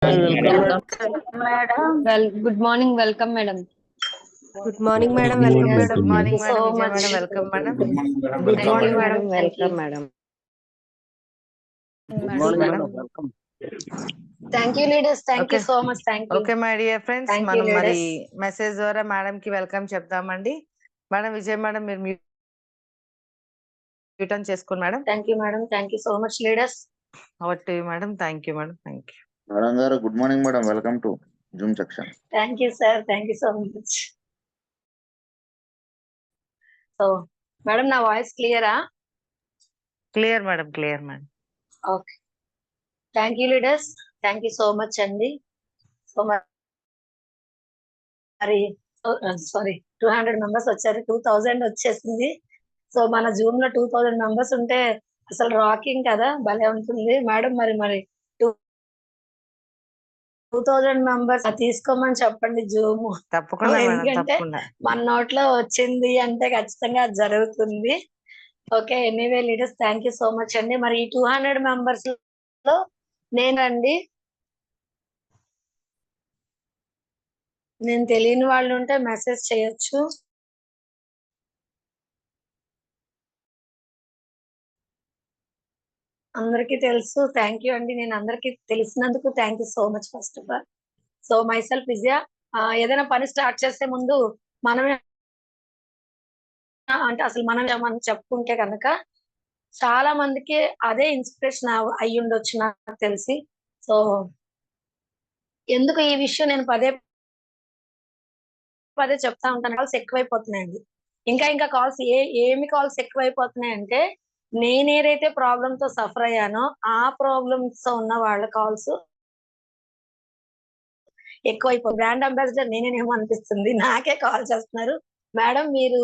Welcome. Madam. Good morning. Welcome, madam. Good morning, madam. Good Welcome, morning, madam. welcome, Thank you madam. so Vijay much. madam. Welcome, madam. Good morning, madam. Good Welcome, morning, madam. madam. Thank you. Welcome, madam. Good morning, madam. Welcome. Thank you, leaders. Thank you Okay. so much. Thank you. Okay my dear friends, Thank you, మనం మరి leaders. Message ద్వారా madam కి welcome చెప్తామండి. Madam Vijay madam మీరు mute on చేసుకోండి madam. Thank you, madam. Thank you so much, leaders. Over to you madam. Thank you madam. Thank you. Madam garu, good morning, madam. Welcome to Zoom section. Thank you, sir. Thank you so much. So, madam, నా voice క్లియరా? Clear madam. Clear madam. Okay. Thank you, leaders. Thank you so much అండి. So మరి sorry 200 members వచ్చారు. 2000 వచ్చేసింది. So మన Zoom లో 2000 members ఉంటే అసలు రాకింగ్ కదా, భలే ఉంటుంది మేడం. మరి 2000 మెంబర్స్ తీసుకోమని చెప్పండి జూమ్. తప్పకుండా మేడం. ఎందుకంటే తప్పకుండా. మన నోట్లో వచ్చింది అంటే ఖచ్చితంగా అది జరుగుతుంది. Okay, anyway leaders thank you so much అండి. మరి ఈ 200 మెంబర్స్ లో నేనండి, నేను తెలియని వాళ్ళు ఉంటే మెసేజ్ చేయొచ్చు. అందరికీ తెలుసు. థ్యాంక్ యూ అండి. నేను అందరికీ తెలిసినందుకు thank you so much first of all. So myself Vijaya. ఏదైనా పని స్టార్ట్ చేసే ముందు మనమే అంటే అసలు మనం చెప్పుకుంటే కనుక చాలా మందికి అదే ఇన్స్పిరేషన్ అయ్యి ఉండొచ్చు నాకు తెలిసి. సో ఎందుకు ఈ విషయం నేను పదే పదే చెప్తా ఉంటాను, కాల్స్ ఎక్కువైపోతున్నాయండి. ఇంకా కాల్స్ ఏమి కాల్స్ ఎక్కువైపోతున్నాయంటే, నేను ఏదైతే ప్రాబ్లమ్ తో సఫర్ అయ్యానో ఆ ప్రాబ్లమ్స్ తో ఉన్న వాళ్ళ కాల్స్ ఎక్కువైపోతుంది. బ్రాండ్ అంబాసిడర్ నేనేమో అనిపిస్తుంది. నాకే కాల్ చేస్తున్నారు, మేడం మీరు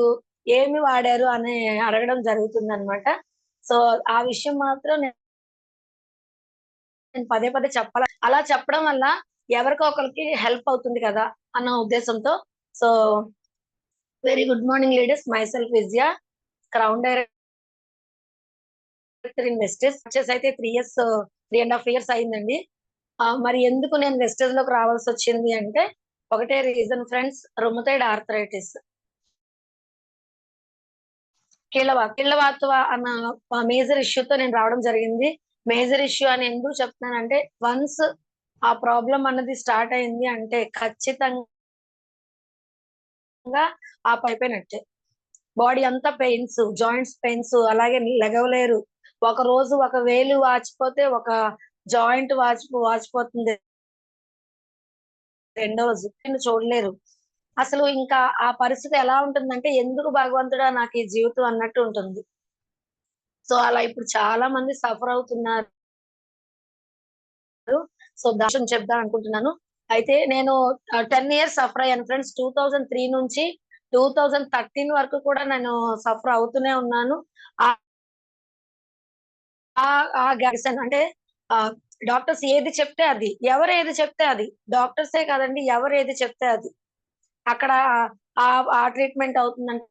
ఏమి వాడారు అని అడగడం జరుగుతుంది అనమాట. సో ఆ విషయం మాత్రం నేను పదే పదే చెప్పాలి. అలా చెప్పడం వల్ల ఎవరికో ఒకరికి హెల్ప్ అవుతుంది కదా అన్న ఉద్దేశంతో. So very good morning leaders. My self Vijaya, crown director in wastage. వచ్చేసి అయితే 3.5 years అయిందండి. మరి ఎందుకు నేను వెస్టేజ్ లోకి రావాల్సి వచ్చింది అంటే ఒకటే రీజన్ ఫ్రెండ్స్, రొమటైడ్ ఆర్థరైటిస్, కీళ్ళవాతు అన్న మేజర్ ఇష్యూతో నేను రావడం జరిగింది. మేజర్ ఇష్యూ అని ఎందుకు చెప్తున్నానంటే, వన్స్ ఆ ప్రాబ్లం అన్నది స్టార్ట్ అయింది అంటే ఖచ్చితంగా ఆ అయిపోయినట్టే. బాడీ అంతా పెయిన్స్, జాయింట్స్ పెయిన్స్, అలాగే లెగవలేరు. ఒక రోజు ఒక వేలు వాచిపోతే ఒక జాయింట్ వాచిపోతుంది, రెండో రోజు చూడలేరు. అసలు ఇంకా ఆ పరిస్థితి ఎలా ఉంటుందంటే, ఎందుకు భగవంతుడా నాకు ఈ జీవితం అన్నట్టు ఉంటుంది. సో అలా ఇప్పుడు చాలా మంది సఫర్ అవుతున్నారు. సో దాని చెప్దాం అనుకుంటున్నాను. అయితే నేను 10 years సఫర్ అయ్యాను ఫ్రెండ్స్. 2003 నుంచి 2013 వరకు కూడా నేను సఫర్ అవుతూనే ఉన్నాను. అంటే డాక్టర్స్ ఏది చెప్తే అది, ఎవరు ఏది చెప్తే అది, డాక్టర్సే కాదండి, ఎవరు ఏది చెప్తే అది అక్కడ ఆ ట్రీట్మెంట్ అవుతుందంట,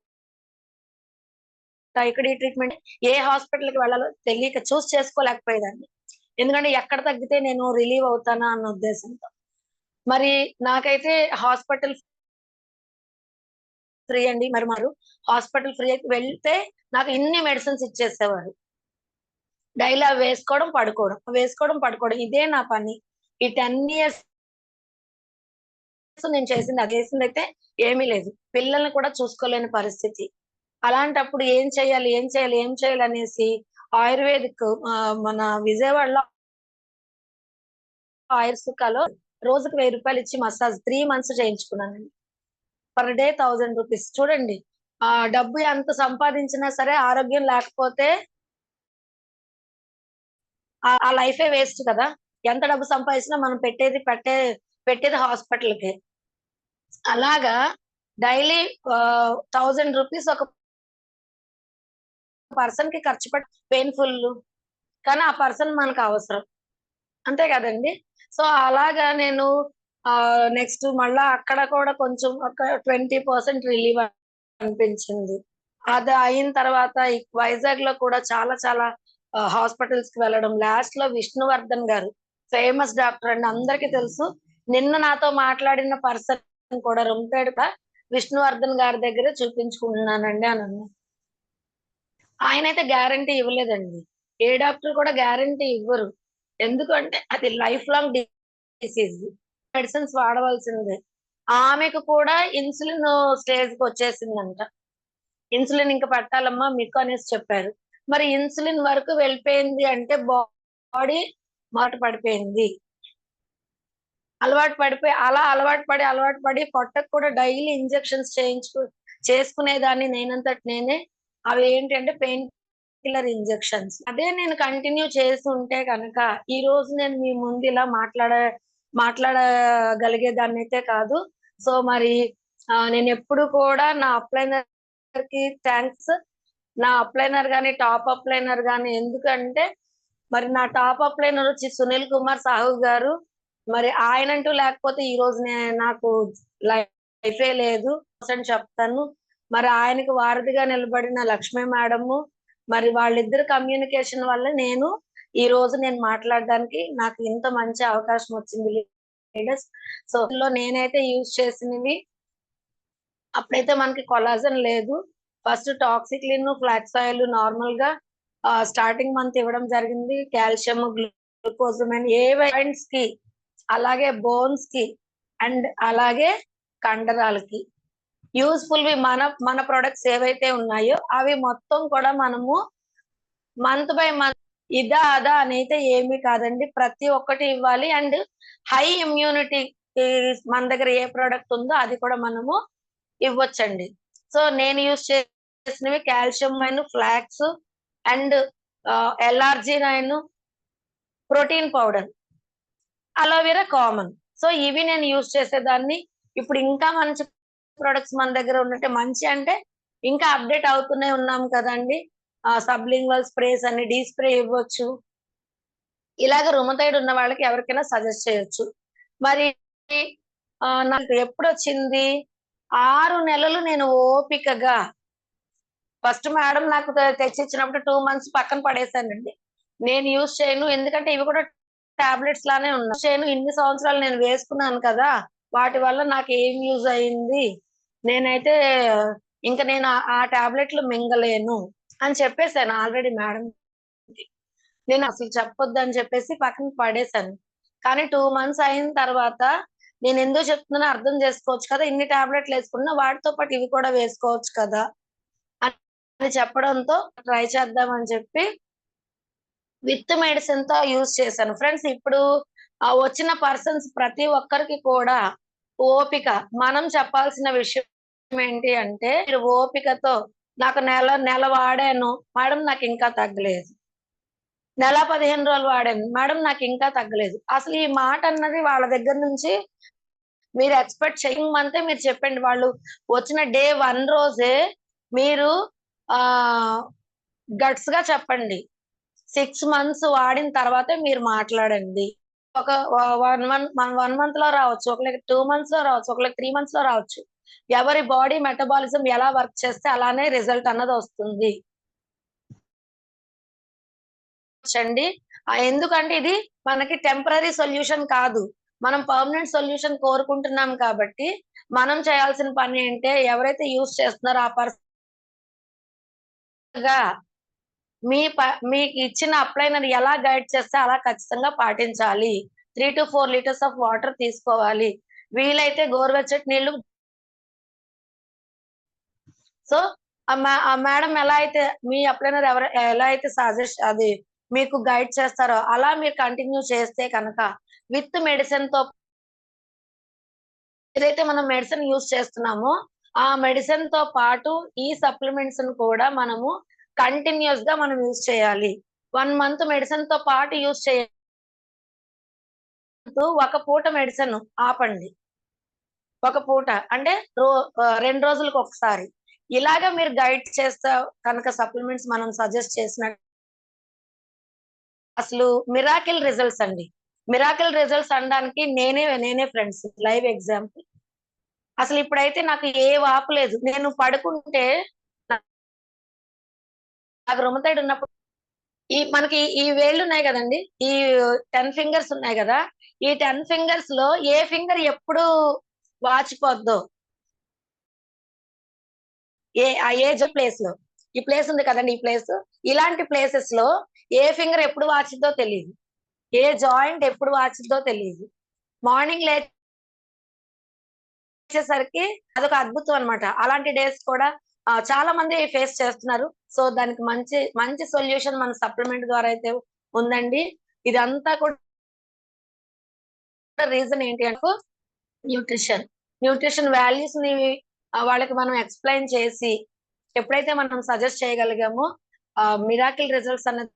ఇక్కడ ఈ ట్రీట్మెంట్. ఏ హాస్పిటల్కి వెళ్ళాలో తెలియక చూస్ చేసుకోలేకపోయేదాన్ని. ఎందుకంటే ఎక్కడ తగ్గితే నేను రిలీవ్ అవుతానా అన్న ఉద్దేశంతో. మరి నాకైతే హాస్పిటల్ ఫ్రీ అండి. మరి హాస్పిటల్ ఫ్రీ అయితే వెళ్తే నాకు ఇన్ని మెడిసిన్స్ ఇచ్చేసేవారు. డైలీ అవి వేసుకోవడం పడుకోవడం ఇదే నా పని. ఈ 10 years నేను చేసిందైతే ఏమీ లేదు. పిల్లల్ని కూడా చూసుకోలేని పరిస్థితి. అలాంటప్పుడు ఏం చేయాలి అనేసి ఆయుర్వేదిక్ మన విజయవాడలో ఆయుర్సుకాలో రోజుకి 1000 రూపాయలు ఇచ్చి మసాజ్ 3 months చేయించుకున్నానండి. Per day 1000 rupees. చూడండి, డబ్బు ఎంత సంపాదించినా సరే ఆరోగ్యం లేకపోతే ఆ లైఫే వేస్ట్ కదా. ఎంత డబ్బు సంపాదించినా మనం పెట్టేది హాస్పిటల్‌కే. అలాగా డైలీ 1000 రూపీస్ ఒక పర్సన్ కి ఖర్చు పెయిన్‌ఫుల్, కానీ ఆ పర్సన్ మనకు అవసరం. అంతే కదండి. సో అలాగా నేను నెక్స్ట్ మళ్ళా అక్కడ కూడా కొంచెం ఒక 20% రిలీవ్ అనిపించింది. అది అయిన తర్వాత వైజాగ్ లో కూడా చాలా హాస్పిటల్స్ కి వెళ్ళడం. లాస్ట్ లో విష్ణువర్ధన్ గారు ఫేమస్ డాక్టర్ అండి, అందరికీ తెలుసు. నిన్న నాతో మాట్లాడిన పర్సన్ కూడా రొమ్మిపేట విష్ణువర్ధన్ గారి దగ్గర చూపించుకుంటున్నానండి అని అన్నారు. ఆయన అయితే గ్యారంటీ ఇవ్వలేదండి. ఏ డాక్టర్ కూడా గ్యారంటీ ఇవ్వరు. ఎందుకంటే అది లైఫ్ లాంగ్ డిసీజ్. మెడిసిన్స్ వాడవలసిందే. ఆమెకు కూడా ఇన్సులిన్ స్టేజ్ కి వచ్చేసిందంట. ఇన్సులిన్ ఇంక పెట్టాలమ్మా మీకు అనేసి చెప్పారు. మరి ఇన్సులిన్ వరకు వెళ్ళిపోయింది అంటే బాడీ మాట పడిపోయింది. అలవాటు పడి పొట్టకు కూడా డైలీ ఇంజెక్షన్స్ చేసుకునేదాన్ని నేనంతట నేనే. అవి ఏంటంటే పెయిన్ కిల్లర్ ఇంజెక్షన్స్. అదే నేను కంటిన్యూ చేసి ఉంటే కనుక ఈ రోజు నేను మీ ముందు ఇలా మాట్లాడగలిగేదాన్ని అయితే కాదు. సో మరి నేను ఎప్పుడు కూడా నా అప్లైనర్ కి థ్యాంక్స్. నా అప్లైనర్ గాని, టాప్ అప్లైనర్ గాని, ఎందుకంటే మరి నా టాప్ అప్లైనర్ వచ్చి సునీల్ కుమార్ సాహు గారు. మరి ఆయనంటూ లేకపోతే ఈ రోజు నాకు లైఫే లేదు అని చెప్తాను. మరి ఆయనకు వారధిగా నిలబడిన లక్ష్మీ మేడము, మరి వాళ్ళిద్దరు కమ్యూనికేషన్ వల్ల నేను ఈ రోజు నేను మాట్లాడడానికి నాకు ఇంత మంచి అవకాశం వచ్చింది లీడర్స్. సో నేనైతే యూజ్ చేసినవి అప్పుడైతే మనకి కొలాజన్ లేదు. ఫస్ట్ టాక్సిక్లిన్, ఫ్లాక్స్ ఆయిల్ నార్మల్ గా స్టార్టింగ్ మంత్ ఇవ్వడం జరిగింది. కాల్షియం, గ్లూకోజమైన్ ఏ జాయింట్స్ కి, అలాగే బోన్స్ కి అండ్ అలాగే కండరాలకి యూస్ఫుల్ మన ప్రొడక్ట్స్ ఏవైతే ఉన్నాయో అవి మొత్తం కూడా మనము మంత్ బై మంత్ ఇదా అదా అనైతే ఏమీ కాదండి, ప్రతి ఒక్కటి ఇవ్వాలి. అండ్ హై ఇమ్యూనిటీ మన దగ్గర ఏ ప్రోడక్ట్ ఉందో అది కూడా మనము ఇవ్వచ్చండి. సో నేను యూజ్ చేసినవి కాల్షియం అయిన్, ఫ్లాక్స్ అండ్ ఎల్ఆర్జీ9, protein powder, aloe vera common. So ఇవి నేను యూజ్ చేసేదాన్ని. ఇప్పుడు ఇంకా మంచి ప్రొడక్ట్స్ మన దగ్గర ఉన్నట్టే, మంచి అంటే ఇంకా అప్డేట్ అవుతూనే ఉన్నాం కదండి. సబ్లింగ్వల్ స్ప్రేస్ అని, డీ స్ప్రే ఇవ్వచ్చు. ఇలాగ రుమటైడ్ ఉన్న వాళ్ళకి ఎవరికైనా సజెస్ట్ చేయొచ్చు. మరి నాకు ఎప్పుడు వచ్చింది? 6 నెలలు నేను ఓపికగా ఫస్ట్ మేడం నాకు తెచ్చిచ్చినప్పుడు 2 months పక్కన పడేశానండి. నేను యూజ్ చేయను, ఎందుకంటే ఇవి కూడా టాబ్లెట్స్ లానే ఉన్నాయి. చేయను, ఇన్ని సంవత్సరాలు నేను వేసుకున్నాను కదా, వాటి వల్ల నాకు ఏం యూజ్ అయింది, నేనైతే ఇంకా నేను ఆ టాబ్లెట్లు మింగలేను అని చెప్పేశాను ఆల్రెడీ మేడం. నేను అసలు చెప్పొద్దు అని చెప్పేసి పక్కన పడేశాను. కానీ 2 months అయిన తర్వాత నేను ఎందుకు చెప్తున్నానో అర్థం చేసుకోవచ్చు కదా, ఇన్ని టాబ్లెట్లు వేసుకున్నా వాటితో పాటు ఇవి కూడా వేసుకోవచ్చు కదా అని చెప్పడంతో ట్రై చేద్దామని చెప్పి విత్ మెడిసిన్ తో యూజ్ చేశాను. ఫ్రెండ్స్ ఇప్పుడు వచ్చిన పర్సన్స్ ప్రతి ఒక్కరికి కూడా ఓపిక. మనం చెప్పాల్సిన విషయం ఏంటి అంటే, మీరు ఓపికతో నాకు నెల వాడాను మేడం, నాకు ఇంకా తగ్గలేదు. నెల 15 రోజులు వాడాను మేడం, నాకు ఇంకా తగ్గలేదు. అసలు ఈ మాట అన్నది వాళ్ళ దగ్గర నుంచి మీరు ఎక్స్పెక్ట్ చేయమంటే మీరు చెప్పండి. వాళ్ళు వచ్చిన day 1 రోజే మీరు గట్స్ గా చెప్పండి. 6 months వాడిన తర్వాతే మీరు మాట్లాడండి. ఒక 1 month లో రావచ్చు, ఒకరికి 2 months లో రావచ్చు, ఒకరికి 3 months లో రావచ్చు. ఎవరి బాడీ మెటబాలిజం ఎలా వర్క్ చేస్తే అలానే రిజల్ట్ అన్నది వస్తుంది. ఎందుకంటే ఇది మనకి టెంపరరీ సొల్యూషన్ కాదు, మనం పర్మనెంట్ సొల్యూషన్ కోరుకుంటున్నాం. కాబట్టి మనం చేయాల్సిన పని ఏంటంటే, ఎవరైతే యూజ్ చేస్తున్నారో ఆ పర్సన్ మీకు ఇచ్చిన అప్లైనర్ ఎలా గైడ్ చేస్తే అలా ఖచ్చితంగా పాటించాలి. 3 to 4 liters ఆఫ్ వాటర్ తీసుకోవాలి. వీలైతే గోరువెచ్చటి నీళ్లు. సో ఆ మేడం ఎలా అయితే మీ అప్లైనర్ ఎలా అయితే అది మీకు గైడ్ చేస్తారో అలా మీరు కంటిన్యూ చేస్తే కనుక విత్ మెడిసిన్ తో ఏదైతే మనం మెడిసిన్ యూజ్ చేస్తున్నామో ఆ మెడిసిన్ తో పాటు ఈ సప్లిమెంట్స్ కూడా మనము కంటిన్యూస్ గా మనం యూజ్ చేయాలి. 1 month మెడిసిన్ తో పాటు యూజ్ చేయాలి. ఒక పూట మెడిసిన్ ఆపండి, ఒక పూట అంటే 2 రోజులకు ఒకసారి. ఇలాగా మీరు గైడ్ చేస్తా కనుక సప్లిమెంట్స్ మనం సజెస్ట్ చేసినట్టు అసలు మిరాకిల్ రిజల్ట్స్ అండి. మిరాకిల్ రిజల్ట్స్ అనడానికి నేనే ఫ్రెండ్స్ లైవ్ ఎగ్జాంపుల్. అసలు ఇప్పుడైతే నాకు ఏ వాపు లేదు. నేను పడుకుంటే నాకు రుమటైడ్ ఉన్నప్పుడు మనకి ఈ వేళ్ళు ఉన్నాయి కదండి, ఈ 10 ఫింగర్స్ ఉన్నాయి కదా, ఈ 10 ఫింగర్స్ లో ఏ ఫింగర్ ఎప్పుడు వాచిపోద్దో, ఆ ఏజ్ ప్లేస్ లో, ఈ ప్లేస్ ఉంది కదండి, ఈ ప్లేస్, ఇలాంటి ప్లేసెస్ లో ఏ ఫింగర్ ఎప్పుడు వాచిద్దో తెలియదు, ఏ జాయింట్ ఎప్పుడు వాచిద్దో తెలియదు. మార్నింగ్ లేచేసరికి అదొక అద్భుతం అన్నమాట. అలాంటి డేస్ కూడా చాలా మంది ఫేస్ చేస్తున్నారు. సో దానికి మంచి మంచి సొల్యూషన్ మన సప్లిమెంట్ ద్వారా అయితే ఉందండి. ఇదంతా కూడా రీజన్ ఏంటి అంటే న్యూట్రిషన్. న్యూట్రిషన్ వాల్యూస్ ని వాళ్ళకి మనం ఎక్స్‌ప్లెయిన్ చేసి ఎప్పుడైతే మనం సజెస్ట్ చేయగలిగామో మిరాకిల్ రిజల్ట్స్ అనేది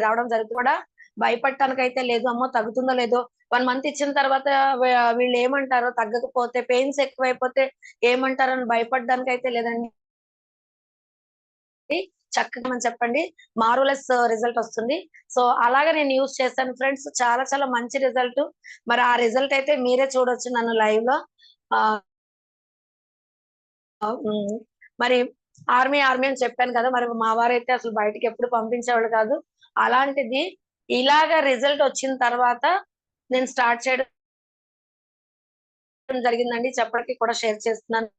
రావడం జరుగుతుంది కూడా. భయపడటానికైతే లేదు. అమ్మో తగ్గుతుందో లేదో, 1 మంత్ ఇచ్చిన తర్వాత వీళ్ళు ఏమంటారో, తగ్గకపోతే పెయిన్స్ ఎక్కువైపోతే ఏమంటారని భయపడడానికైతే లేదండి. చక్కగా మనం చెప్పండి, మార్వెలస్ రిజల్ట్ వస్తుంది. సో అలాగే నేను యూజ్ చేశాను ఫ్రెండ్స్. చాలా చాలా మంచి రిజల్ట్. మరి ఆ రిజల్ట్ అయితే మీరే చూడొచ్చు నన్ను లైవ్ లో. మరి ఆర్మీ అని చెప్పాను కదా, మరి మా వారైతే అసలు బయటికి ఎప్పుడు పంపించేవాళ్ళు కాదు. అలాంటిది ఇలాగ రిజల్ట్ వచ్చిన తర్వాత నేను స్టార్ట్ చేయడం జరిగిందండి. చెప్పడానికి కూడా షేర్ చేస్తున్నాను.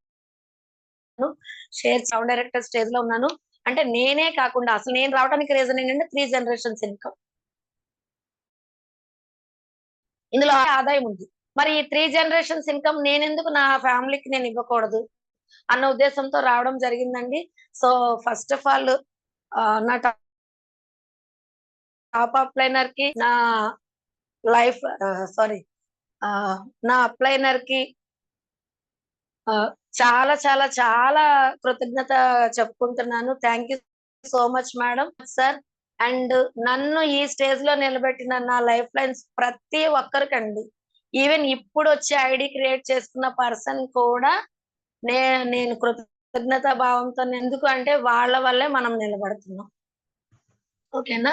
సౌండ్ డైరెక్టర్ స్టేజ్ లో ఉన్నాను. అంటే నేనే కాకుండా అసలు నేను రావడానికి రీజన్ ఏంటంటే 3 జనరేషన్స్ ఇన్కమ్. ఇందులో ఆదాయం ఉంది. మరి ఈ 3 జనరేషన్స్ ఇన్కమ్ నేనెందుకు నా ఫ్యామిలీకి నేను ఇవ్వకూడదు అన్న ఉద్దేశంతో రావడం జరిగిందండి. సో ఫస్ట్ ఆఫ్ ఆల్ నా టాప్ అప్లైనర్ కి, నా లైఫ్ సారీ నా అప్లైనర్ కి చాలా చాలా చాలా కృతజ్ఞత చెప్పుకుంటున్నాను. Thank you so much madam sir. And నన్ను ఈ స్టేజ్ లో నిలబెట్టిన నా లైఫ్ లైన్స్ ప్రతి ఒక్కరికండి, ఈవెన్ ఇప్పుడు వచ్చి ఐడి క్రియేట్ చేసుకున్న పర్సన్ కూడా నేను కృతజ్ఞత భావంతో, ఎందుకు అంటే వాళ్ళ వల్లే మనం నిలబడుతున్నాం. ఓకేనా?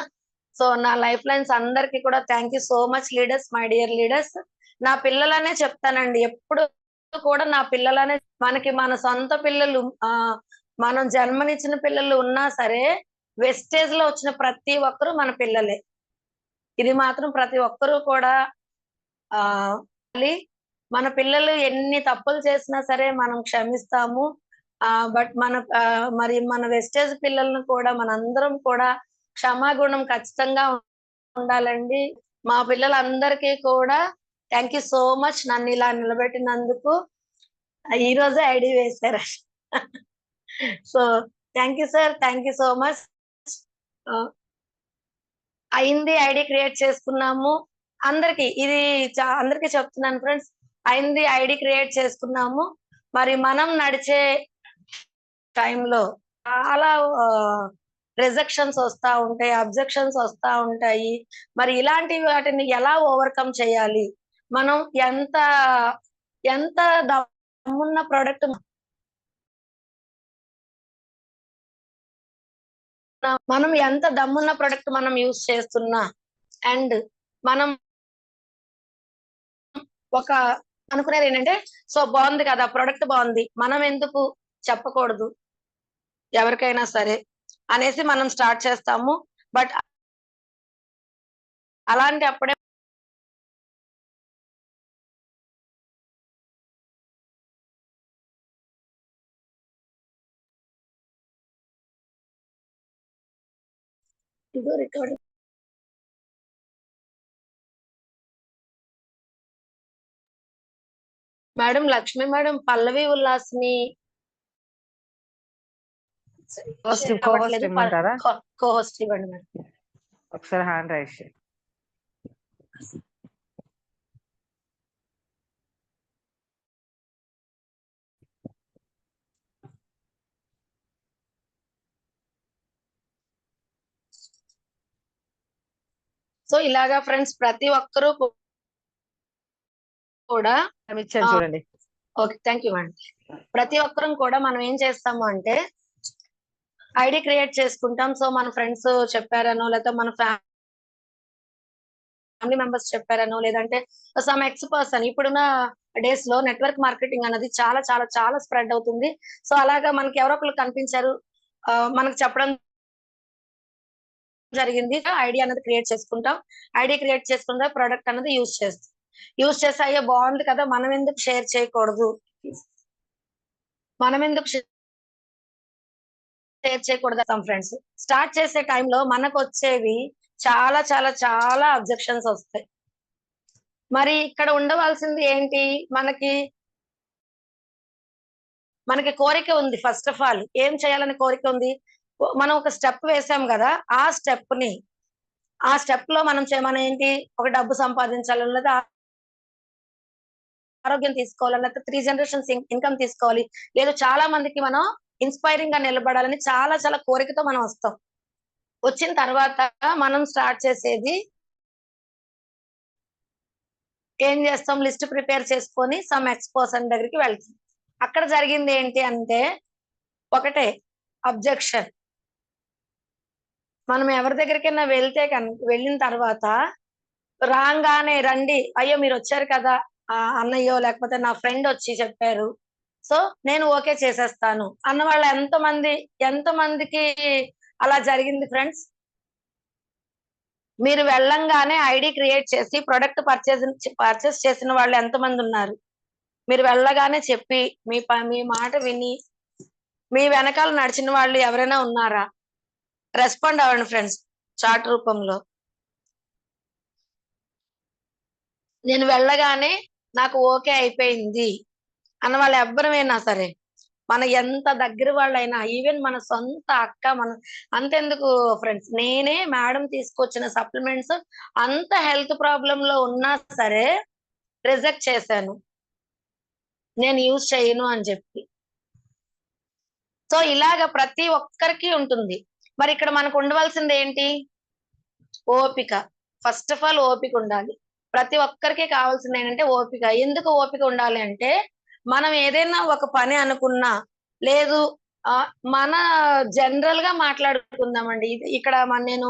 సో నా లైఫ్ లైన్స్ అందరికి కూడా thank you so much leaders, my dear leaders. నా పిల్లలనే చెప్తానండి ఎప్పుడు కూడా, నా పిల్లలనే. మనకి మన సొంత పిల్లలు, మనం జన్మనిచ్చిన పిల్లలు ఉన్నా సరే వెస్టేజ్ లో వచ్చిన ప్రతి ఒక్కరు మన పిల్లలే. ఇది మాత్రం ప్రతి ఒక్కరూ కూడా ఆ మన పిల్లలు ఎన్ని తప్పులు చేసినా సరే మనం క్షమిస్తాము. బట్ మరి మన వెస్టేజ్ పిల్లలను కూడా మనందరం కూడా క్షమాగుణం ఖచ్చితంగా ఉండాలండి. మా పిల్లలందరికీ కూడా థ్యాంక్ యూ సో మచ్ నన్ను ఇలా నిలబెట్టినందుకు. ఈ రోజే ఐడి వేశారు. So thank you sir, thank you so much. అయింది, ఐడి క్రియేట్ చేసుకున్నాము. అందరికి ఇది అందరికి చెప్తున్నాను ఫ్రెండ్స్, అయింది, ఐడి క్రియేట్ చేసుకున్నాము. మరి మనం నడిచే టైంలో చాలా రిజెక్షన్స్ వస్తా ఉంటాయి, అబ్జెక్షన్స్ వస్తా ఉంటాయి. మరి ఇలాంటి వాటిని ఎలా ఓవర్కమ్ చేయాలి, మనం ఎంత ఎంత దమ్మున్న ప్రోడక్ట్ మనం ఎంత దమ్మున్న ప్రొడక్ట్ మనం యూజ్ చేస్తున్నా, అండ్ మనం ఒక అనుకునేది ఏంటంటే, సో బాగుంది కదా, ప్రొడక్ట్ బాగుంది, మనం ఎందుకు చెప్పకూడదు ఎవరికైనా సరే అనేసి మనం స్టార్ట్ చేస్తాము. బట్ అలాంటి అప్పుడే రికార్డ్ మేడం, లక్ష్మి మేడం, పల్లవి ఉల్లాస్ని కోహోస్ట్ ఇమ్మంటారా? కోహోస్ట్ ఇవ్వండి మేడం. ఒకసారి హ్యాండ్ రైజ్ చేయండి. సో ఇలాగా ఫ్రెండ్స్ ప్రతి ఒక్కరూ కూడా ఇచ్చాను చూడండి. Okay, thank you madam. ప్రతి ఒక్కరం కూడా మనం ఏం చేస్తాము అంటే ఐడి క్రియేట్ చేసుకుంటాం. సో మన ఫ్రెండ్స్ చెప్పారనో, లేకపోతే మన ఫ్యామిలీ మెంబర్స్ చెప్పారనో, లేదంటే సమ్ ఎక్స్ పర్సన్. ఇప్పుడున్న డేస్ లో నెట్వర్క్ మార్కెటింగ్ అనేది చాలా చాలా చాలా స్ప్రెడ్ అవుతుంది. సో అలాగా మనకి ఎవరో ఒకరు కనిపించారు, మనకు చెప్పడం జరిగింది. ఐడి అనేది క్రియేట్ చేసుకుంటాం. ఐడి క్రియేట్ చేసుకున్న ప్రొడక్ట్ అనేది యూజ్ చేసి అయ్యో బాగుంది కదా, మనం ఎందుకు షేర్ చేయకూడదు, మనం ఎందుకు షేర్ చేయకూడదు ఫ్రెండ్స్. స్టార్ట్ చేసే టైంలో మనకు వచ్చేవి చాలా చాలా చాలా అబ్జెక్షన్స్ వస్తాయి. మరి ఇక్కడ ఉండవలసింది ఏంటి, మనకి కోరిక ఉంది. ఫస్ట్ ఆఫ్ ఆల్ ఏం చేయాలని కోరిక ఉంది, మనం ఒక స్టెప్ వేసాం కదా, ఆ స్టెప్ లో మనం ఏంటి, ఒక డబ్బు సంపాదించాలని, లేదా ఆరోగ్యం తీసుకోవాలి, లేకపోతే 3 జనరేషన్స్ ఇన్కమ్ తీసుకోవాలి, లేదు చాలా మందికి మనం ఇన్స్పైరింగ్ గా నిలబడాలని చాలా చాలా కోరికతో మనం వస్తాం. వచ్చిన తర్వాత మనం స్టార్ట్ చేసేది ఏం చేస్తాం, లిస్ట్ ప్రిపేర్ చేసుకొని సమ్ ఎక్స్ పర్సన్ దగ్గరికి వెళ్తాం. అక్కడ జరిగింది ఏంటి అంటే ఒకటే అబ్జెక్షన్. మనం ఎవరి దగ్గరికైనా వెళ్ళిన తర్వాత రాగానే రండి, అయ్యో మీరు వచ్చారు కదా, అన్నయ్యో లేకపోతే నా ఫ్రెండ్ వచ్చి చెప్పారు, సో నేను ఓకే చేసేస్తాను అన్న వాళ్ళు ఎంతమందికి అలా జరిగింది ఫ్రెండ్స్? మీరు వెళ్ళంగానే ఐడి క్రియేట్ చేసి ప్రొడక్ట్ పర్చేస్ చేసిన వాళ్ళు ఎంతమంది ఉన్నారు? మీరు వెళ్ళగానే చెప్పి మీ మాట విని మీ వెనకాల నడిచిన వాళ్ళు ఎవరైనా ఉన్నారా? రెస్పాండ్ అవ్వండి ఫ్రెండ్స్ చాట్ రూపంలో. నేను వెళ్ళగానే నాకు ఓకే అయిపోయింది అన్న వాళ్ళు ఎవ్వరమైనా సరే, మన ఎంత దగ్గర వాళ్ళైనా, ఈవెన్ మన సొంత అక్క, మన అంతెందుకు ఫ్రెండ్స్, నేనే మేడం తీసుకొచ్చిన సప్లిమెంట్స్ అంత హెల్త్ ప్రాబ్లం లో ఉన్నా సరే రిజెక్ట్ చేశాను, నేను యూజ్ చేయను అని చెప్పి. సో ఇలాగ ప్రతి ఒక్కరికి ఉంటుంది. మరి ఇక్కడ మనకు ఉండవలసింది ఏంటి, ఓపిక. ఫస్ట్ ఆఫ్ ఆల్ ఓపిక ఉండాలి. ప్రతి ఒక్కరికి కావాల్సింది ఏంటంటే ఓపిక. ఎందుకు ఓపిక ఉండాలి అంటే, మనం ఏదైనా ఒక పని అనుకున్నా, లేదు మన జనరల్ గా మాట్లాడుకుందామండి. ఇక్కడ నేను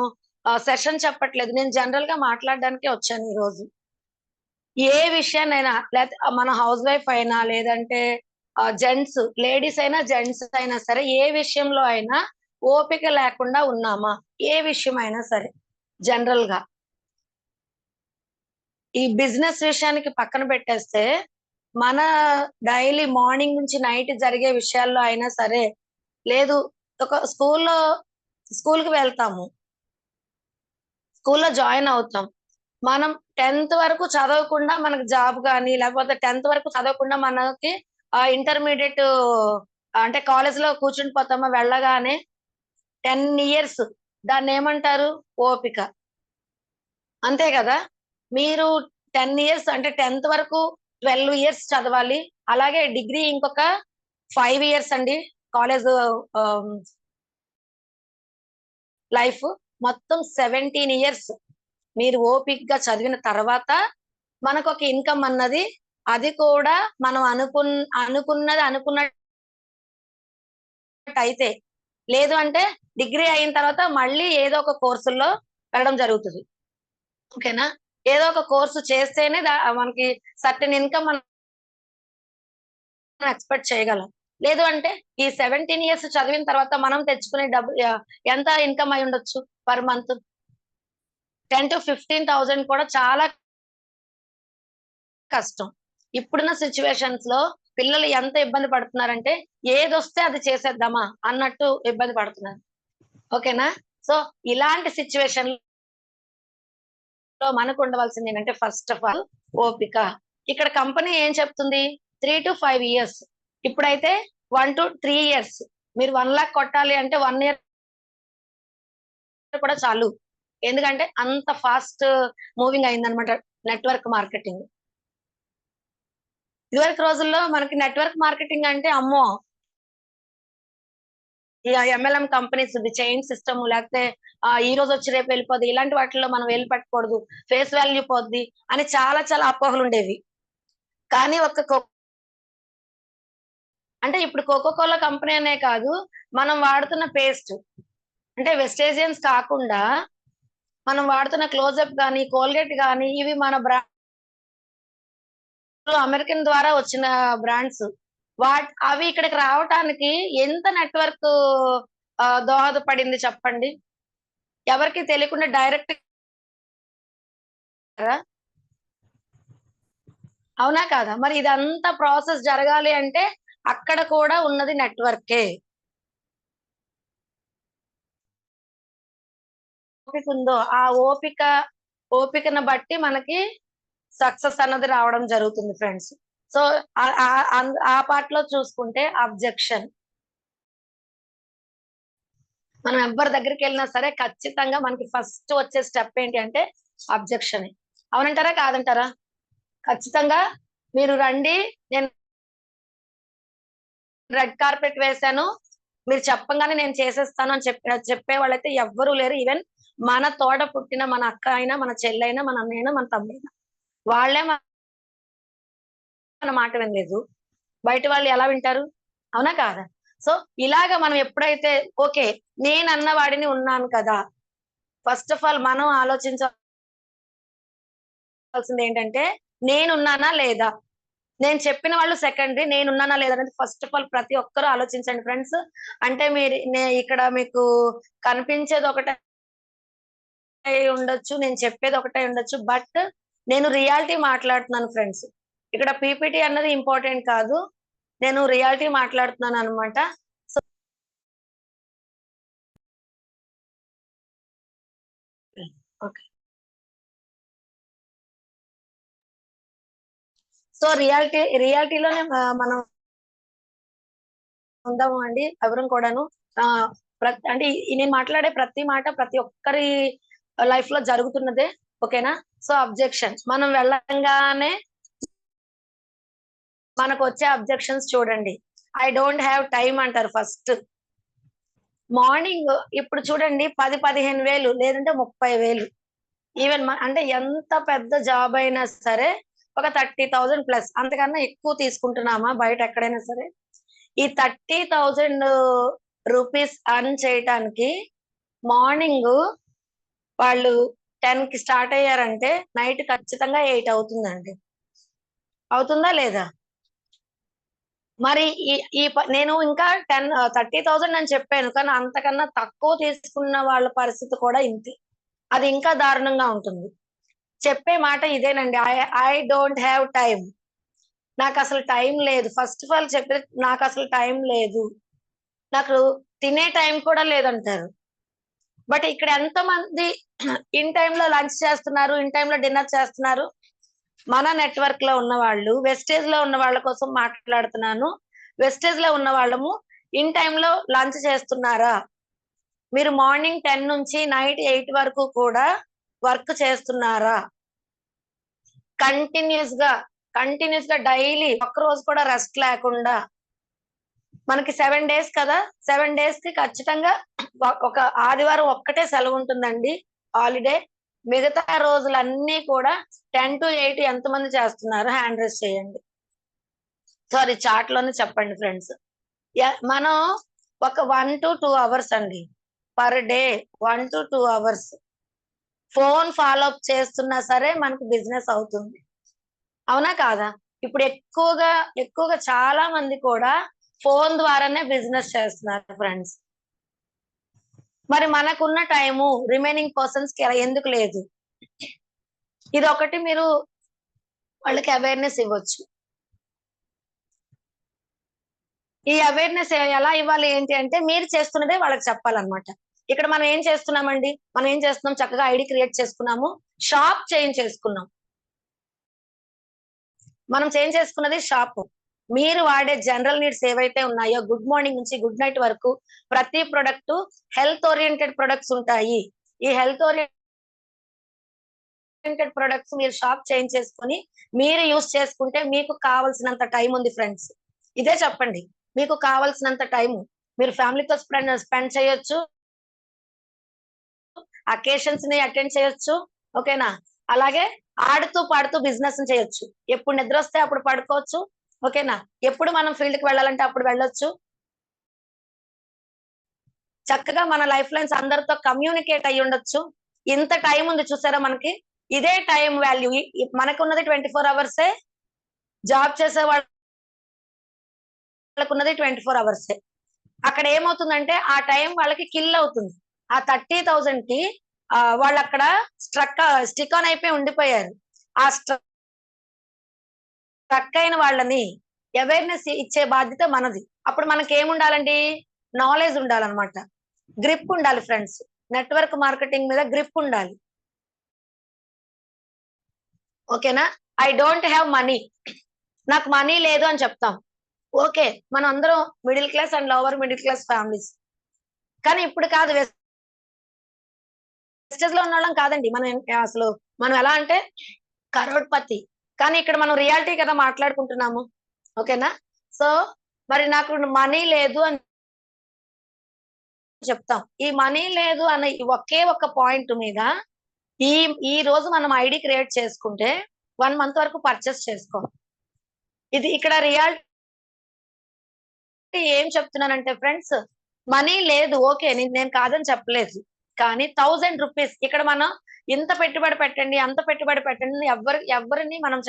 సెషన్ చెప్పట్లేదు, నేను జనరల్ గా మాట్లాడడానికే వచ్చాను ఈ రోజు. ఏ విషయాన్నైనా, లేకపోతే మన హౌస్ వైఫ్ అయినా, లేదంటే జెంట్స్, లేడీస్ అయినా జెంట్స్ అయినా సరే, ఏ విషయంలో అయినా ఓపిక లేకుండా ఉన్నామా? ఏ విషయం అయినా సరే జనరల్ గా. ఈ బిజినెస్ విషయానికి పక్కన పెట్టేస్తే, మన డైలీ మార్నింగ్ నుంచి నైట్ జరిగే విషయాల్లో అయినా సరే, లేదు ఒక స్కూల్కి వెళ్తాము, స్కూల్లో జాయిన్ అవుతాం, మనం 10th వరకు చదవకుండా మనకు జాబ్ కానీ, లేకపోతే 10th వరకు చదవకుండా మనకి ఇంటర్మీడియట్ అంటే కాలేజ్ లో కూర్చుని పోతామా, వెళ్ళగానే 10 years దాన్ని ఏమంటారు, ఓపిక. అంతే కదా, మీరు 10 years అంటే 10th వరకు 12 years చదవాలి, అలాగే డిగ్రీ ఇంకొక 5 years అండి, కాలేజ్ లైఫ్ మొత్తం 17 years మీరు ఓపిక్ గా చదివిన తర్వాత మనకు ఒక ఇన్కమ్ అన్నది, అది కూడా మనం అనుకున్నది అనుకున్నట్టు అయితే, లేదు అంటే డిగ్రీ అయిన తర్వాత మళ్ళీ ఏదో ఒక కోర్సుల్లో వెళ్ళడం జరుగుతుంది. ఓకేనా, ఏదో ఒక కోర్సు చేస్తేనే మనకి సర్టెన్ ఇన్కమ్ మనం ఎక్స్పెక్ట్ చేయగలం. లేదు అంటే ఈ 17 years చదివిన తర్వాత మనం తెచ్చుకునే డబ్బు ఎంత ఇన్కమ్ అయి ఉండొచ్చు పర్ మంత్? 10 to 15,000 కూడా చాలా కష్టం. ఇప్పుడున్న సిచ్యువేషన్స్ లో పిల్లలు ఎంత ఇబ్బంది పడుతున్నారంటే, ఏదొస్తే అది చేసేద్దామా అన్నట్టు ఇబ్బంది పడుతున్నారు. ఓకేనా, సో ఇలాంటి సిచ్యువేషన్ లో మనకు ఉండవలసింది ఏంటంటే ఫస్ట్ ఆఫ్ ఆల్ ఓపిక. ఇక్కడ కంపెనీ ఏం చెప్తుంది, 3 to 5 years. ఇప్పుడైతే 1 to 3 years. మీరు 1 lakh కొట్టాలి అంటే 1 year కూడా చాలు. ఎందుకంటే అంత ఫాస్ట్ మూవింగ్ అయిందనమాట నెట్వర్క్ మార్కెటింగ్. ఇదివరకు రోజుల్లో మనకి నెట్వర్క్ మార్కెటింగ్ అంటే అమ్మో, ఈ MLM కంపెనీస్, చైన్ సిస్టమ్, లేకపోతే ఈ రోజు వచ్చి రేపు వెళ్ళిపోద్ది, ఇలాంటి వాటిల్లో మనం వెళ్ళి పెట్టకూడదు, ఫేస్ వాల్యూ పోద్ది అని చాలా చాలా అపోహలు ఉండేవి. కానీ అంటే ఇప్పుడు కోకోకోలా కంపెనీ అనే కాదు, మనం వాడుతున్న పేస్ట్ అంటే వెస్టేజియన్స్ కాకుండా మనం వాడుతున్న క్లోజప్ గానీ, కోల్గేట్ గానీ, ఇవి మన అమెరికన్ ద్వారా వచ్చిన బ్రాండ్స్. అవి ఇక్కడికి రావటానికి ఎంత నెట్వర్క్ దోహదపడింది చెప్పండి? ఎవరికి తెలియకుండా డైరెక్ట్ అవునా కాదా? మరి ఇదంతా ప్రాసెస్ జరగాలి అంటే అక్కడ కూడా ఉన్నది నెట్వర్కే. ఓపిక ఉందో ఆ ఓపికను బట్టి మనకి సక్సెస్ అన్నది రావడం జరుగుతుంది ఫ్రెండ్స్. సో ఆ పార్ట్ లో చూసుకుంటే అబ్జెక్షన్. మనం ఎవ్వరి దగ్గరికి వెళ్ళినా సరే ఖచ్చితంగా మనకి ఫస్ట్ వచ్చే స్టెప్ ఏంటి అంటే అబ్జెక్షన్. అవునంటారా కాదంటారా? ఖచ్చితంగా మీరు రండి, నేను రెడ్ కార్పెట్ వేశాను, మీరు చెప్పంగానే నేను చేసేస్తాను అని చెప్పే వాళ్ళైతే ఎవ్వరూ లేరు. ఈవెన్ మన తోడ పుట్టిన మన అక్క అయినా, మన చెల్లైనా, మన అన్నైనా, మన తమ్ముడైనా వాళ్ళే మన మాట వినలేదు. బయట వాళ్ళు ఎలా వింటారు? అవునా కాదా? సో ఇలాగ మనం ఎప్పుడైతే ఓకే నేనన్న వాడిని ఉన్నాను కదా, ఫస్ట్ ఆఫ్ ఆల్ మనం ఆలోచించాల్సింది ఏంటంటే నేనున్నానా లేదా? నేను చెప్పిన వాళ్ళు సెకండరీ, నేనున్నానా లేదా అనేది ఫస్ట్ ఆఫ్ ఆల్ ప్రతి ఒక్కరూ ఆలోచించండి ఫ్రెండ్స్. అంటే మీరు ఇక్కడ మీకు కనిపించేది ఒకటే ఉండొచ్చు, నేను చెప్పేది ఒకటే ఉండొచ్చు, బట్ నేను రియాలిటీ మాట్లాడుతున్నాను ఫ్రెండ్స్. ఇక్కడ పీపీటీ అన్నది ఇంపార్టెంట్ కాదు, నేను రియాలిటీ మాట్లాడుతున్నాను అనమాట. ఓకే, సో రియాలిటీలోనే మనం ఉందాము అండి ఎవరం కూడాను. అంటే నేను మాట్లాడే ప్రతి మాట ప్రతి ఒక్కరి లైఫ్ లో జరుగుతున్నదే. ఓకేనా? సో అబ్జెక్షన్ మనం వెళ్ళంగానే మనకు వచ్చే అబ్జెక్షన్స్ చూడండి. ఐ డోంట్ హ్యావ్ టైం అంటారు ఫస్ట్. మార్నింగ్ ఇప్పుడు చూడండి 10,000-15,000 లేదంటే 30,000. ఈవెన్ అంటే ఎంత పెద్ద జాబ్ అయినా సరే ఒక 30,000 ప్లస్, అంతకన్నా ఎక్కువ తీసుకుంటున్నామా బయట ఎక్కడైనా సరే? ఈ 30,000 రూపీస్ అర్న్ చేయటానికి మార్నింగ్ వాళ్ళు 10కి స్టార్ట్ అయ్యారంటే నైట్ ఖచ్చితంగా 8 అవుతుందండి. అవుతుందా లేదా? మరి నేను ఇంకా 30,000 అని చెప్పాను, కానీ అంతకన్నా తక్కువ తీసుకున్న వాళ్ళ పరిస్థితి కూడా ఇంతే. అది ఇంకా దారుణంగా ఉంటుంది. చెప్పే మాట ఇదేనండి, ఐ డోంట్ హ్యావ్ టైం. నాకు అసలు టైం లేదు. ఫస్ట్ ఆఫ్ ఆల్ చెప్పేది నాకు అసలు టైం లేదు, నాకు తినే టైం కూడా లేదంటారు. బట్ ఇక్కడ ఎంతమంది ఇన్ టైంలో లంచ్ చేస్తున్నారు, ఇన్ టైంలో డిన్నర్ చేస్తున్నారు? మన నెట్వర్క్ లో ఉన్న వాళ్ళు, వెస్టేజ్ లో ఉన్న వాళ్ళ కోసం మాట్లాడుతున్నాను. వెస్టేజ్ లో ఉన్న వాళ్ళము ఇన్ టైంలో లంచ్ చేస్తున్నారా? మీరు మార్నింగ్ 10 నుంచి నైట్ 8 వరకు కూడా వర్క్ చేస్తున్నారా? కంటిన్యూస్ గా డైలీ ఒక్క రోజు కూడా రెస్ట్ లేకుండా. మనకి 7 డేస్ కదా, 7 డేస్ కి ఖచ్చితంగా ఒక ఆదివారం ఒక్కటే సెలవు ఉంటుందండి, హాలిడే. మిగతా రోజులన్నీ కూడా 10 to 8 ఎంతమంది చేస్తున్నారు? హ్యాండ్ రైజ్ చేయండి. సారీ, చాట్ లోనే చెప్పండి ఫ్రెండ్స్. మనం ఒక 1 to 2 అవర్స్ అండి per day, 1 to 2 hours phone follow up చేస్తున్నా సరే మనకు బిజినెస్ అవుతుంది. అవునా కాదా? ఇప్పుడు ఎక్కువగా చాలా మంది కూడా ఫోన్ ద్వారానే బిజినెస్ చేస్తున్నారు ఫ్రెండ్స్. మరి మనకున్న టైము రిమైనింగ్ పర్సన్స్ కి ఎందుకు లేదు? ఇది ఒకటి మీరు వాళ్ళకి అవేర్నెస్ ఇవ్వచ్చు. ఈ అవేర్నెస్ ఎలా ఇవ్వాలి ఏంటి అంటే మీరు చేస్తున్నదే వాళ్ళకి చెప్పాలన్నమాట. ఇక్కడ మనం ఏం చేస్తున్నామండి? మనం ఏం చేస్తున్నాం? చక్కగా ఐడి క్రియేట్ చేసుకున్నాము, షాప్ చేంజ్ చేసుకున్నాం. మనం చేంజ్ చేసుకున్నది షాప్. మీరు వాడే జనరల్ నీడ్స్ ఏవైతే ఉన్నాయో గుడ్ మార్నింగ్ నుంచి గుడ్ నైట్ వరకు ప్రతి ప్రొడక్ట్ హెల్త్ ఓరియంటెడ్ ప్రొడక్ట్స్ ఉంటాయి. ఈ హెల్త్ ఓరియంటెడ్ ప్రొడక్ట్స్ మీరు షాప్ చేంజ్ చేసుకొని మీరు యూస్ చేసుకుంటే మీకు కావాల్సినంత టైం ఉంది ఫ్రెండ్స్. ఇదే చెప్పండి, మీకు కావాల్సినంత టైం మీరు ఫ్యామిలీతో స్పెండ్ చేయొచ్చు, అకేషన్స్ ని అటెండ్ చేయొచ్చు. ఓకేనా? అలాగే ఆడుతూ పాడుతూ బిజినెస్ చేయొచ్చు. ఎప్పుడు నిద్ర వస్తే అప్పుడు పడుకోవచ్చు. ఓకేనా? ఎప్పుడు మనం ఫీల్డ్ కి వెళ్ళాలంటే అప్పుడు వెళ్ళొచ్చు. చక్కగా మన లైఫ్ లైన్స్ అందరితో కమ్యూనికేట్ అయ్యి ఉండొచ్చు. ఇంత టైం ఉంది చూసారా మనకి? ఇదే టైం వాల్యూ మనకున్నది 24 అవర్సే, జాబ్ చేసే వాళ్ళకున్నది 24 అవర్సే. అక్కడ ఏమవుతుందంటే ఆ టైం వాళ్ళకి కిల్ అవుతుంది. ఆ 30,000 కి వాళ్ళు అక్కడ స్టిక్ ఆన్ అయిపోయి ఉండిపోయారు. ఆ స్ట్రక్ అయిన వాళ్ళని అవేర్నెస్ ఇచ్చే బాధ్యత మనది. అప్పుడు మనకి ఏముండాలండి? నాలెడ్జ్ ఉండాలన్నమాట. గ్రిప్ ఉండాలి ఫ్రెండ్స్. నెట్వర్క్ మార్కెటింగ్ మీద గ్రిప్ ఉండాలి. ఓకేనా? ఐ డోంట్ హ్యావ్ మనీ, నాకు మనీ లేదు అని చెప్తాం. ఓకే, మనం అందరం middle class and lower middle class families. కానీ ఇప్పుడు కాదు, వెస్టేజ్ లో ఉన్న వాళ్ళం కాదండి. అసలు మనం ఎలా అంటే కరోడ్పతి. కానీ ఇక్కడ మనం రియాలిటీ కదా మాట్లాడుకుంటున్నాము. ఓకేనా? సో మరి నాకు మనీ లేదు అని చెప్తాం. ఈ మనీ లేదు అనే ఒకే ఒక పాయింట్ మీద ఈ ఈ రోజు మనం ఐడి క్రియేట్ చేసుకుంటే 1 మంత్ వరకు పర్చేస్ చేసుకో. ఇది ఇక్కడ రియాలిటీ ఏం చెప్తున్నానంటే ఫ్రెండ్స్, మనీ లేదు, ఓకే, నేను కాదని చెప్పలేదు. కానీ 1000 రూపీస్ ఇక్కడ మనం ఇంత పెట్టుబడి పెట్టండి, అంత పెట్టుబడి పెట్టండి, ఎవరిని మనం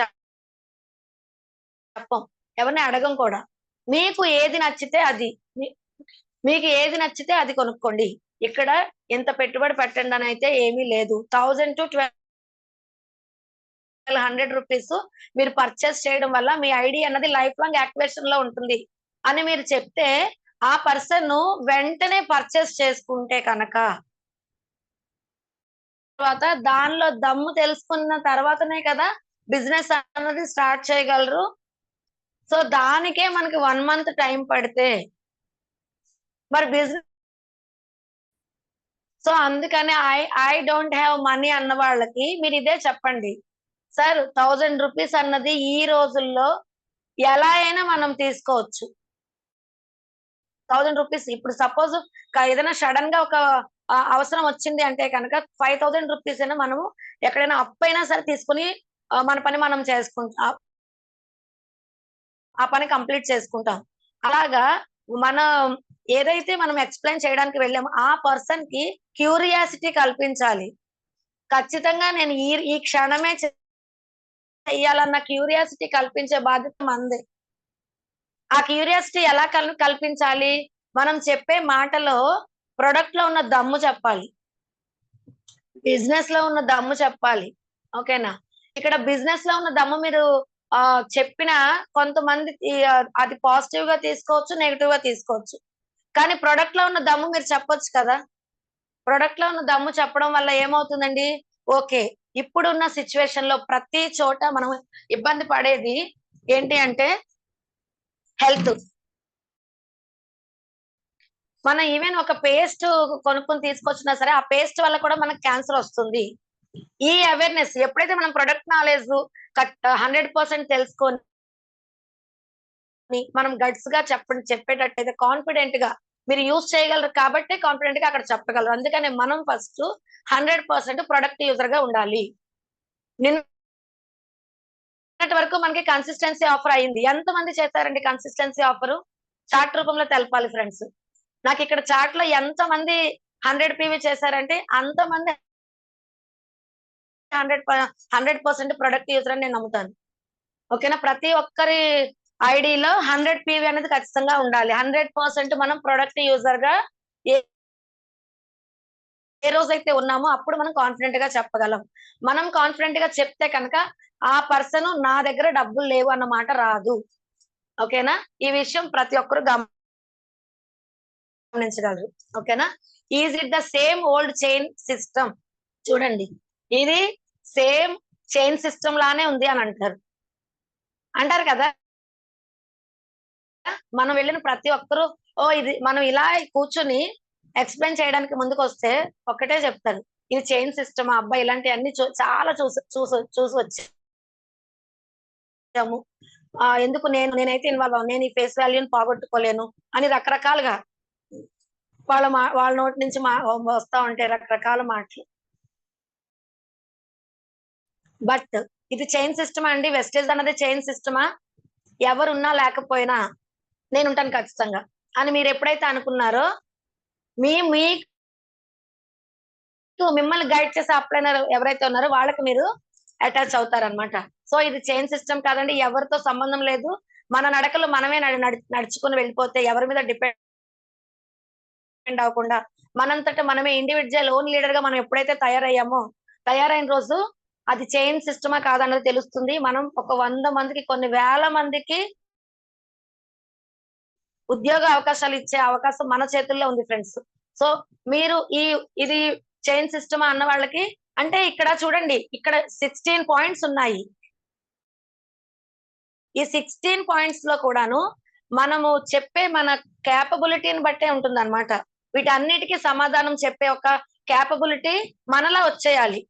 చెప్పం, ఎవరిని అడగం కూడా. మీకు ఏది నచ్చితే అది, మీకు ఏది నచ్చితే అది కొనుక్కోండి. ఇక్కడ ఇంత పెట్టుబడి పెట్టండి అని అయితే ఏమీ లేదు. 1000 to 1200 రూపీస్ మీరు పర్చేస్ చేయడం వల్ల మీ ఐడి అన్నది లైఫ్ లాంగ్ యాక్టివేషన్ లో ఉంటుంది అని మీరు చెప్తే, ఆ పర్సన్ వెంటనే పర్చేస్ చేసుకుంటే కనుక, తర్వాత దానిలో దమ్ము తెలుసుకున్న తర్వాతనే కదా బిజినెస్ అన్నది స్టార్ట్ చేయగలరు. సో దానికే మనకి 1 మంత్ టైం పడితే మరి బిజినెస్. సో అందుకని ఐ డోంట్ హ్యావ్ మనీ అన్న వాళ్ళకి మీరు ఇదే చెప్పండి. సార్ 1000 రూపీస్ అన్నది ఈ రోజుల్లో ఎలా అయినా మనం తీసుకోవచ్చు. 1000 రూపీస్ ఇప్పుడు సపోజ్ ఏదైనా సడన్ గా ఒక అవసరం వచ్చింది అంటే కనుక 5000 రూపీస్ అయినా మనము ఎక్కడైనా అప్పైనా సరే తీసుకుని మన పని మనం చేసుకుంటాం, ఆ పని కంప్లీట్ చేసుకుంటాం. అలాగా మనం ఏదైతే మనం ఎక్స్ప్లెయిన్ చేయడానికి వెళ్ళామో ఆ పర్సన్ కి క్యూరియాసిటీ కల్పించాలి. ఖచ్చితంగా నేను ఈ క్షణమే చెయ్యాలన్న క్యూరియాసిటీ కల్పించే బాధ్యత మనదే. ఆ క్యూరియాసిటీ ఎలా కల్పించాలి? మనం చెప్పే మాటలో ప్రొడక్ట్ లో ఉన్న దమ్ము చెప్పాలి, బిజినెస్ లో ఉన్న దమ్ము చెప్పాలి. ఓకేనా? ఇక్కడ బిజినెస్ లో ఉన్న దమ్ము మీరు చెప్పిన కొంతమంది అది పాజిటివ్ గా తీసుకోవచ్చు, నెగిటివ్ గా తీసుకోవచ్చు. కానీ ప్రొడక్ట్ లో ఉన్న దమ్ము మీరు చెప్పొచ్చు కదా. ప్రొడక్ట్ లో ఉన్న దమ్ము చెప్పడం వల్ల ఏమవుతుందండి? ఓకే, ఇప్పుడున్న సిచ్యువేషన్ లో ప్రతి చోట మనం ఇబ్బంది పడేది ఏంటి అంటే హెల్త్. మనం ఈవెన్ ఒక పేస్ట్ కొనుక్కొని తీసుకొచ్చినా సరే ఆ పేస్ట్ వల్ల కూడా మనకు క్యాన్సర్ వస్తుంది. ఈ అవేర్నెస్ ఎప్పుడైతే మనం ప్రొడక్ట్ నాలెడ్జ్ 100% తెలుసుకొని మనం గట్స్ గా చెప్పేటట్టయితే కాన్ఫిడెంట్ గా మీరు యూజ్ చేయగలరు కాబట్టి కాన్ఫిడెంట్ గా అక్కడ చెప్పగలరు. అందుకని మనం ఫస్ట్ 100% ప్రొడక్ట్ యూజర్ గా ఉండాలి. నిన్నటి వరకు మనకి కన్సిస్టెన్సీ ఆఫర్ అయింది. ఎంతమంది చేశారండి కన్సిస్టెన్సీ ఆఫర్? చార్ట్ రూపంలో తెలపాలి ఫ్రెండ్స్. నాకు ఇక్కడ చార్ట్ లో ఎంతమంది 100 PV చేశారంటే అంతమంది 100% ప్రొడక్ట్ యూజర్ అని నేను నమ్ముతాను. ఓకేనా? ప్రతి ఒక్కరి ఐడిలో 100 PV అనేది ఖచ్చితంగా ఉండాలి. 100% మనం ప్రొడక్ట్ యూజర్ గా ఏ రోజైతే ఉన్నామో అప్పుడు మనం కాన్ఫిడెంట్ గా చెప్పగలం. మనం కాన్ఫిడెంట్ గా చెప్తే కనుక ఆ పర్సన్ నా దగ్గర డబ్బులు లేవు అన్న మాట రాదు. ఓకేనా? ఈ విషయం ప్రతి ఒక్కరు గమనించగలరు. ఓకేనా? Is it the same old chain system? చూడండి, ఇది సేమ్ చైన్ సిస్టమ్ లానే ఉంది అని అంటారు కదా. మనం వెళ్ళిన ప్రతి ఒక్కరు ఇది మనం ఇలా కూర్చుని ఎక్స్ప్లెయిన్ చేయడానికి ముందుకు వస్తే ఒక్కటే చెప్తారు, ఇది చైన్ సిస్టమ్. అబ్బాయి ఇలాంటివన్నీ చాలా చూసి వచ్చాము. ఎందుకు నేనైతే ఇన్వాల్వ్ అవ్వను, నేను ఈ ఫేస్ వాల్యూని పోగొట్టుకోలేను అని రకరకాలుగా వాళ్ళ నోటి నుంచి వస్తా ఉంటాయి రకరకాల మాటలు. బట్ ఇది చైన్ సిస్టమ్ అండి. వెస్టేజ్ అన్నది చైన్ సిస్టమా? ఎవరున్నా లేకపోయినా నేను ఉంటాను ఖచ్చితంగా అని మీరు ఎప్పుడైతే అనుకున్నారో మిమ్మల్ని గైడ్ చేసే అప్లైనర్ ఎవరైతే ఉన్నారో వాళ్ళకి మీరు అటాచ్ అవుతారనమాట. సో ఇది చైన్ సిస్టమ్ కాదండి, ఎవరితో సంబంధం లేదు. మన నడకలు మనమే నడుచుకుని వెళ్ళిపోతే ఎవరి మీద డిపెండ్ అవ్వకుండా మనంతట మనమే ఇండివిజువల్ ఓన్ లీడర్ గా మనం ఎప్పుడైతే తయారైన రోజు అది చైన్ సిస్టమా కాదన్నది తెలుస్తుంది. మనం ఒక 100 మందికి, కొన్ని వేల మందికి ఉద్యోగ అవకాశాలు ఇచ్చే అవకాశం మన చేతుల్లో ఉంది ఫ్రెండ్స్. సో మీరు ఇది చైన్ సిస్టమా అన్న వాళ్ళకి, అంటే ఇక్కడ చూడండి, ఇక్కడ 16 పాయింట్స్ ఉన్నాయి. ఈ 16 పాయింట్స్ లో కూడాను మనము చెప్పే మన క్యాపబిలిటీని బట్టే ఉంటుందన్నమాట. వీటన్నిటికీ సమాధానం చెప్పే ఒక క్యాపబిలిటీ మనలా వచ్చేయాలి.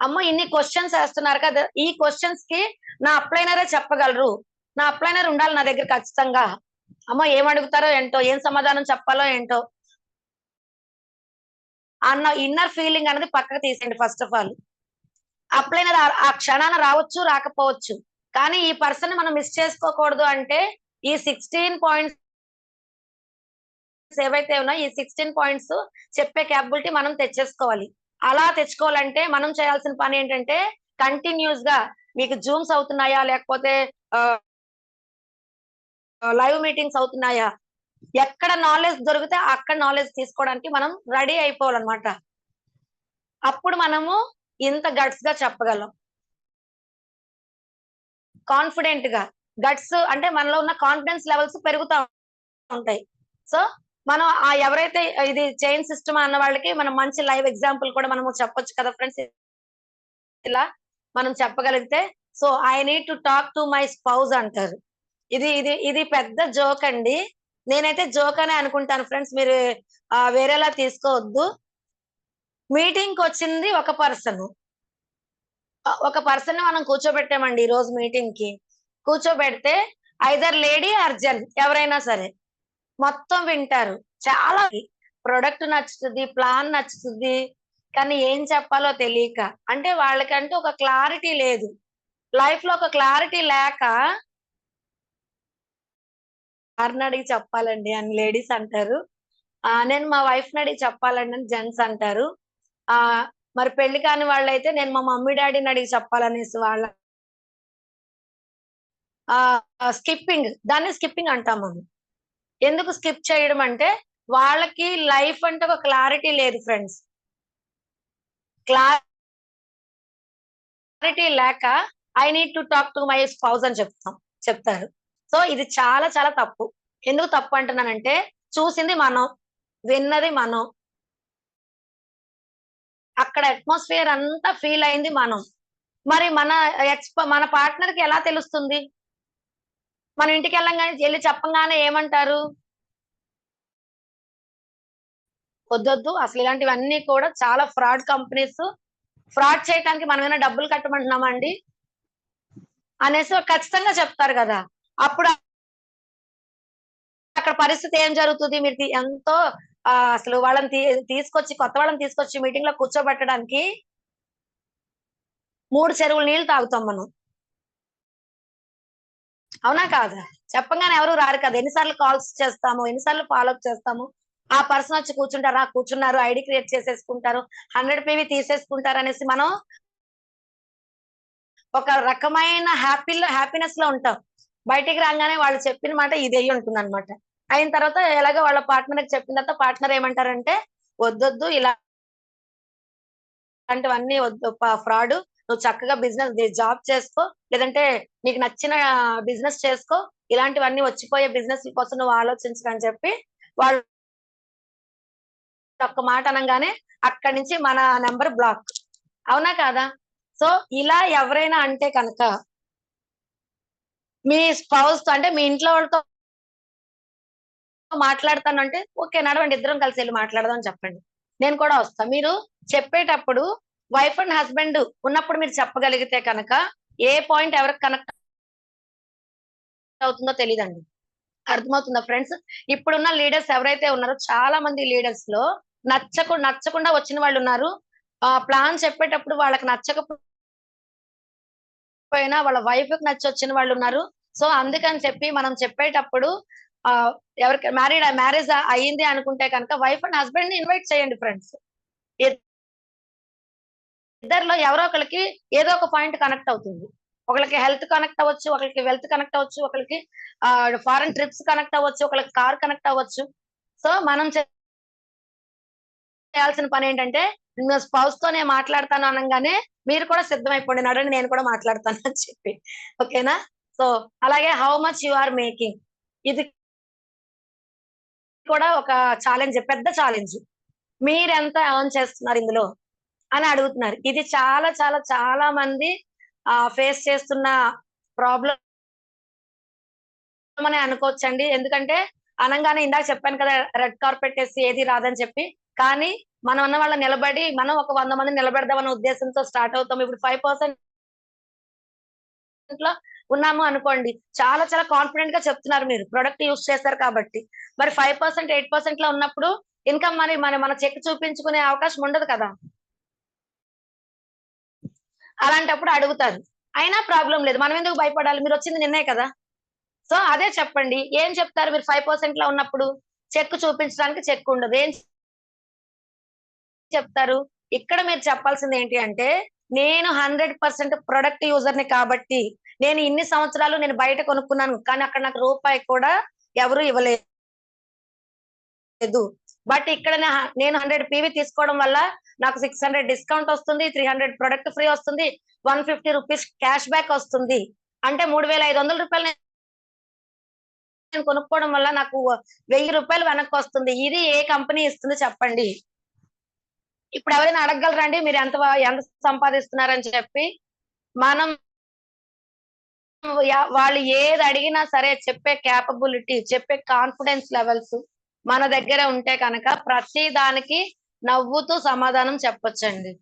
అమ్మ ఇన్ని క్వశ్చన్స్ వేస్తున్నారు కదా, ఈ క్వశ్చన్స్ కి నా అప్లైనరే చెప్పగలరు, నా అప్లైనర్ ఉండాలి నా దగ్గర ఖచ్చితంగా. అమ్మ ఏం అడుగుతారో ఏంటో, ఏం సమాధానం చెప్పాలో ఏంటో అన్న ఇన్నర్ ఫీలింగ్ అనేది పక్కకు తీసేయండి. ఫస్ట్ ఆఫ్ ఆల్ అప్లైనర్ ఆ క్షణాన రావచ్చు, రాకపోవచ్చు, కానీ ఈ పర్సన్ మనం మిస్ చేసుకోకూడదు. అంటే ఈ 16 పాయింట్స్ ఏవైతే ఉన్నాయో, ఈ 16 పాయింట్స్ చెప్పే క్యాపబిలిటీ మనం తెచ్చేసుకోవాలి. అలా తెచ్చుకోవాలంటే మనం చేయాల్సిన పని ఏంటంటే, కంటిన్యూస్ గా మీకు జూమ్స్ అవుతున్నాయా, లేకపోతే లైవ్ మీటింగ్స్ అవుతున్నాయా, ఎక్కడ నాలెడ్జ్ దొరికితే అక్కడ నాలెడ్జ్ తీసుకోవడానికి మనం రెడీ అయిపోవాలన్నమాట. అప్పుడు మనము ఇంత గట్స్ గా చెప్పగలం, కాన్ఫిడెంట్ గా. గట్స్ అంటే మనలో ఉన్న కాన్ఫిడెన్స్ లెవెల్స్ పెరుగుతా ఉంటాయి. సో మనం ఎవరైతే ఇది చైన్ సిస్టమ్ అన్న వాళ్ళకి మనం మంచి లైవ్ ఎగ్జాంపుల్ కూడా మనము చెప్పొచ్చు కదా ఫ్రెండ్స్. ఇలా మనం చెప్పగలిగితే, so I need to talk to my spouse అంటారు. ఇది ఇది ఇది పెద్ద జోక్ అండి. నేనైతే జోక్ అనే అనుకుంటాను ఫ్రెండ్స్, మీరు వేరేలా తీసుకోవద్దు. మీటింగ్ కి వచ్చింది ఒక పర్సన్ మనం కూర్చోబెట్టామండి ఈ రోజు మీటింగ్ కి. కూర్చోబెడితే ఐదర్ లేడీ ఆర్ జెన్, ఎవరైనా సరే మొత్తం వింటారు. చాలా ప్రొడక్ట్ నచ్చుతుంది, ప్లాన్ నచ్చుతుంది, కానీ ఏం చెప్పాలో తెలియక, అంటే వాళ్ళకంటే ఒక క్లారిటీ లేదు. లైఫ్ లో ఒక క్లారిటీ లేక వారిని అడిగి చెప్పాలండి అని లేడీస్ అంటారు. నేను మా వైఫ్ ని అడిగి చెప్పాలండి అని జెంట్స్ అంటారు. మరి పెళ్లి కాని వాళ్ళైతే నేను మా మమ్మీ డాడీని అడిగి చెప్పాలనేసి వాళ్ళ స్కిప్పింగ్, దాన్ని స్కిప్పింగ్ అంటాం మనం. ఎందుకు స్కిప్ చేయడం అంటే, వాళ్ళకి లైఫ్ అంటే ఒక క్లారిటీ లేదు ఫ్రెండ్స్. క్లారిటీ లేక I need to talk to my spouse అని చెప్తారు. సో ఇది చాలా చాలా తప్పు. ఎందుకు తప్పు అంటున్నానంటే, చూసింది మనం, విన్నది మనం, అక్కడ అట్మాస్ఫియర్ అంతా ఫీల్ అయింది మనం. మరి మన పార్ట్నర్ కి ఎలా తెలుస్తుంది? మన ఇంటికి వెళ్ళి చెప్పంగానే ఏమంటారు? వద్దొద్దు, అసలు ఇలాంటివన్నీ కూడా చాలా ఫ్రాడ్ కంపెనీస్. ఫ్రాడ్ చేయడానికి మనమైనా డబ్బులు కట్టమంటున్నామండి అనేసి ఖచ్చితంగా చెప్తారు కదా. అప్పుడు అక్కడ పరిస్థితి ఏం జరుగుతుంది? మీరు ఎంతో అసలు వాళ్ళని కొత్త వాళ్ళని తీసుకొచ్చి మీటింగ్ లో కూర్చోబెట్టడానికి 3 చెరువులు నీళ్లు తాగుతాం మనం. అవునా కాదా? చెప్పంగానే ఎవరు రారు కదా. ఎన్నిసార్లు కాల్స్ చేస్తాము, ఎన్నిసార్లు ఫాలోఅప్ చేస్తాము. ఆ పర్సన్ వచ్చి కూర్చున్నారు, ఐడి క్రియేట్ చేసేసుకుంటారు, 100 PV తీసేసుకుంటారు అనేసి మనం ఒక రకమైన హ్యాపీనెస్ లో ఉంటాం. బయటికి రాగానే వాళ్ళు చెప్పిన మాట ఇది అయ్యి ఉంటుంది అనమాట. అయిన తర్వాత ఎలాగో వాళ్ళ పార్ట్నర్ కి చెప్పిన తర్వాత పార్ట్నర్ ఏమంటారంటే, వద్దొద్దు ఇలాంటివన్నీ వద్దు, ఫ్రాడ్, నువ్వు చక్కగా జాబ్ చేసుకో, లేదంటే నీకు నచ్చిన బిజినెస్ చేసుకో, ఇలాంటివన్నీ వచ్చిపోయే బిజినెస్ కోసం నువ్వు ఆలోచించకని చెప్పి వాళ్ళు ఒక్క మాట అనగానే అక్కడి నుంచి మన నెంబర్ బ్లాక్. అవునా కాదా? సో ఇలా ఎవరైనా అంటే కనుక, మీ స్పౌస్ తో అంటే మీ ఇంట్లో వాళ్ళతో మాట్లాడతానంటే ఓకే, నడవండి, ఇద్దరం కలిసి వెళ్ళి మాట్లాడదాం అని చెప్పండి, నేను కూడా వస్తా. మీరు చెప్పేటప్పుడు వైఫ్ అండ్ హస్బెండ్ ఉన్నప్పుడు మీరు చెప్పగలిగితే కనుక ఏ పాయింట్ ఎవరికి కనెక్ట్ అవుతుందో తెలియదండి. అర్థమవుతుందా ఫ్రెండ్స్? ఇప్పుడున్న లీడర్స్ ఎవరైతే ఉన్నారో, చాలా మంది లీడర్స్ లో నచ్చకుండా వచ్చిన వాళ్ళు ఉన్నారు. ప్లాన్ చెప్పేటప్పుడు వాళ్ళకి నచ్చకపోయినా వాళ్ళ వైఫ్ కి నచ్చి వచ్చిన వాళ్ళు ఉన్నారు. సో అందుకని చెప్పి మనం చెప్పేటప్పుడు ఎవరికి మ్యారేజ్ అయ్యింది అనుకుంటే కనుక వైఫ్ అండ్ హస్బెండ్ ని ఇన్వైట్ చేయండి ఫ్రెండ్స్. ఇద్దరిలో ఎవరో ఒకరికి ఏదో ఒక పాయింట్ కనెక్ట్ అవుతుంది. ఒకరికి హెల్త్ కనెక్ట్ అవ్వచ్చు, ఒకరికి వెల్త్ కనెక్ట్ అవ్వచ్చు, ఒకరికి ఫారెన్ ట్రిప్స్ కనెక్ట్ అవ్వచ్చు, ఒకరికి కార్ కనెక్ట్ అవ్వచ్చు. సో మనం చేయాల్సిన పని ఏంటంటే నా స్పౌస్ తో నేను మాట్లాడతాను అనగానే మీరు కూడా సిద్ధమైపోండి, నడండి నేను కూడా మాట్లాడతాను అని చెప్పి. ఓకేనా? సో అలాగే how much you are making, ఇది కూడా ఒక ఛాలెంజ్, పెద్ద ఛాలెంజ్. మీరెంత ఎర్న్ చేస్తున్నారు ఇందులో అని అడుగుతున్నారు. ఇది చాలా చాలా చాలా మంది ఫేస్ చేస్తున్న ప్రాబ్లం అని అనుకోవచ్చండి. ఎందుకంటే అనంగానే ఇందాక చెప్పాను కదా, రెడ్ కార్పెట్ వేసి ఏది రాదని చెప్పి. కానీ మనం ఉన్న వాళ్ళ నిలబడి మనం ఒక 100 మందిని నిలబెడదామన్న ఉద్దేశంతో స్టార్ట్ అవుతాం. ఇప్పుడు 5% లో ఉన్నాము అనుకోండి, చాలా చాలా కాన్ఫిడెంట్ గా చెప్తున్నారు, మీరు ప్రొడక్ట్ యూజ్ చేస్తారు కాబట్టి. మరి 5% 8% లో ఉన్నప్పుడు ఇన్కమ్ మరి మన చెక్ చూపించుకునే అవకాశం ఉండదు కదా. అలాంటప్పుడు అడుగుతారు. అయినా ప్రాబ్లం లేదు, మనం ఎందుకు భయపడాలి, మీరు వచ్చింది నిన్నే కదా. సో అదే చెప్పండి. ఏం చెప్తారు మీరు 5% లో ఉన్నప్పుడు? చెక్ చూపించడానికి చెక్ ఉండదు. ఏం చెప్తారు? ఇక్కడ మీరు చెప్పాల్సింది ఏంటి అంటే, నేను 100% ప్రొడక్ట్ యూజర్ ని కాబట్టి, నేను ఇన్ని సంవత్సరాలు నేను బయట కొనుక్కున్నాను, కానీ అక్కడ నాకు రూపాయి కూడా ఎవరు ఇవ్వలేదు. బట్ ఇక్కడ నేను 100 PV తీసుకోవడం వల్ల నాకు 600 డిస్కౌంట్ వస్తుంది, 300 ప్రొడక్ట్ ఫ్రీ వస్తుంది, 150 రూపీస్ క్యాష్ బ్యాక్ వస్తుంది. అంటే 3,500 రూపాయలు నేను కొనుక్కోవడం వల్ల నాకు 1000 రూపాయలు వెనక్కి వస్తుంది. ఇది ఏ కంపెనీ ఇస్తుంది చెప్పండి? ఇప్పుడు ఎవరైనా అడగగలరండి మీరు ఎంత సంపాదిస్తున్నారని చెప్పి? మనం వాళ్ళు ఏది అడిగినా సరే చెప్పే క్యాపబిలిటీ, చెప్పే కాన్ఫిడెన్స్ లెవెల్స్ మన దగ్గర ఉంటే కనుక ప్రతి దానికి నవ్వుతూ సమాధానం చెప్పొచ్చండి.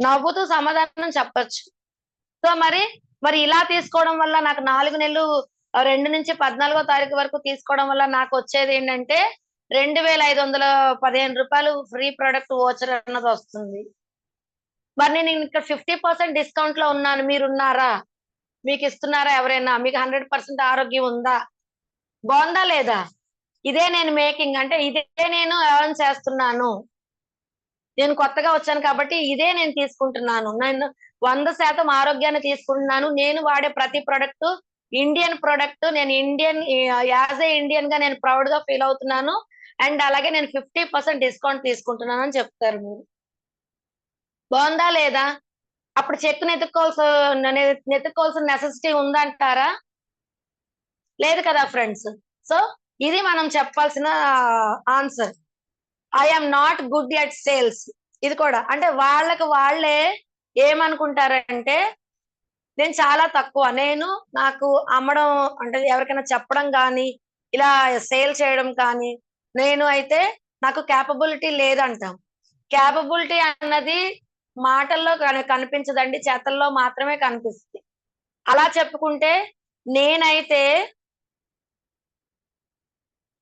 నవ్వుతూ సమాధానం చెప్పొచ్చు. సో మరి ఇలా తీసుకోవడం వల్ల నాకు 4 నెలలు 2 నుంచి 14వ తారీఖు వరకు తీసుకోవడం వల్ల నాకు వచ్చేది ఏంటంటే 2,515 రూపాయలు ఫ్రీ ప్రొడక్ట్ వోచర్ అన్నది వస్తుంది. మరి నేను ఇక్కడ 50% డిస్కౌంట్ లో ఉన్నాను, మీరున్నారా? మీకు ఇస్తున్నారా ఎవరైనా? మీకు 100% ఆరోగ్యం ఉందా? బాగుందా లేదా? ఇదే నేను మేకింగ్ అంటే, ఇదే నేను ఎర్న్ చేస్తున్నాను. నేను కొత్తగా వచ్చాను కాబట్టి ఇదే నేను తీసుకుంటున్నాను. నేను 100% ఆరోగ్యాన్ని తీసుకుంటున్నాను. నేను వాడే ప్రతి ప్రొడక్ట్ ఇండియన్ ప్రొడక్ట్. నేను యాజ్ ఏ ఇండియన్ గా నేను ప్రౌడ్ గా ఫీల్ అవుతున్నాను. అండ్ అలాగే నేను 50% డిస్కౌంట్ తీసుకుంటున్నాను అని చెప్తారు మీరు. బాగుందా లేదా? అప్పుడు చెక్ నెతుక్కోవాల్సిన నెసెసిటీ ఉందంటారా? లేదు కదా ఫ్రెండ్స్. సో ఇది మనం చెప్పాల్సిన answer. I'm not good at sales. ఇది కూడా అంటే వాళ్ళకి వాళ్ళే ఏమనుకుంటారంటే, నేను చాలా తక్కువ, నాకు అమ్మడం అంటే ఎవరికైనా చెప్పడం కానీ ఇలా సేల్ చేయడం కానీ నేను అయితే నాకు క్యాపబిలిటీ లేదంటాం. క్యాపబిలిటీ అన్నది మాటల్లో కనిపించదండి, చేతల్లో మాత్రమే కనిపిస్తుంది. అలా చెప్పుకుంటే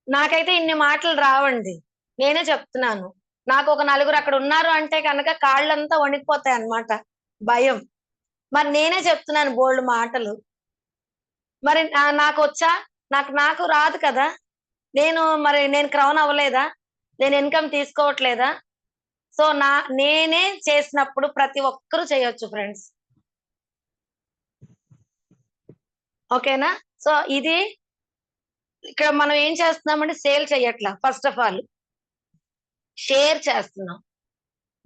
నాకైతే ఇన్ని మాటలు రావండి. నేనే చెప్తున్నాను. నాకు ఒక నలుగురు అక్కడ ఉన్నారు అంటే కనుక కాళ్ళంతా వణికిపోతాయి అన్నమాట, భయం. మరి నేనే చెప్తున్నాను బోల్డ్ మాటలు. మరి నాకొచ్చా? నాకు రాదు కదా. నేను క్రౌన్ అవ్వలేదా? నేను ఇన్కమ్ తీసుకోవట్లేదా? సో నేనే చేసినప్పుడు ప్రతి ఒక్కరూ చేయొచ్చు ఫ్రెండ్స్. ఓకేనా? సో ఇది ఇక్కడ మనం ఏం చేస్తున్నామంటే సేల్ చెయ్యట్లా. ఫస్ట్ ఆఫ్ ఆల్ షేర్ చేస్తున్నాం.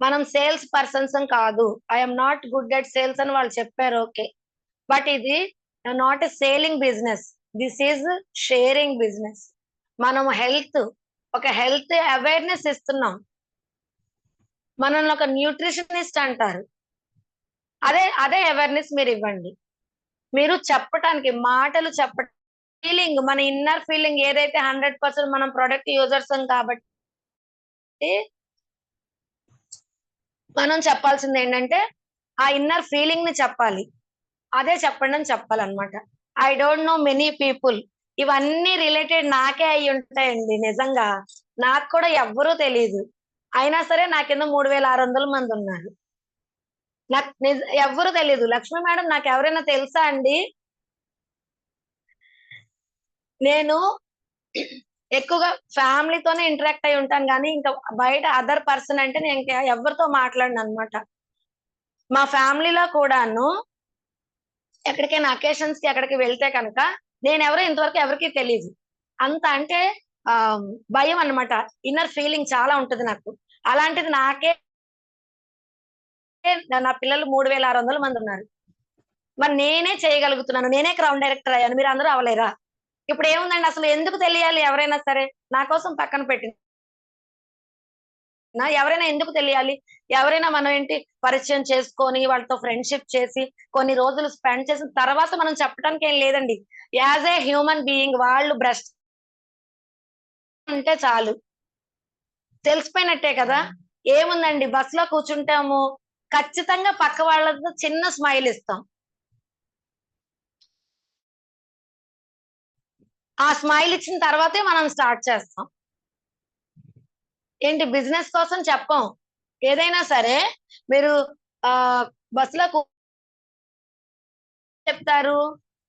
మనం సేల్స్ పర్సన్స్ కాదు. I'm not good at sales అని వాళ్ళు చెప్పారు, ఓకే. బట్ ఇది not a selling business, this is sharing business. మనం ఒక హెల్త్ అవేర్నెస్ ఇస్తున్నాం. మనల్ని ఒక న్యూట్రిషనిస్ట్ అంటారు. అదే అవేర్నెస్ మీరు ఇవ్వండి. మీరు చెప్పటానికి మాటలు చెప్ప ఫీలింగ్, మన ఇన్నర్ ఫీలింగ్ ఏదైతే 100% మనం ప్రొడక్ట్ యూజర్స్ కాబట్టి మనం చెప్పాల్సింది ఏంటంటే ఆ ఇన్నర్ ఫీలింగ్ ని చెప్పాలి. అదే చెప్పండి అని చెప్పాలన్నమాట. I don't know many people. ఇవన్నీ రిలేటెడ్ నాకే అయి ఉంటాయండి. నిజంగా నాకు కూడా ఎవ్వరూ తెలియదు. అయినా సరే నా కింద 3,600 మంది ఉన్నారు. నాకు ఎవ్వరు తెలియదు. లక్ష్మి మేడం నాకు ఎవరైనా తెలుసా అండి? నేను ఎక్కువగా ఫ్యామిలీతోనే ఇంటరాక్ట్ అయి ఉంటాను కానీ ఇంకా బయట అదర్ పర్సన్ అంటే నేను ఇంకా ఎవరితో మాట్లాడను అనమాట. మా ఫ్యామిలీలో కూడాను ఎక్కడికైనా అకేషన్స్ కి ఎక్కడికి వెళ్తే కనుక నేనెవరో ఇంతవరకు ఎవరికీ తెలియదు. అంత అంటే భయం అన్నమాట. ఇన్నర్ ఫీలింగ్ చాలా ఉంటది నాకు. అలాంటిది నాకే నా పిల్లలు 3600 మంది ఉన్నారు. మరి నేనే చేయగలుగుతున్నాను. నేనే క్రౌన్ డైరెక్టర్ అయ్యాను. మీరందరూ అవ్వలేరా? ఇప్పుడు ఏముందండి, అసలు ఎందుకు తెలియాలి ఎవరైనా సరే? నా కోసం పక్కన పెట్టిన ఎవరైనా ఎందుకు తెలియాలి? ఎవరైనా మనం ఏంటి పరిచయం చేసుకొని, వాళ్ళతో ఫ్రెండ్‌షిప్ చేసి, కొన్ని రోజులు స్పెండ్ చేసిన తర్వాత మనం చెప్పడానికి ఏం లేదండి. యాస్ ఏ హ్యూమన్ బీయింగ్ వాళ్ళు బ్రష్ ఉంటే చాలు. తెలిసిపోయినట్టే కదా! ఏముందండి, బస్‌లో కూర్చుంటాము. ఖచ్చితంగా పక్క వాళ్ళతో చిన్న స్మైల్ ఇస్తాం. ఆ స్మైల్ ఇచ్చిన తర్వాతే మనం స్టార్ట్ చేస్తాం. ఏంటి, బిజినెస్ కోసం చెప్పం. ఏదైనా సరే మీరు బస్‌లో చెప్తారు.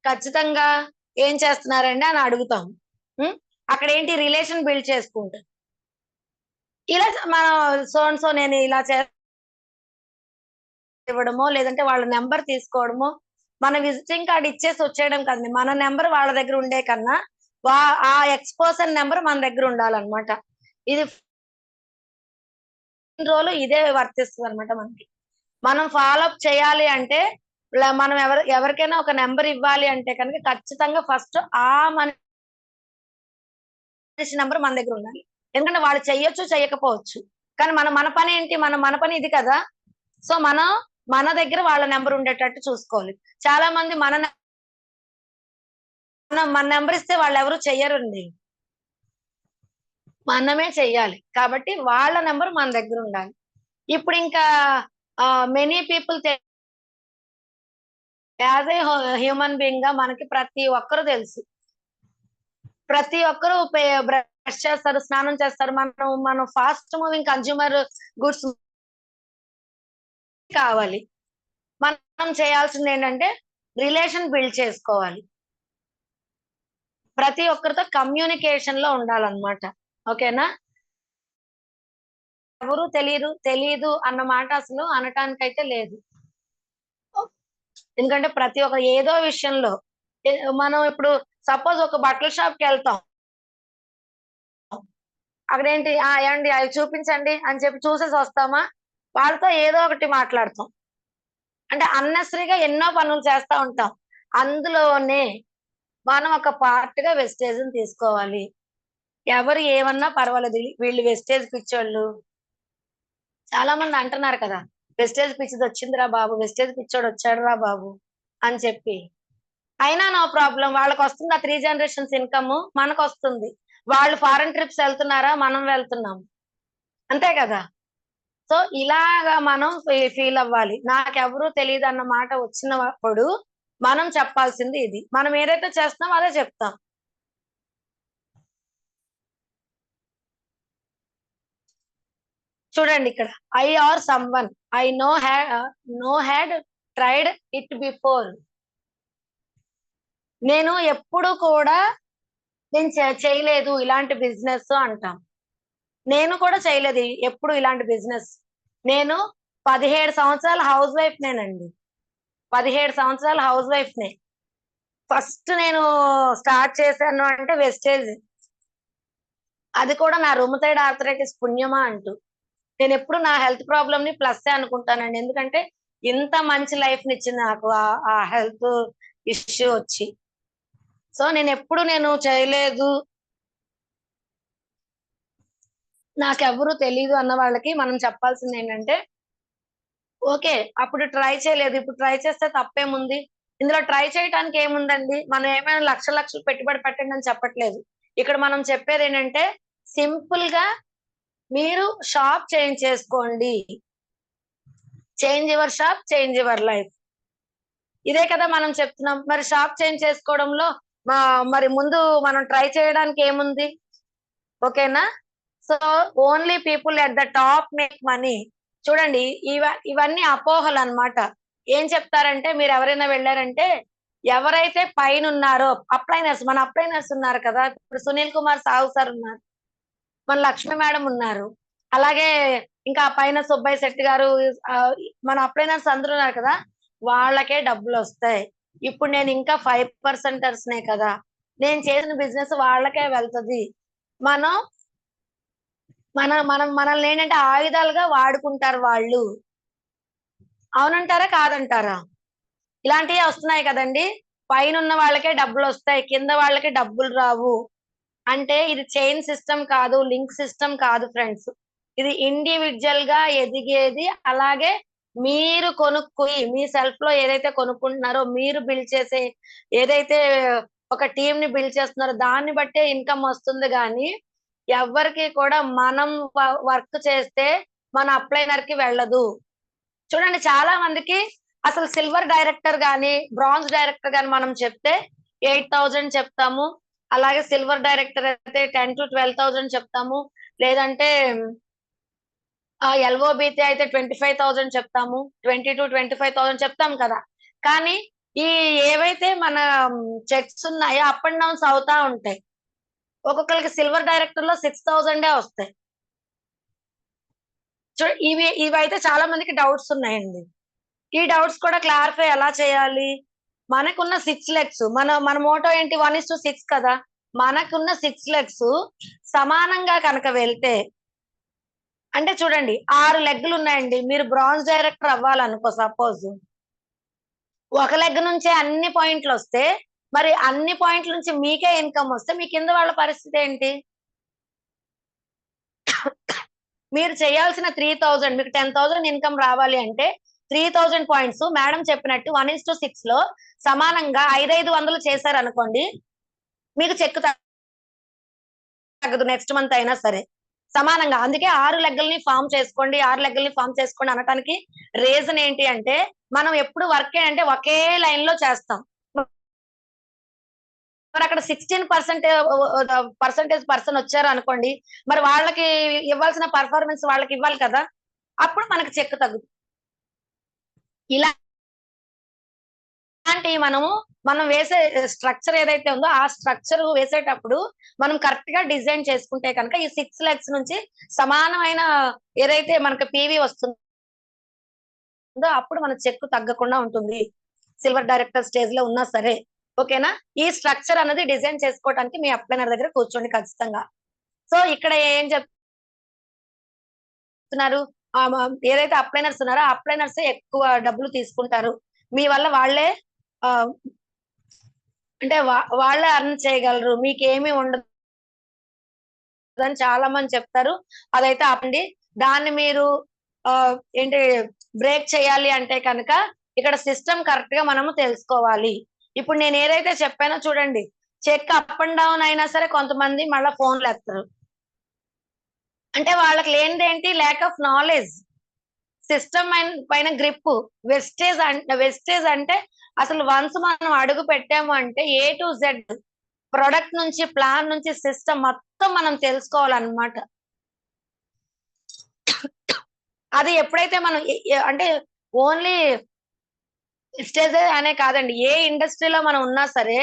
ఖచ్చితంగా ఏం చేస్తున్నారండి అని అడుగుతాం. హ్మ్. అక్కడేంటి రిలేషన్ బిల్డ్ చేసుకుంటాం. ఇలా మనం సో అండ్ సో నేను ఇలా ఇవ్వడమో, లేదంటే వాళ్ళ నంబర్ తీసుకోవడమో, మన విజిటింగ్ కార్డ్ ఇచ్చేసి వచ్చేయడం కాదండి. మన నంబర్ వాళ్ళ దగ్గర ఉండే కన్నా, వా ఆ ఎక్స్ పర్సన్ నంబర్ మన దగ్గర ఉండాలన్నమాట. ఇది రోజులు ఇదే వర్తిస్తదన్నమాట మనకి. మనం ఫాలో అప్ చేయాలి అంటే, మనం ఎవరికైనా ఒక నంబర్ ఇవ్వాలి అంటే కనుక ఖచ్చితంగా ఫస్ట్ ఆ మనిషి నంబర్ మన దగ్గర ఉండాలి. ఎందుకంటే వాళ్ళు చెయ్యొచ్చు, చెయ్యకపోవచ్చు. కానీ మన పనేంటి? మన పని ఇది కదా! సో, మనం మన దగ్గర వాళ్ళ నంబర్ ఉండేటట్టు చూసుకోవాలి. చాలా మంది మన నంబర్ ఇస్తే వాళ్ళెవరు చెయ్యరండి. మనమే చెయ్యాలి. కాబట్టి వాళ్ళ నంబర్ మన దగ్గర ఉండాలి. ఇప్పుడింకా many people as a human బీయింగ్‌గా మనకి ప్రతి ఒక్కరు తెలుసు. ప్రతి ఒక్కరు బ్రష్ చేస్తారు, స్నానం చేస్తారు. మనం ఫాస్ట్ మూవింగ్ కన్స్యూమర్ గుడ్స్ కావాలి. మనం చేయాల్సిందేంటంటే రిలేషన్ బిల్డ్ చేసుకోవాలి. ప్రతి ఒక్కరితో కమ్యూనికేషన్‌లో ఉండాలన్నమాట. ఓకేనా? ఎవరు తెలీదు అన్న మాట అసలు అనటానికైతే లేదు. ఎందుకంటే ప్రతి ఒక్క ఏదో విషయంలో ఎ మనం ఇప్పుడు సపోజ్ ఒక బట్టల షాప్‌కెళ్తాం. అక్కడేంటి ఏవండి అవి చూపించండి అని చెప్పి చూసేసొస్తామా? వాళ్ళతో ఏదో ఒకటి మాట్లాడతాం. అంటే అన్నెసెసరీగా ఎన్నో పనులు చేస్తా ఉంటాం. అందులోనే మనం ఒక పార్ట్‌గా వెస్టేజ్‌ని తీసుకోవాలి. ఎవరు ఏమన్నా పర్వాలేదు. వీళ్ళు వెస్టేజ్ పిచ్చోళ్ళు. చాలా మంది అంటున్నారు కదా! వెస్టేజ్ పిచ్చిదొచ్చిందిరా బాబు! వెస్టేజ్ పిచ్చోడొచ్చాడురా బాబు! అని చెప్పి. అయినా నో ప్రాబ్లమ్. వాళ్ళకొస్తుంది ఆ 3 జనరేషన్స్ ఇన్‌కమ్ మనకొస్తుంది. వాళ్ళు ఫారెన్ ట్రిప్స్ ఎళ్తున్నారా? మనం వెళ్తున్నాం. అంతే కదా! సో, ఇలాగా మనం ఫీల్ అవ్వాలి. నాకెవరు తెలీదన్న మాట వచ్చినప్పుడు మనం చెప్పాల్సింది ఇది. మనం ఏదైతే చేస్తున్నామో అదే చెప్తాం. చూడండి ఇక్కడ. I are someone. I no had tried it before. నేను ఎప్పుడు కూడా నేను చేయలేదు ఇలాంటి బిజినెస్ అంటాం. నేను కూడా చేయలేదు ఎప్పుడు ఇలాంటి బిజినెస్. నేను 17 సంవత్సరాల హౌస్ వైఫ్‌నేనండి. 17 సంవత్సరాల హౌస్ వైఫ్‌నే. ఫస్ట్ నేను స్టార్ట్ చేశాను అంటే వెస్టేజ్. అది కూడా నా రుమటైడ్ ఆర్థరైటిస్ పుణ్యమా అంటూ. నేనెప్పుడు నా హెల్త్ ప్రాబ్లమ్‌ని ప్లస్సే అనుకుంటానండి. ఎందుకంటే ఇంత మంచి లైఫ్‌నిచ్చింది నాకు ఆ హెల్త్ ఇష్యూ వచ్చి. సో, నేను చేయలేదు, నాకెవ్వరు తెలీదు అన్న వాళ్ళకి మనం చెప్పాల్సిందేంటంటే, ఓకే. అప్పుడు ట్రై చేయలేదు. ఇప్పుడు ట్రై చేస్తే తప్పేముంది? ఇందులో ట్రై చేయటానికి ఏముందండి? మనం ఏమైనా లక్షలు లక్షలు పెట్టుబడి పెట్టండి అని చెప్పట్లేదు. ఇక్కడ మనం చెప్పేదేంటంటే, సింపుల్‌గా మీరు షాప్ చేంజ్ చేసుకోండి. Change your shop, change your life. ఇదే కదా మనం చెప్తున్నాం. మరి షాప్ చేంజ్ చేసుకోవడంలో మరి ముందు మనం ట్రై చేయడానికి ఏముంది? ఓకేనా? So, only people at the top make money. చూడండి, ఇవన్నీ అపోహలన్నమాట. ఏం చెప్తారంటే మీరెవరైనా వెళ్లారంటే, ఎవరైతే పైనున్నారో మన అప్లైనర్స్ ఉన్నారు కదా! ఇప్పుడు 'సునీల్ కుమార్ సాహు' సార్ ఉన్నారు. మన 'లక్ష్మి' మేడమ్ ఉన్నారు. అలాగే ఇంకా పైన 'సుబ్బయ్య శెట్టి' గారు, ఆహ్, మన అప్లైనర్స్ అందరూ ఉన్నారు కదా! వాళ్ళకే డబ్బులొస్తాయి. ఇప్పుడు నేను ఇంకా 5 పర్సెంటర్స్‌నే కదా! నేను చేసిన బిజినెస్ వాళ్ళకే వెళ్తది. మనం మనల్ని ఏంటంటే ఆయుధాలుగా వాడుకుంటారు వాళ్ళు. అవునంటారా కాదంటారా? ఇలాంటివి వస్తున్నాయి కదండి. పైన ఉన్న వాళ్ళకే డబ్బులు వస్తాయి, కింద వాళ్ళకి డబ్బులు రావు. అంటే ఇది చైన్ సిస్టమ్ కాదు, లింక్ సిస్టమ్ కాదు ఫ్రెండ్స్. ఇది ఇండివిడ్యువల్ గా ఎదిగేది. అలాగే మీరు కొనుక్కొని మీ సెల్ఫ్ లో ఏదైతే కొనుక్కుంటున్నారో, మీరు బిల్డ్ చేసే ఏదైతే ఒక టీమ్ ని బిల్డ్ చేస్తున్నారో దాన్ని బట్టే ఇన్కమ్ వస్తుంది గానీ, ఎవ్వరికి కూడా మనం వర్క్ చేస్తే మన అప్లైనర్ కి వెళ్ళదు. చూడండి చాలా మందికి అసలు సిల్వర్ డైరెక్టర్ గాని, బ్రాంజ్ డైరెక్టర్ గాని మనం చెప్తే 8,000 చెప్తాము. అలాగే సిల్వర్ డైరెక్టర్ అయితే 10,000 to 12,000 చెప్తాము. లేదంటే ఎల్ఓబిటి అయితే 25,000 చెప్తాము. 20,000 to 25,000 చెప్తాం కదా. కానీ ఈ ఏవైతే మన చెక్స్ ఉన్నాయో అప్ అండ్ డౌన్స్ అవుతా ఉంటాయి. ఒక్కొక్కరికి సిల్వర్ డైరెక్టర్ లో 6,000 వస్తాయి. ఇవైతే చాలా మందికి డౌట్స్ ఉన్నాయండి. ఈ డౌట్స్ కూడా క్లారిఫై ఎలా చేయాలి? మనకున్న 6 లెగ్స్ మన మోటో ఏంటి 1:6 కదా. మనకున్న 6 లెగ్స్ సమానంగా కనుక వెళ్తే, అంటే చూడండి 6 లెగ్గులు ఉన్నాయండి. మీరు బ్రాంజ్ డైరెక్టర్ అవ్వాలనుకో సపోజ్. ఒక లెగ్ నుంచే అన్ని పాయింట్లు వస్తే, మరి అన్ని పాయింట్ల నుంచి మీకే ఇన్కమ్ వస్తే మీ కింద వాళ్ళ పరిస్థితి ఏంటి? మీరు చేయాల్సిన 3,000 మీకు 10,000 ఇన్కమ్ రావాలి అంటే 3,000 పాయింట్స్ మేడం చెప్పినట్టు 1:6 లో సమానంగా 5,500 చేశారనుకోండి, మీకు చెక్ తగ్గదు నెక్స్ట్ మంత్ అయినా సరే. సమానంగా. అందుకే 6 లెగ్గల్ని ఫామ్ చేసుకోండి, 6 లెగ్గల్ని ఫామ్ చేసుకోండి అనటానికి రీజన్ ఏంటి అంటే, మనం ఎప్పుడు వర్క్ అంటే ఒకే లైన్ లో చేస్తాం. మరి అక్కడ 16% పర్సన్ వచ్చారు అనుకోండి, మరి వాళ్ళకి ఇవ్వాల్సిన పర్ఫార్మెన్స్ వాళ్ళకి ఇవ్వాలి కదా. అప్పుడు మనకి చెక్ తగ్గుతుంది. ఇలాంటి మనం వేసే స్ట్రక్చర్ ఏదైతే ఉందో ఆ స్ట్రక్చర్ వేసేటప్పుడు మనం కరెక్ట్ గా డిజైన్ చేసుకుంటే కనుక ఈ 6 లెగ్స్ నుంచి సమానమైన ఏదైతే మనకి పీవీ వస్తుందో అప్పుడు మన చెక్ తగ్గకుండా ఉంటుంది. సిల్వర్ డైరెక్టర్ స్టేజ్ లో ఉన్నా సరే. ఓకేనా? ఈ స్ట్రక్చర్ అనేది డిజైన్ చేసుకోవడానికి మీ అప్లైనర్ దగ్గర కూర్చోండి ఖచ్చితంగా. సో ఇక్కడ ఏం చెప్తున్నారు, ఏదైతే అప్లైనర్స్ ఉన్నారో ఆ అప్లైనర్స్ ఎక్కువ డబ్బులు తీసుకుంటారు. మీ వల్ల వాళ్ళే అంటే వాళ్ళే అర్న్ చేయగలరు, మీకేమీ ఉండదు అని చాలా మంది చెప్తారు. అదైతే ఆపండి. దాన్ని మీరు ఏంటి బ్రేక్ చేయాలి అంటే కనుక ఇక్కడ సిస్టమ్ కరెక్ట్ గా మనము తెలుసుకోవాలి. ఇప్పుడు నేను ఏదైతే చెప్పానో చూడండి, చెక్ అప్ అండ్ డౌన్ అయినా సరే కొంతమంది మళ్ళా ఫోన్లు ఎత్తరు. అంటే వాళ్ళకి లేనిదేంటి, ల్యాక్ ఆఫ్ నాలెడ్జ్. సిస్టమ్ పైన గ్రిప్. వెస్టేజ్ అంటే అసలు వన్స్ మనం అడుగు పెట్టాము అంటే A to Z ప్రొడక్ట్ నుంచి, ప్లాన్ నుంచి, సిస్టమ్ మొత్తం మనం తెలుసుకోవాలన్నమాట. అది ఎప్పుడైతే మనం అంటే ఓన్లీ స్టేజ్ అనే కాదండి, ఏ ఇండస్ట్రీలో మనం ఉన్నా సరే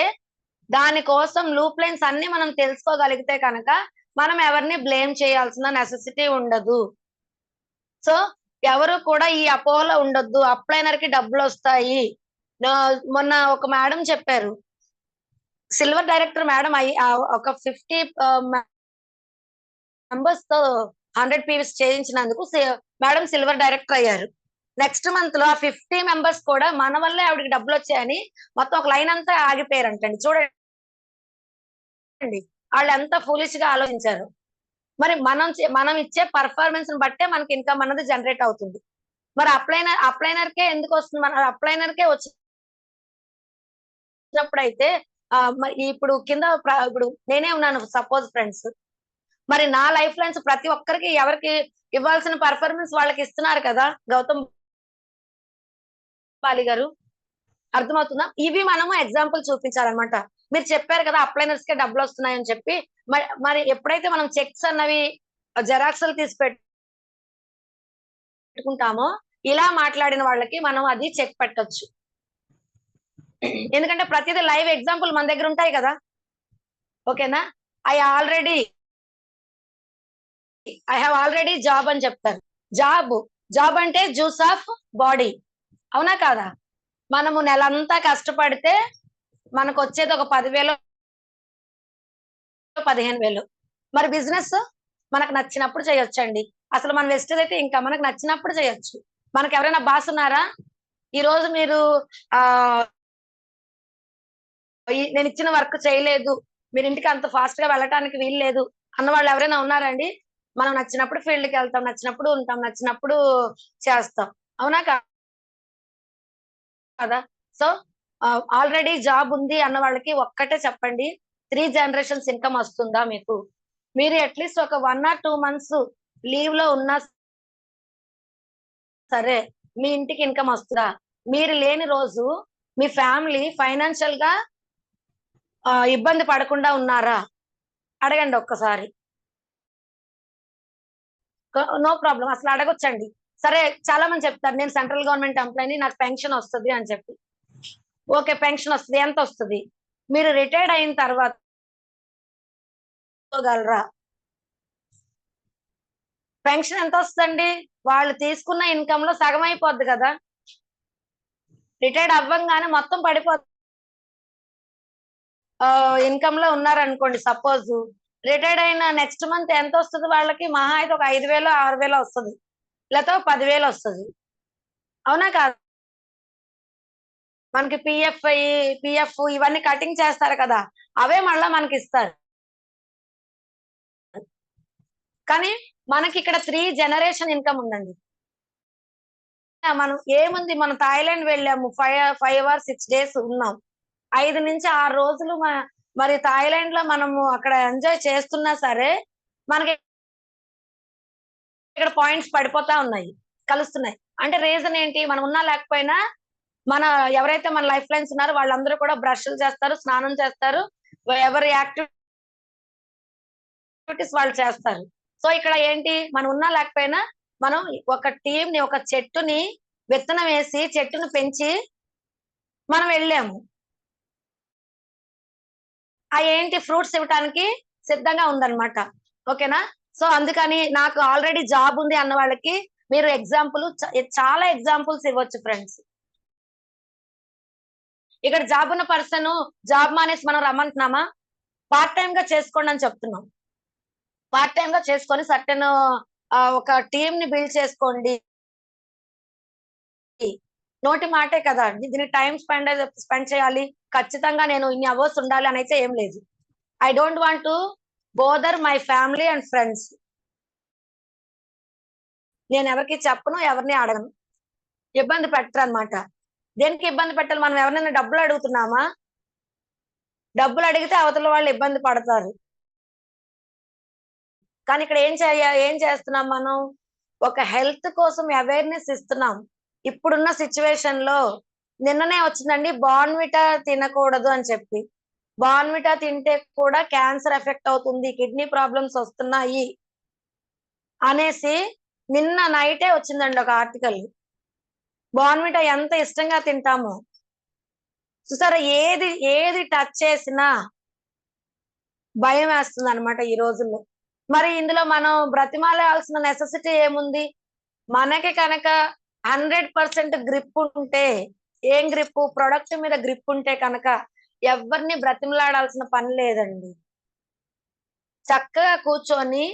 దానికోసం లూప్ లైన్స్ అన్ని మనం తెలుసుకోగలిగితే కనుక మనం ఎవరిని బ్లేమ్ చేయాల్సిన నెసెసిటీ ఉండదు. సో ఎవరు కూడా ఈ అపోహలో ఉండొద్దు, అప్లైనర్ కి డబ్బులు వస్తాయి. మొన్న ఒక మేడం చెప్పారు, సిల్వర్ డైరెక్టర్ మేడం ఒక 50 మెంబర్స్ తో 100 పీవీస్ చేయించినందుకు మేడం సిల్వర్ డైరెక్టర్ అయ్యారు. నెక్స్ట్ మంత్ లో ఆ 50 మెంబర్స్ కూడా మన వల్లే ఆవిడకి డబ్బులు వచ్చాయని మొత్తం ఒక లైన్ అంతా ఆగిపోయారంటండి. చూడండి వాళ్ళు ఎంత ఫూలిష్ గా ఆలోచించారు. మరి మనం ఇచ్చే పర్ఫార్మెన్స్ బట్టే మనకి ఇన్కమ్ అన్నది జనరేట్ అవుతుంది. మరి అప్లైనర్ కే ఎందుకు వస్తుంది? మన అప్లైనర్ కే వచ్చినప్పుడైతే మరి ఇప్పుడు కింద ఇప్పుడు నేనే ఉన్నాను సపోజ్ ఫ్రెండ్స్, మరి నా లైఫ్ లైన్స్ ప్రతి ఒక్కరికి ఎవరికి ఇవ్వాల్సిన పర్ఫార్మెన్స్ వాళ్ళకి ఇస్తున్నారు కదా గౌతమ్ బాలి గారు. అర్థమవుతుందా? ఇవి మనము ఎగ్జాంపుల్ చూపించాలన్నమాట. మీరు చెప్పారు కదా అప్లైనర్స్ కే డబ్బులు వస్తున్నాయని చెప్పి, మరి ఎప్పుడైతే మనం చెక్స్ అన్నవి జెరాక్స్లు తీసి పెట్టుకుంటామో ఇలా మాట్లాడిన వాళ్ళకి మనం అది చెక్ పెట్టొచ్చు. ఎందుకంటే ప్రతిదీ లైవ్ ఎగ్జాంపుల్ మన దగ్గర ఉంటాయి కదా. ఓకేనా? ఐ హావ్ ఆల్రెడీ జాబ్ అని చెప్తారు. జాబ్ అంటే జ్యూస్ ఆఫ్ బాడీ. అవునా కాదా? మనము నెలంతా కష్టపడితే మనకు వచ్చేది ఒక 10,000 15,000. మరి బిజినెస్ మనకు నచ్చినప్పుడు చేయొచ్చండి. అసలు మన వెస్టేజ్ అయితే ఇంకా మనకు నచ్చినప్పుడు చేయొచ్చు. మనకు ఎవరైనా బాస్ ఉన్నారా? ఈ రోజు మీరు నేను ఇచ్చిన వర్క్ చేయలేదు, మీరు ఇంటికి అంత ఫాస్ట్ గా వెళ్ళటానికి వీలు లేదు అన్న వాళ్ళు ఎవరైనా ఉన్నారండి? మనం నచ్చినప్పుడు ఫీల్డ్కి వెళ్తాం, నచ్చినప్పుడు ఉంటాం, నచ్చినప్పుడు చేస్తాం. అవునా కదా? సో ఆల్రెడీ జాబ్ ఉంది అన్న వాళ్ళకి ఒక్కటే చెప్పండి, 3 జనరేషన్స్ ఇన్కమ్ వస్తుందా మీకు? మీరు అట్లీస్ట్ ఒక 1 or 2 months లీవ్ లో ఉన్నా సరే మీ ఇంటికి ఇన్కమ్ వస్తుందా? మీరు లేని రోజు మీ ఫ్యామిలీ ఫైనాన్షియల్ గా ఇబ్బంది పడకుండా ఉన్నారా? అడగండి ఒక్కసారి. నో ప్రాబ్లం, అసలు అడగొచ్చండి. సరే, చాలా మంది చెప్తారు నేను సెంట్రల్ గవర్నమెంట్ ఎంప్లాయీని, నాకు పెన్షన్ వస్తుంది అని చెప్పి. ఓకే, పెన్షన్ వస్తుంది, ఎంత వస్తుంది? మీరు రిటైర్డ్ అయిన తర్వాత గలరా? పెన్షన్ ఎంత వస్తుందండి? వాళ్ళు తీసుకున్న ఇన్కమ్ లో సగం అయిపోద్ది కదా. రిటైర్డ్ అవ్వంగానే మొత్తం పడిపోద్ది. ఇన్కమ్ లో ఉన్నారనుకోండి, సపోజ్ రిటైర్డ్ అయిన నెక్స్ట్ మంత్ ఎంత వస్తుంది వాళ్ళకి? మహా అయితే ఒక 5,000 6,000 వస్తుంది, లేకపోతే 10,000 వస్తుంది. అవునా కాదు? మనకి పిఎఫ్ ఇవన్నీ కటింగ్ చేస్తారు కదా, అవే మళ్ళా మనకి ఇస్తారు. కానీ మనకి ఇక్కడ 3 జనరేషన్ ఇన్కమ్ ఉందండి. మనం ఏముంది, మనం థాయిలాండ్ వెళ్ళాము, 5 or 6 days ఉన్నాం. 5 నుంచి 6 రోజులు మరి థాయిలాండ్ లో మనము అక్కడ ఎంజాయ్ చేస్తున్నా సరే మనకి ఇక్కడ పాయింట్స్ పడిపోతా ఉన్నాయి, కలుస్తున్నాయి. అంటే రీజన్ ఏంటి? మనం ఉన్నా లేకపోయినా మన ఎవరైతే మన లైఫ్ లైన్స్ ఉన్నారో వాళ్ళందరూ కూడా బ్రష్లు చేస్తారు, స్నానం చేస్తారు, ఎవరి యాక్టివిటీస్ వాళ్ళు చేస్తారు. సో ఇక్కడ ఏంటి, మనం ఉన్నా లేకపోయినా మనం ఒక టీం ని, ఒక చెట్టుని విత్తనం వేసి చెట్టును పెంచి మనం వెళ్ళాము. ఆ ఏంటి, ఫ్రూట్స్ ఇవ్వటానికి సిద్ధంగా ఉందన్నమాట. ఓకేనా? సో అందుకని నాకు ఆల్రెడీ జాబ్ ఉంది అన్న వాళ్ళకి మీరు చాలా ఎగ్జాంపుల్స్ ఇవ్వచ్చు ఫ్రెండ్స్. ఇక్కడ జాబ్ ఉన్న పర్సన్ జాబ్ మానేసి మనం రమ్మంటున్నామా? పార్ట్ టైం గా చేసుకోండి అని చెప్తున్నాం. పార్ట్ టైం గా చేసుకొని సర్టెన్ ఒక టీమ్ ని బిల్డ్ చేసుకోండి. నోటి మాటే కదా, దీనికి టైం స్పెండ్ చేయాలి, ఖచ్చితంగా నేను ఇన్ని అవర్స్ ఉండాలి అని అయితే ఏం లేదు. I don't want to bother my family and friends. నేను ఎవరికి చెప్పను, ఎవరిని అడగను, ఇబ్బంది పెట్టరు అనమాట. దేనికి ఇబ్బంది పెట్టాలి? మనం ఎవరైనా డబ్బులు అడుగుతున్నామా? డబ్బులు అడిగితే అవతల వాళ్ళు ఇబ్బంది పడతారు. కానీ ఇక్కడ ఏం చేస్తున్నాం మనం? ఒక హెల్త్ కోసం అవేర్నెస్ ఇస్తున్నాం. ఇప్పుడున్న సిచ్యువేషన్ లో నిన్ననే వచ్చిందండి, బార్న్విటా తినకూడదు అని చెప్పి. బార్న్విటా తింటే కూడా క్యాన్సర్ ఎఫెక్ట్ అవుతుంది, కిడ్నీ ప్రాబ్లమ్స్ వస్తున్నాయి అనేసి నిన్న నైటే వచ్చిందండి ఒక ఆర్టికల్. బార్న్విటా ఎంత ఇష్టంగా తింటామో చూసారా? ఏది టచ్ చేసినా భయం వేస్తుంది అనమాట ఈ రోజుల్లో. మరి ఇందులో మనం బ్రతిమాలాల్సిన నెసెసిటీ ఏముంది? మనకి కనుక 100% గ్రిప్ ఉంటే, ఏం గ్రిప్? ప్రొడక్ట్ మీద గ్రిప్ ఉంటే కనుక ఎవరిని బ్రతిమలాడాల్సిన పని లేదండి. చక్కగా కూర్చొని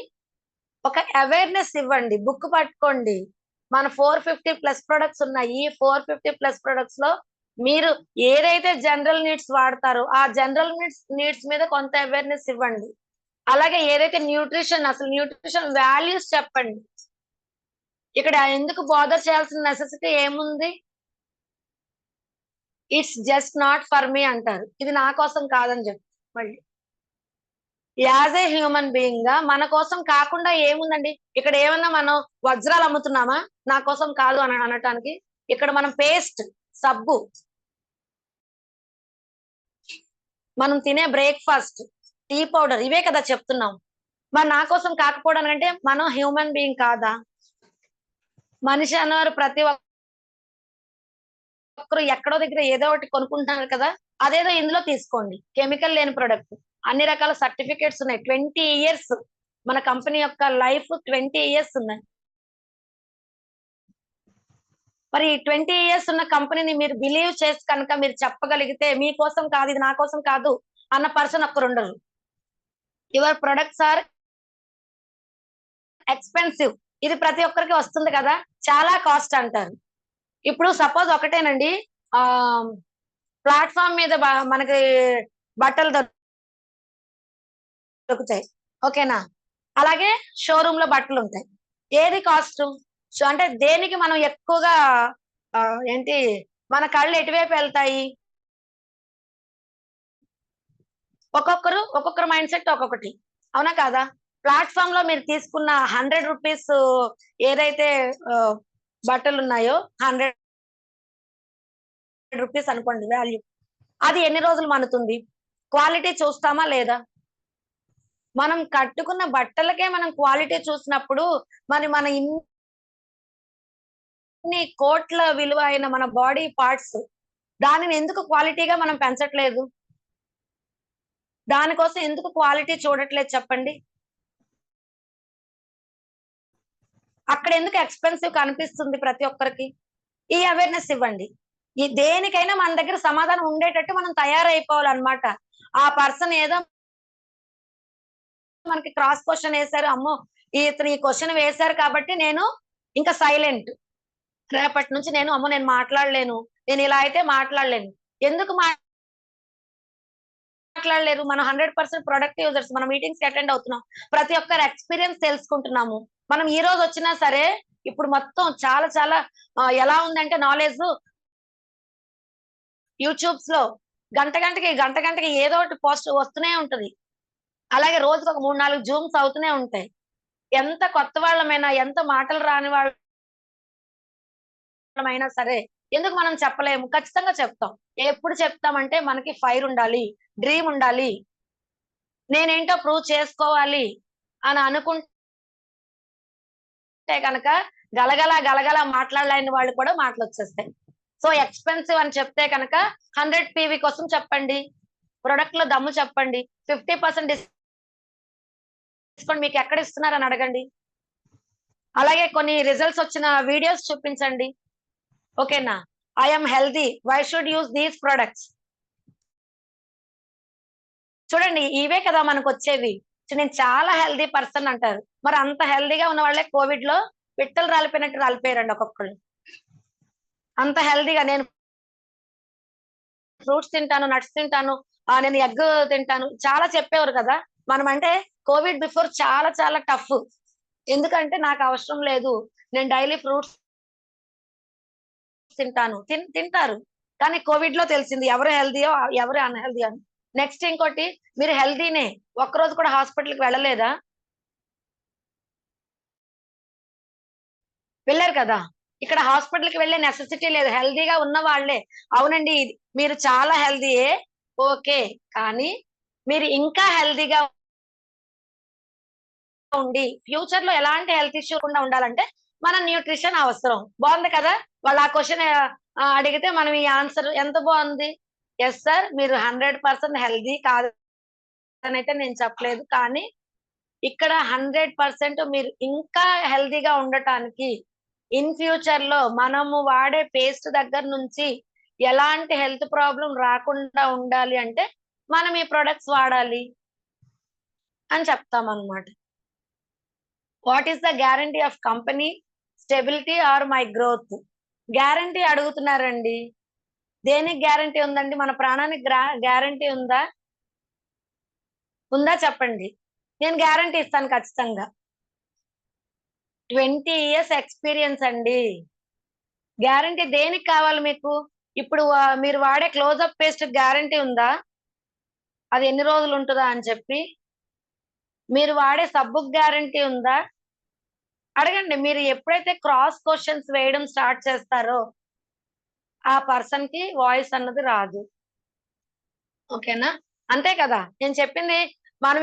ఒక అవేర్నెస్ ఇవ్వండి, బుక్ పట్టుకోండి. మన 450+ ప్రొడక్ట్స్ ఉన్నాయి. 450+ ప్రొడక్ట్స్ లో మీరు ఏదైతే జనరల్ నీడ్స్ వాడతారో ఆ జనరల్ నీడ్స్ మీద కొంత అవేర్నెస్ ఇవ్వండి. అలాగే ఏదైతే అసలు న్యూట్రిషన్ వాల్యూస్ చెప్పండి. ఇక్కడ ఎందుకు బాదర్ చేయాల్సిన నెసెసిటీ ఏముంది? It's just not for me అంటారు. ఇది నా కోసం కాదని చెప్పి మళ్ళీ యాజ్ ఏ హ్యూమన్ బీయింగ్ గా మన కోసం కాకుండా ఏముందండి? ఇక్కడ ఏమన్నా మనం వజ్రాలు అమ్ముతున్నామా నా కోసం కాదు అని అనటానికి? ఇక్కడ మనం పేస్ట్, సబ్బు, మనం తినే బ్రేక్ఫాస్ట్, టీ పౌడర్, ఇవే కదా చెప్తున్నాం. మరి నా కోసం కాకపోవడానికి అంటే మనం హ్యూమన్ బీయింగ్ కాదా? మనిషి అన్నవారు ప్రతి ఒక్కరు ఎక్కడో దగ్గర ఏదో ఒకటి కొనుక్కుంటున్నారు కదా, అదేదో ఇందులో తీసుకోండి. కెమికల్ లేని ప్రొడక్ట్, అన్ని రకాల సర్టిఫికేట్స్ ఉన్నాయి. 20 years మన కంపెనీ యొక్క లైఫ్ 20 years ఉన్నాయి. మరి 20 years ఉన్న కంపెనీని మీరు బిలీవ్ చేసి కనుక మీరు చెప్పగలిగితే మీకోసం కాదు, ఇది నా కోసం కాదు అన్న పర్సన్ ఒక్కరు ఉండరు. యువర్ ప్రొడక్ట్స్ ఆర్ ఎక్స్పెన్సివ్, ఇది ప్రతి ఒక్కరికి వస్తుంది కదా, చాలా కాస్ట్ అంటారు. ఇప్పుడు సపోజ్ ఒకటేనండి, ఆ ప్లాట్ఫామ్ మీద మనకి బట్టలు దొరుకుతాయి, ఓకేనా, అలాగే షోరూమ్ లో బట్టలు ఉంటాయి. ఏది కాస్ట్? అంటే దేనికి మనం ఎక్కువగా ఏంటి మన కళ్ళు ఎటువైపు వెళ్తాయి? ఒక్కొక్కరు మైండ్ సెట్ ఒక్కొక్కటి, అవునా కాదా? ప్లాట్ఫామ్ లో మీరు తీసుకున్న 100 రూపీస్ ఏదైతే బట్టలు ఉన్నాయో, 100 రూపీస్ అనుకోండి వాల్యూ, అది ఎన్ని రోజులు మనుతుంది? క్వాలిటీ చూస్తామా లేదా? మనం కట్టుకున్న బట్టలకే మనం క్వాలిటీ చూసినప్పుడు మరి మన ఇన్ని కోట్ల విలువ అయిన మన బాడీ పార్ట్స్, దానిని ఎందుకు క్వాలిటీగా మనం పెంచట్లేదు? దానికోసం ఎందుకు క్వాలిటీ చూడట్లేదు చెప్పండి? అక్కడ ఎందుకు ఎక్స్పెన్సివ్ కనిపిస్తుంది ప్రతి ఒక్కరికి? ఈ అవేర్నెస్ ఇవ్వండి. ఈ దేనికైనా మన దగ్గర సమాధానం ఉండేటట్టు మనం తయారైపోవాలన్నమాట. ఆ పర్సన్ ఏదో మనకి క్రాస్ క్వశ్చన్ వేశారు, అమ్మో ఇతను ఈ క్వశ్చన్ వేశారు కాబట్టి నేను ఇంకా సైలెంట్, రేపటి నుంచి నేను అమ్మో నేను మాట్లాడలేను, నేను ఇలా అయితే మాట్లాడలేను. ఎందుకు మాట్లాడలేరు? మనం 100% ప్రొడక్ట్ యూజర్స్, మనం మీటింగ్స్ అటెండ్ అవుతున్నాం, ప్రతి ఒక్కరి ఎక్స్పీరియన్స్ తెలుసుకుంటున్నాము. మనం ఈ రోజు వచ్చినా సరే ఇప్పుడు మొత్తం చాలా చాలా ఎలా ఉందంటే నాలెడ్జ్ యూట్యూబ్స్ లో గంట గంటకి ఏదో ఒకటి పోస్ట్ వస్తూనే ఉంటది. అలాగే రోజుకు ఒక 3-4 జూమ్స్ అవుతూనే ఉంటాయి. ఎంత కొత్త వాళ్ళమైనా, ఎంత మాటలు రాని వాళ్ళమైనా సరే ఎందుకు మనం చెప్పలేము? ఖచ్చితంగా చెప్తాం. ఎప్పుడు చెప్తామంటే మనకి ఫైర్ ఉండాలి, డ్రీమ్ ఉండాలి, నేనేంటో ప్రూవ్ చేసుకోవాలి అని అనుకుంటే కనుక గలగల మాట్లాడలేని వాళ్ళు కూడా మాటలు వచ్చేస్తాయి. సో ఎక్స్పెన్సివ్ అని చెప్తే కనుక 100 పీవీ కోసం చెప్పండి, ప్రొడక్ట్ లో దమ్ము చెప్పండి, 50% డిస్కౌంట్ మీకు ఎక్కడ ఇస్తున్నారని అడగండి, అలాగే కొన్ని రిజల్ట్స్ వచ్చిన వీడియోస్ చూపించండి, ఓకేనా. I'm healthy, why should use these products? చూడండి ఇవే కదా మనకు వచ్చేవి. నేను చాలా హెల్దీ పర్సన్ అంటారు, మరి అంత హెల్దీగా ఉన్న వాళ్ళే కోవిడ్ లో పిట్టలు రాలిపోయినట్టు రాలిపోయారండి ఒక్కొక్కళ్ళు. అంత హెల్దీగా నేను ఫ్రూట్స్ తింటాను, నట్స్ తింటాను, నేను ఎగ్ తింటాను చాలా చెప్పేవారు కదా. మనం అంటే కోవిడ్ బిఫోర్ చాలా చాలా టఫ్, ఎందుకంటే నాకు అవసరం లేదు, నేను డైలీ ఫ్రూట్స్ తింటాను, తింటారు. కానీ కోవిడ్ లో తెలిసింది ఎవరు హెల్దీయో ఎవరు అన్హెల్దీ అని. నెక్స్ట్ ఇంకోటి, మీరు హెల్దీనే, ఒక్కరోజు కూడా హాస్పిటల్కి వెళ్ళలేదా? వెళ్ళారు కదా. ఇక్కడ హాస్పిటల్కి వెళ్ళే నెసెసిటీ లేదు, హెల్దీగా ఉన్న వాళ్ళే. అవునండి మీరు చాలా హెల్దీయే, ఓకే, కానీ మీరు ఇంకా హెల్దీగా ఉండి ఫ్యూచర్ లో ఎలాంటి హెల్త్ ఇష్యూ కూడా ఉండాలంటే మన న్యూట్రిషన్ అవసరం. బాగుంది కదా. వాళ్ళు ఆ క్వశ్చన్ అడిగితే మనం ఈ ఆన్సర్ ఎంత బాగుంది. ఎస్ సార్, మీరు 100% హెల్దీ కాదు అని అయితే నేను చెప్పలేదు, కానీ ఇక్కడ 100% మీరు ఇంకా హెల్దీగా ఉండటానికి ఇన్ ఫ్యూచర్ లో మనము వాడే పేస్ట్ దగ్గర నుంచి ఎలాంటి హెల్త్ ప్రాబ్లం రాకుండా ఉండాలి అంటే మనం ఈ ప్రొడక్ట్స్ వాడాలి అని చెప్తామన్నమాట. What is the guarantee of company stability or my growth? Guarantee అడుగుతున్నారండి. దేనికి గ్యారంటీ ఉందండి? మన ప్రాణానికి గ్యారంటీ ఉందా? ఉందా చెప్పండి. నేను గ్యారంటీ ఇస్తాను ఖచ్చితంగా. 20 years ఎక్స్పీరియన్స్ అండి. గ్యారంటీ దేనికి కావాలి మీకు? ఇప్పుడు మీరు వాడే క్లోజప్ పేస్ట్ గ్యారంటీ ఉందా, అది ఎన్ని రోజులు ఉంటుందా అని చెప్పి? మీరు వాడే సబ్బుకు గ్యారంటీ ఉందా? అడగండి. మీరు ఎప్పుడైతే క్రాస్ క్వశ్చన్స్ వేయడం స్టార్ట్ చేస్తారో ఆ పర్సన్ కి వాయిస్ అన్నది రాదు, ఓకేనా. అంతే కదా. నేను చెప్పింది మనం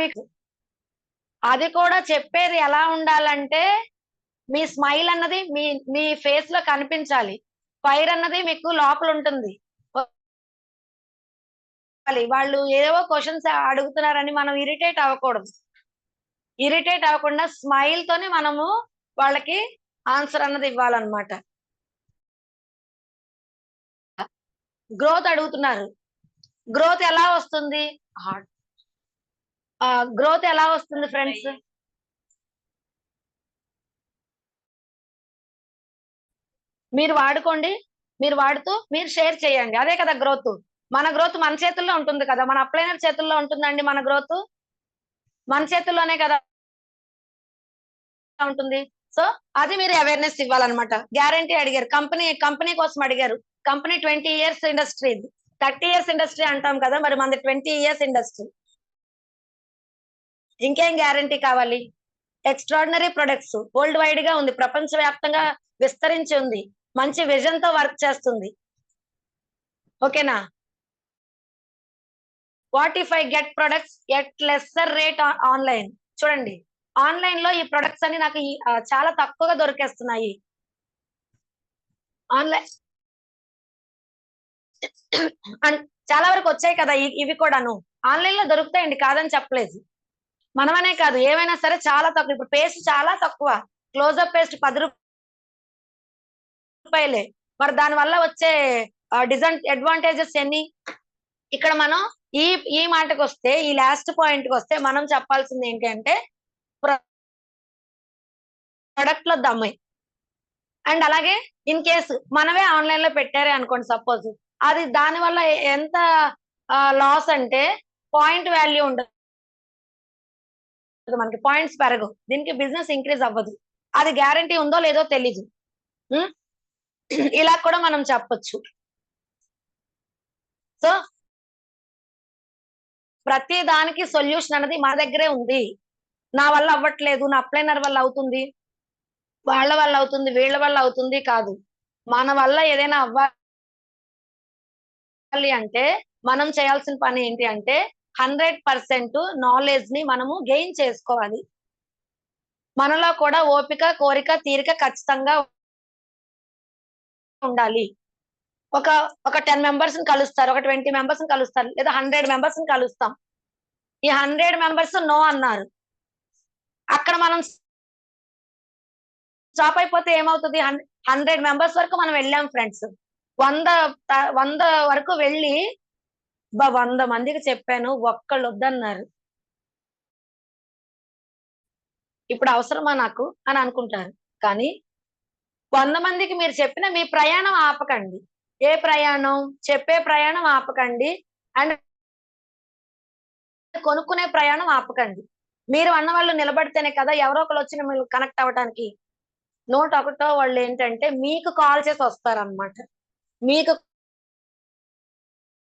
అది కూడా చెప్పేది ఎలా ఉండాలంటే మీ స్మైల్ అన్నది మీ మీ ఫేస్ లో కనిపించాలి, ఫైర్ అన్నది మీకు లోపల ఉంటుంది. వాళ్ళు ఏవో క్వశ్చన్స్ అడుగుతున్నారని మనం ఇరిటేట్ అవ్వకూడదు. ఇరిటేట్ అవ్వకుండా స్మైల్ తోనే మనము వాళ్ళకి ఆన్సర్ అన్నది ఇవ్వాలన్నమాట. గ్రోత్ అడుగుతున్నారు, గ్రోత్ ఎలా వస్తుంది? గ్రోత్ ఎలా వస్తుంది ఫ్రెండ్స్? మీరు వాడుకోండి, మీరు వాడుతూ మీరు షేర్ చేయండి. అదే కదా గ్రోత్. మన గ్రోత్ మన చేతుల్లో ఉంటుంది కదా! మన అప్లైనర్ చేతుల్లో ఉంటుందండి మన గ్రోత్. మన చేతుల్లోనే కదా ఉంటుంది. సో, అది మీరు అవేర్‌నెస్ ఇవ్వాలన్నమాట. గ్యారంటీ అడిగారు. కంపెనీ కోసం అడిగారు. కంపెనీ 20 ఇయర్స్ ఇండస్ట్రీ ఇది. 30 ఇయర్స్ ఇండస్ట్రీ అంటాం కదా! మరి మనది 20 ఇయర్స్ ఇండస్ట్రీ. ఇంకేం గ్యారంటీ కావాలి? ఎక్స్ట్రార్డినరీ ప్రొడక్ట్స్ వరల్డ్ వైడ్‌గా ఉంది. ప్రపంచవ్యాప్తంగా విస్తరించి ఉంది. మంచి విజన్‌తో వర్క్ చేస్తుంది. ఓకేనా? What if I get products at lesser rate online. చూడండి. ఆన్‌లైన్‌లో ఈ ప్రొడక్ట్స్ అన్ని నాకు చాలా తక్కువగా దొరికేస్తున్నాయి. ఆన్‌లైన్ అన్ చాలా వరకు వచ్చాయి కదా! ఇవి కూడాను. ఆన్‌లైన్‌లో దొరుకుతాయండి కాదని చెప్పలేదు. మనమనే కాదు ఏవైనా సరే చాలా తక్కువ. ఇప్పుడు పేస్ట్ చాలా తక్కువ. క్లోజప్ పేస్ట్ రూ. 10 మరి దాని వల్ల వచ్చే అడ్వాంటేజెస్ ఎన్ని? ఇక్కడ మనం ఈ ఈ మాటకొస్తే ఈ లాస్ట్ పాయింట్‌కొస్తే మనం చెప్పాల్సింది ఏంటి అంటే ప్రొడక్ట్‌లో దమ్మే. అండ్ అలాగే ఇన్ కేస్ మనమే ఆన్‌లైన్‌లో పెట్టారే అనుకోండి సపోజ్. అది దాని వల్ల ఎంత లాస్ అంటే పాయింట్ వాల్యూ ఉండదు. మనకి పాయింట్స్ పెరగవు. దీనికి బిజినెస్ ఇంక్రీజ్ అవ్వదు. అది గ్యారంటీ ఉందో లేదో తెలీదు. హ్మ్. ఇలా కూడా మనం చెప్పొచ్చు. సో, ప్రతి దానికి సొల్యూషన్ అనేది మన దగ్గరే ఉంది. నా వల్ల అవ్వట్లేదు. నా అప్లైనర్ వల్ల అవుతుంది. వాళ్ళ వల్ల అవుతుంది. వీళ్ళ వల్ల అవుతుంది కాదు. మన వల్ల ఏదైనా అవ్వాలి అంటే మనం చేయాల్సిన పని ఏంటి అంటే 100% నాలెడ్జ్‌ని మనము గెయిన్ చేసుకోవాలి. మనలో కూడా ఓపిక, కోరిక, తీరిక ఖచ్చితంగా ఉండాలి. ఒక ఒక 10 మెంబర్స్‌ని కలుస్తారు. ఒక 20 మెంబర్స్‌ని కలుస్తారు. లేదా 100 మెంబర్స్‌ని కలుస్తాం. ఈ 100 మెంబర్స్ నో అన్నారు. అక్కడ మనం స్టాప్ అయిపోతే ఏమవుతది? 100 మెంబర్స్ వరకు మనం వెళ్ళాం ఫ్రెండ్స్. 100 వరకు వెళ్ళి 100 మందికి చెప్పాను. ఒక్కళ్ళు వద్దన్నారు. ఇప్పుడు అవసరమా నాకు అని అనుకుంటారు. కానీ 100 మందికి మీరు చెప్పిన మీ ప్రయాణం ఆపకండి. ఏ ప్రయాణం? చెప్పే ప్రయాణం ఆపకండి. అండ్ కొనుక్కునే ప్రయాణం ఆపకండి. మీరు అన్నవాళ్ళు నిలబడితేనే కదా ఎవరో ఒకళ్ళొచ్చి మిమ్మల్ని కనెక్ట్ అవ్వటానికి. 101 వాళ్ళేంటంటే మీకు కాల్ చేసి వస్తారనమాట. మీకు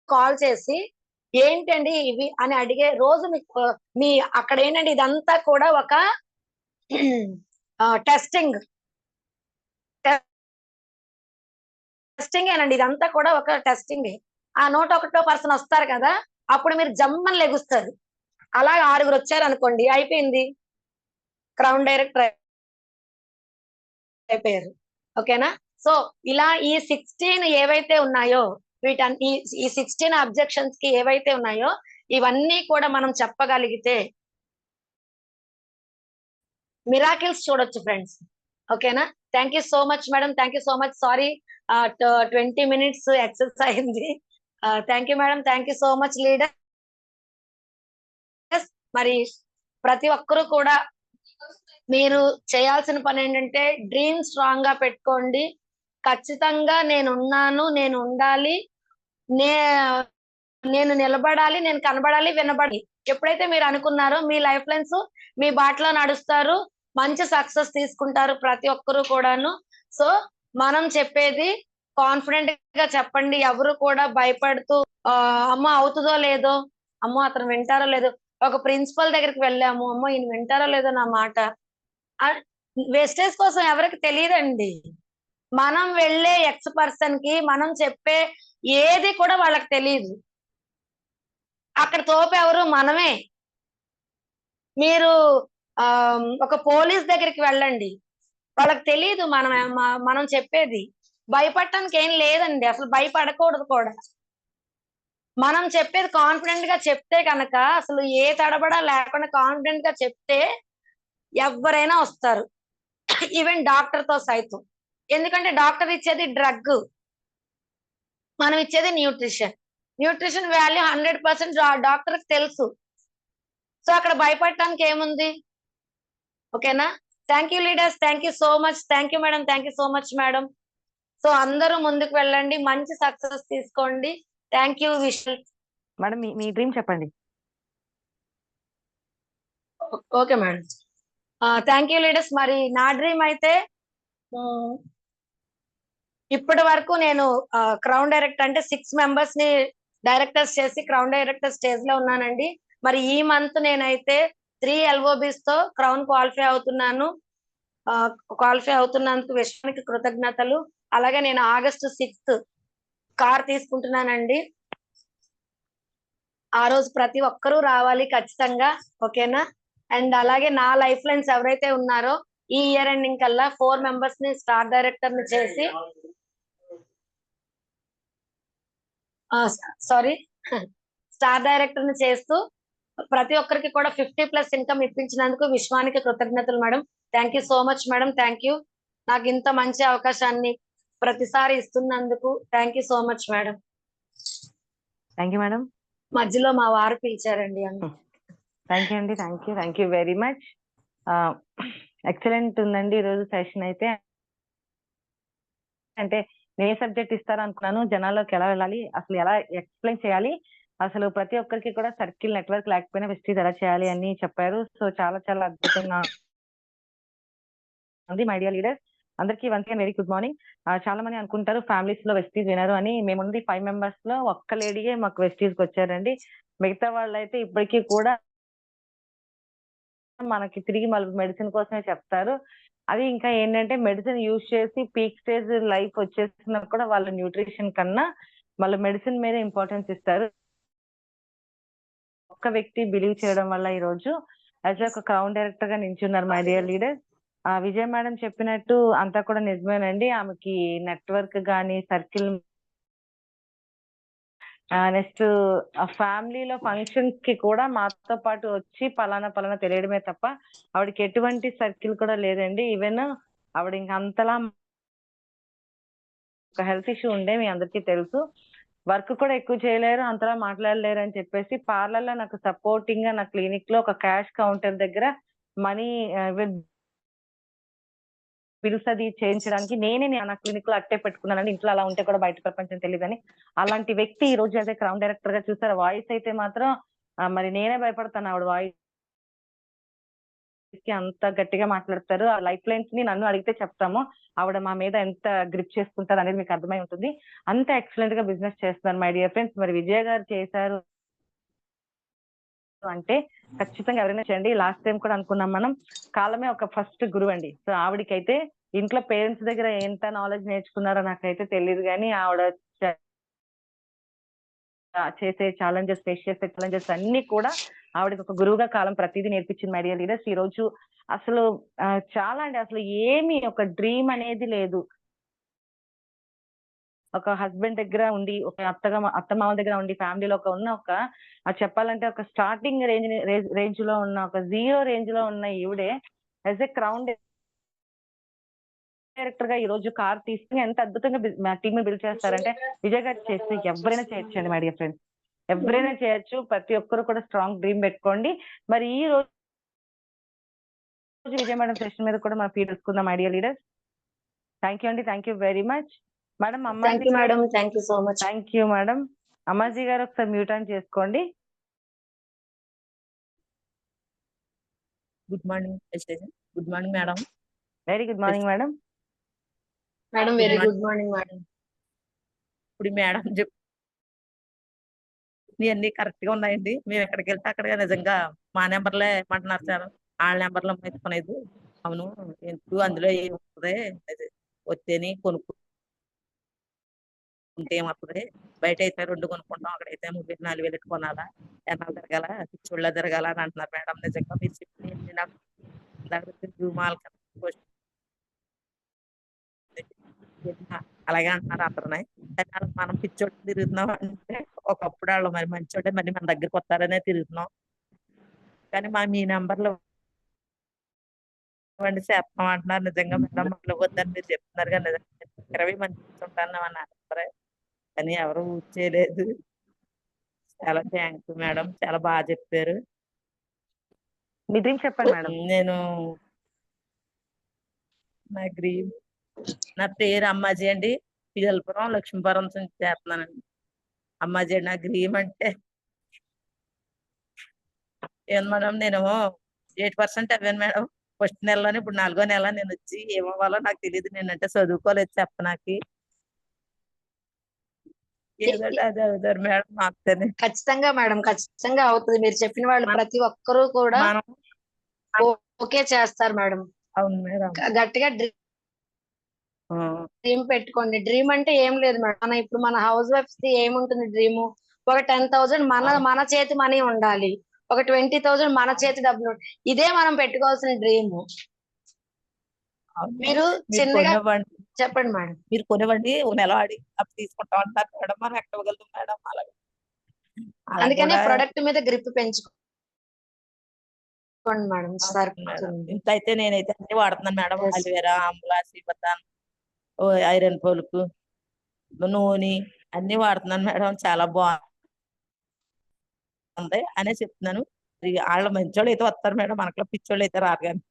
కాల్ చేసి ఏంటండి ఇవి అని అడిగే రోజు మీకు మీ అక్కడేంటంటే ఇదంతా కూడా ఒక టెస్టింగ్. టెస్టింగేనండి. ఇదంతా కూడా ఒక టెస్టింగే. ఆ 101 పర్సన్ వస్తారు కదా! అప్పుడు మీరు జమ్మని లెగుస్తారు. అలాగా 6 వచ్చారనుకోండి అయిపోయింది. క్రౌన్ డైరెక్టర్ అయిపోయారు. ఓకేనా? సో, ఇలా ఈ 16 ఏవైతే ఉన్నాయో ఈ ఈ 16 అబ్జెక్షన్స్‌కి ఏవైతే ఉన్నాయో ఇవన్నీ కూడా మనం చెప్పగలిగితే మిరాకిల్స్ చూడొచ్చు ఫ్రెండ్స్. ఓకేనా? Thank you so much madam. Thank you so much. Sorry 20 minutes excess అయింది. Thank you madam. Thank you so much leaders. మరి ప్రతి ఒక్కరు కూడా మీరు చేయాల్సిన పనేంటంటే డ్రీమ్ స్ట్రాంగ్‌గా పెట్టుకోండి. ఖచ్చితంగా నేనున్నాను, నేనుండాలి, నే నేను నిలబడాలి, నేను కనబడాలి, వినబడాలి. ఎప్పుడైతే మీరు అనుకున్నారో మీ లైఫ్ లైన్స్ మీ బాటలో నడుస్తారు. మంచి సక్సెస్ తీసుకుంటారు ప్రతి ఒక్కరు కూడాను. సో, మనం చెప్పేది కాన్ఫిడెంట్‌గా చెప్పండి. ఎవరు కూడా భయపడుతూ అమ్మో! అవుతదో లేదో, అమ్మో! అతను వింటారో లేదో, ఒక ప్రిన్సిపల్ దగ్గరికి వెళ్ళాము. అమ్మో! ఈయన వింటారో లేదో నా మాట. ఆహ్, వెస్టేజ్ కోసం ఎవరికీ తెలీదండి. మనం వెళ్ళే ఎక్స్ పర్సన్‌కి మనం చెప్పే ఏది కూడా వాళ్ళకి తెలీదు. అక్కడ తోపెవరు మనమే. మీరు ఒక పోలీస్ దగ్గరికి వెళ్ళండి. వాళ్ళకి తెలీదు మనం చెప్పేది. భయపడటానికి ఏం లేదండి. అసలు భయపడకూడదు కూడా. మనం చెప్పేది కాన్ఫిడెంట్‌గా చెప్తే గనక అసలు ఏ తడబడా లేకుండా కాన్ఫిడెంట్‌గా చెప్తే ఎవ్వరైనా వస్తారు. ఈవెన్ డాక్టర్‌తో సైతం. ఎందుకంటే డాక్టర్ ఇచ్చేది డ్రగ్. మనం ఇచ్చేది న్యూట్రిషన్. న్యూట్రిషన్ వాల్యూ 100% డాక్టర్‌కి తెలుసు. సో, అక్కడ భయపడటానికి ఏముంది? ఓకేనా? Thank you leaders. Thank you so much. Thank you madam. Thank you so much madam. So అందరూ ముందుకు వెళ్ళండి, మంచి సక్సెస్ తీసుకోండి. Thank you Vishal. మేడం మీ డ్రీమ్ చెప్పండి. Okay madam. Thank you leaders. మరి నా డ్రీమ్ అయితే ఇప్పటి వరకు నేను క్రౌన్ డైరెక్టర్ అంటే 6 మెంబర్స్ ని డైరెక్టర్స్ చేసి క్రౌన్ డైరెక్టర్ స్టేజ్ లో ఉన్నానండి. మరి ఈ మంత్ నేనైతే 3 LOBs తో క్రౌన్ క్వాలిఫై అవుతున్నాను. క్వాలిఫై అవుతున్నందుకు విశ్వానికి కృతజ్ఞతలు. అలాగే నేను August 6th కార్ తీసుకుంటున్నానండి. ఆ రోజు ప్రతి ఒక్కరూ రావాలి ఖచ్చితంగా. ఓకేనా? అండ్ అలాగే నా లైఫ్ లైన్స్ ఎవరైతే ఉన్నారో ఈ ఇయర్ ఎండింగ్ కల్లా 4 మెంబర్స్ ని స్టార్ డైరెక్టర్ ని చేసి స్టార్ డైరెక్టర్ ని చేస్తూ ప్రతి ఒక్కరికి కూడా 50+ ఇన్కమ్ ఇప్పించినందుకు విశ్వానికి కృతజ్ఞతలు madam. Thank you so much madam. Thank you. నాకు ఇంత మంచి అవకాశాన్ని ప్రతిసారి ఇస్తున్నందుకు thank you so much madam. Thank you madam. మధ్యలో మా వారు పిలిచారండి. థ్యాంక్ యూ అండి. Thank you very much. Excellent ఉందండి ఈరోజు సెషన్ అయితే. అంటే నేను ఏ సబ్జెక్ట్ ఇస్తారనుకున్నాను, జనాల్లోకి ఎలా వెళ్ళాలి, అసలు ఎలా ఎక్స్ప్లెయిన్ చేయాలి, అసలు ప్రతి ఒక్కరికి కూడా సర్కిల్ నెట్వర్క్ లేకపోయినా వెస్టీజ్ ఎలా చేయాలి అని చెప్పారు. సో చాలా చాలా అద్భుతంగా ఉంది. మై డియర్ లీడర్స్ అందరికీ once again very good morning. చాలా మంది అనుకుంటారు ఫ్యామిలీస్ లో వెస్టీజ్ వినరు అని. మేముంది 5 మెంబర్స్ లో ఒక్క లేడీయే మాకు వెస్టీజ్ కి వచ్చారండి. మిగతా వాళ్ళు అయితే ఇప్పటికీ కూడా మనకి తిరిగి మళ్ళీ మెడిసిన్ కోసమే చెప్తారు. అది ఇంకా ఏంటంటే మెడిసిన్ యూజ్ చేసి పీక్ స్టేజ్ లైఫ్ వచ్చేసినా కూడా వాళ్ళ న్యూట్రిషన్ కన్నా వాళ్ళ మెడిసిన్ మీద ఇంపార్టెన్స్ ఇస్తారు. ఒక్క వ్యక్తి బిలీవ్ చేయడం వల్ల ఈ రోజు యాజ్ ఒక క్రౌన్ డైరెక్టర్ గా నించున్నారు my dear leader. Vijaya madam చెప్పినట్టు అంతా కూడా నిజమేనండి. ఆమెకి నెట్వర్క్ గానీ సర్కిల్, నెక్స్ట్ ఫ్యామిలీలో ఫంక్షన్స్ కి కూడా మాతో పాటు వచ్చి పలానా తెలియడమే తప్ప ఆవిడకి ఎటువంటి సర్కిల్ కూడా లేదండి. ఈవెన్ ఆవిడ ఇంక అంతలా ఒక హెల్త్ ఇష్యూ ఉండే మీ అందరికీ తెలుసు. వర్క్ కూడా ఎక్కువ చేయలేరు, అంతలా మాట్లాడలేరు అని చెప్పేసి పార్లర్ లో నాకు సపోర్టింగ్ గా నా క్లినిక్ లో ఒక క్యాష్ కౌంటర్ దగ్గర మనీ బిల్స్ అది చేయించడానికి నేనే నా క్లినిక్ లో అట్టే పెట్టుకున్నానండి. ఇంట్లో అలా ఉంటే కూడా బయట ప్రపంచం తెలియదని. అలాంటి వ్యక్తి ఈ రోజు అదే క్రౌన్ డైరెక్టర్ గా చూసారు. వాయిస్ అయితే మాత్రం మరి నేనే భయపడతాను ఆవిడ వాయిస్ కి, అంత గట్టిగా మాట్లాడతారు. ఆ లైఫ్ లైన్స్ ని నన్ను అడిగితే చెప్తాము. ఆవిడ మా మీద ఎంత గ్రిప్ చేసుకుంటారు అనేది మీకు అర్థమై ఉంటుంది. అంత ఎక్సలెంట్ గా బిజినెస్ చేస్తున్నారు మై డియర్ ఫ్రెండ్స్. మరి విజయ గారు చేశారు అంటే ఖచ్చితంగా ఎవరైనా చేయండి. లాస్ట్ టైం కూడా అనుకున్నాం మనం, కాలమే ఒక ఫస్ట్ గురువు అండి. సో ఆవిడకైతే ఇంట్లో పేరెంట్స్ దగ్గర ఎంత నాలెడ్జ్ నేర్చుకున్నారో నాకైతే తెలియదు, కానీ ఆవిడ చేసే ఛాలెంజెస్, ఫేస్ చేసే ఛాలెంజెస్ అన్ని కూడా ఆవిడకి ఒక గురువుగా కాలం ప్రతిదీ నేర్పించింది మై డియర్ లీడర్స్. ఈ రోజు అసలు చాలా అండి, అసలు ఏమి ఒక డ్రీమ్ అనేది లేదు. ఒక హస్బెండ్ దగ్గర ఉండి, ఒక అత్తమామ దగ్గర ఉండి, ఫ్యామిలీలో చెప్పాలంటే ఒక స్టార్టింగ్ రేంజ్ లో ఉన్న, ఒక 0 రేంజ్ లో ఉన్న ఈవిడే యాజ్ ఎ క్రౌన్ డైరెక్టర్ గా ఈ రోజు కార్ తీసుకుని ఎంత అద్భుతంగా టీమ్ బిల్డ్ చేస్తారంటే విజయ్ గారు చేస్తే ఎవరైనా చేయొచ్చండి మై డియర్ ఫ్రెండ్స్. ఎవరైనా చేయొచ్చు. ప్రతి ఒక్కరు కూడా స్ట్రాంగ్ డ్రీమ్ పెట్టుకోండి. మరి ఈ రోజు విజయ్ మేడం సెషన్ మీద కూడా మనం ఫీడ్ తీసుకుందాం my dear leaders. Thank you అండి. Thank you very much madam. Thank you madam. Thank you so much. Thank you madam. Ammaji గారు ఒకసారి మ్యూట్ ఆన్ చేసుకోండి. Good morning. Good morning madam. Very good morning madam. Madam very good morning madam. ఇప్పుడు madam అన్ని correct గా ఉన్నాయండి. మేము ఎక్కడికి వెళ్తే అక్కడ నిజంగా మా నెంబర్లే ఏమంటున్నారు సార్, వాళ్ళ నెంబర్లో పెట్టుకునేది. అవును, ఎందుకు అందులో ఏమవుతుంది, వస్తేనే కొనుక్కుంటే ఏమవుతుంది, బయట అయితే 2 కొనుక్కుంటాం, అక్కడైతే 3,000-4,000 కొనాలా, ఎన్నాళ్ళు తిరగాల, పిచ్చోళ్ళ తిరగాల అని అంటున్నారు మేడం. నిజంగా మీరు చెప్పింది నాకు అలాగే అంటున్నారు అందరనే. మనం పిచ్చోడు తిరుగుతున్నాం అంటే ఒకప్పుడు వాళ్ళు మరి మంచోడే మళ్ళీ మన దగ్గరికి వస్తారనే తిరుగుతున్నాం. కానీ మీ నెంబర్లో ఇవ్వండి చేస్తాం అంటున్నారు. నిజంగా మేడం మనలో వద్దని మీరు చెప్తున్నారు కానీ నిజంగా 20 మంది ఉంటాను నెంబరే, కానీ ఎవరు చేయలేదు. చాలా థ్యాంక్స్ మేడం, చాలా బాగా చెప్పారు. మీ డ్రీమ్ చెప్పండి మేడం. నా పేరు అమ్మాజీ అండి. పిజలపురం లక్ష్మీపురం నుంచి చేస్తున్నానండి. అమ్మాజీ నా డ్రీమ్ అంటే ఏం మేడం, నేను 8% అవ్వాను మేడం ఫస్ట్ నెలలోనే. ఇప్పుడు 4వ నెల నేను వచ్చి ఏమవ్వాలో నాకు తెలియదు. నేనంటే చదువుకోలేదు చెప్పనాకి. ఏదంటే అది అవుతారు మేడం మాకుతోనే. ఖచ్చితంగా మేడం, ఖచ్చితంగా అవుతుంది. మీరు చెప్పిన వాళ్ళు మన- ప్రతి ఒక్కరూ కూడా మనం ఓకే చేస్తారు మేడం. అవును మేడం. గట్టిగా ఆ, డ్రీమ్ పెట్టుకోండి. డ్రీమ్ అంటే ఏం లేదు మేడం. ఇప్పుడు మన హౌస్ వైఫ్స్ ది ఏముంటుంది డ్రీమ్? ఒక 10,000 మన చేతి మనీ ఉండాలి, ఒక 20,000 మన చేతి డబ్బులు ఇదే మనం పెట్టుకోవాల్సిన డ్రీమ్. అవును మేడం. మీరు మీరు చిన్నగా కొనివ్వండి, చెప్పండి మేడం. మీరు కొనివ్వండి, ఒక నెల ఆడి అప్పుడు తీసుకుంటాం అంటారు మేడం. మనం ఎక్కడ ఇవ్వగలుగుతాం మేడం? అలాగే అలా అందుకనే కూడా ప్రొడక్ట్ మీద గ్రిప్ పెంచుకోండి మేడం, అవును మేడం. సరిపోతుంది. ఇంత అయితే నేనైతే అన్ని వాడుతున్నాను మేడం. Yes. అలివేరా, ఆమ్లా, సీబతాన్, ఐరన్ పోలుకు, నూనె అన్ని వాడుతున్నాను మేడం. చాలా బాగుంది అనే చెప్తున్నాను. వాళ్ళ మంచోళ్ళు అయితే వస్తారు మేడం, మనట్లో పిచ్చోళ్ళు అయితే రారు కానీ.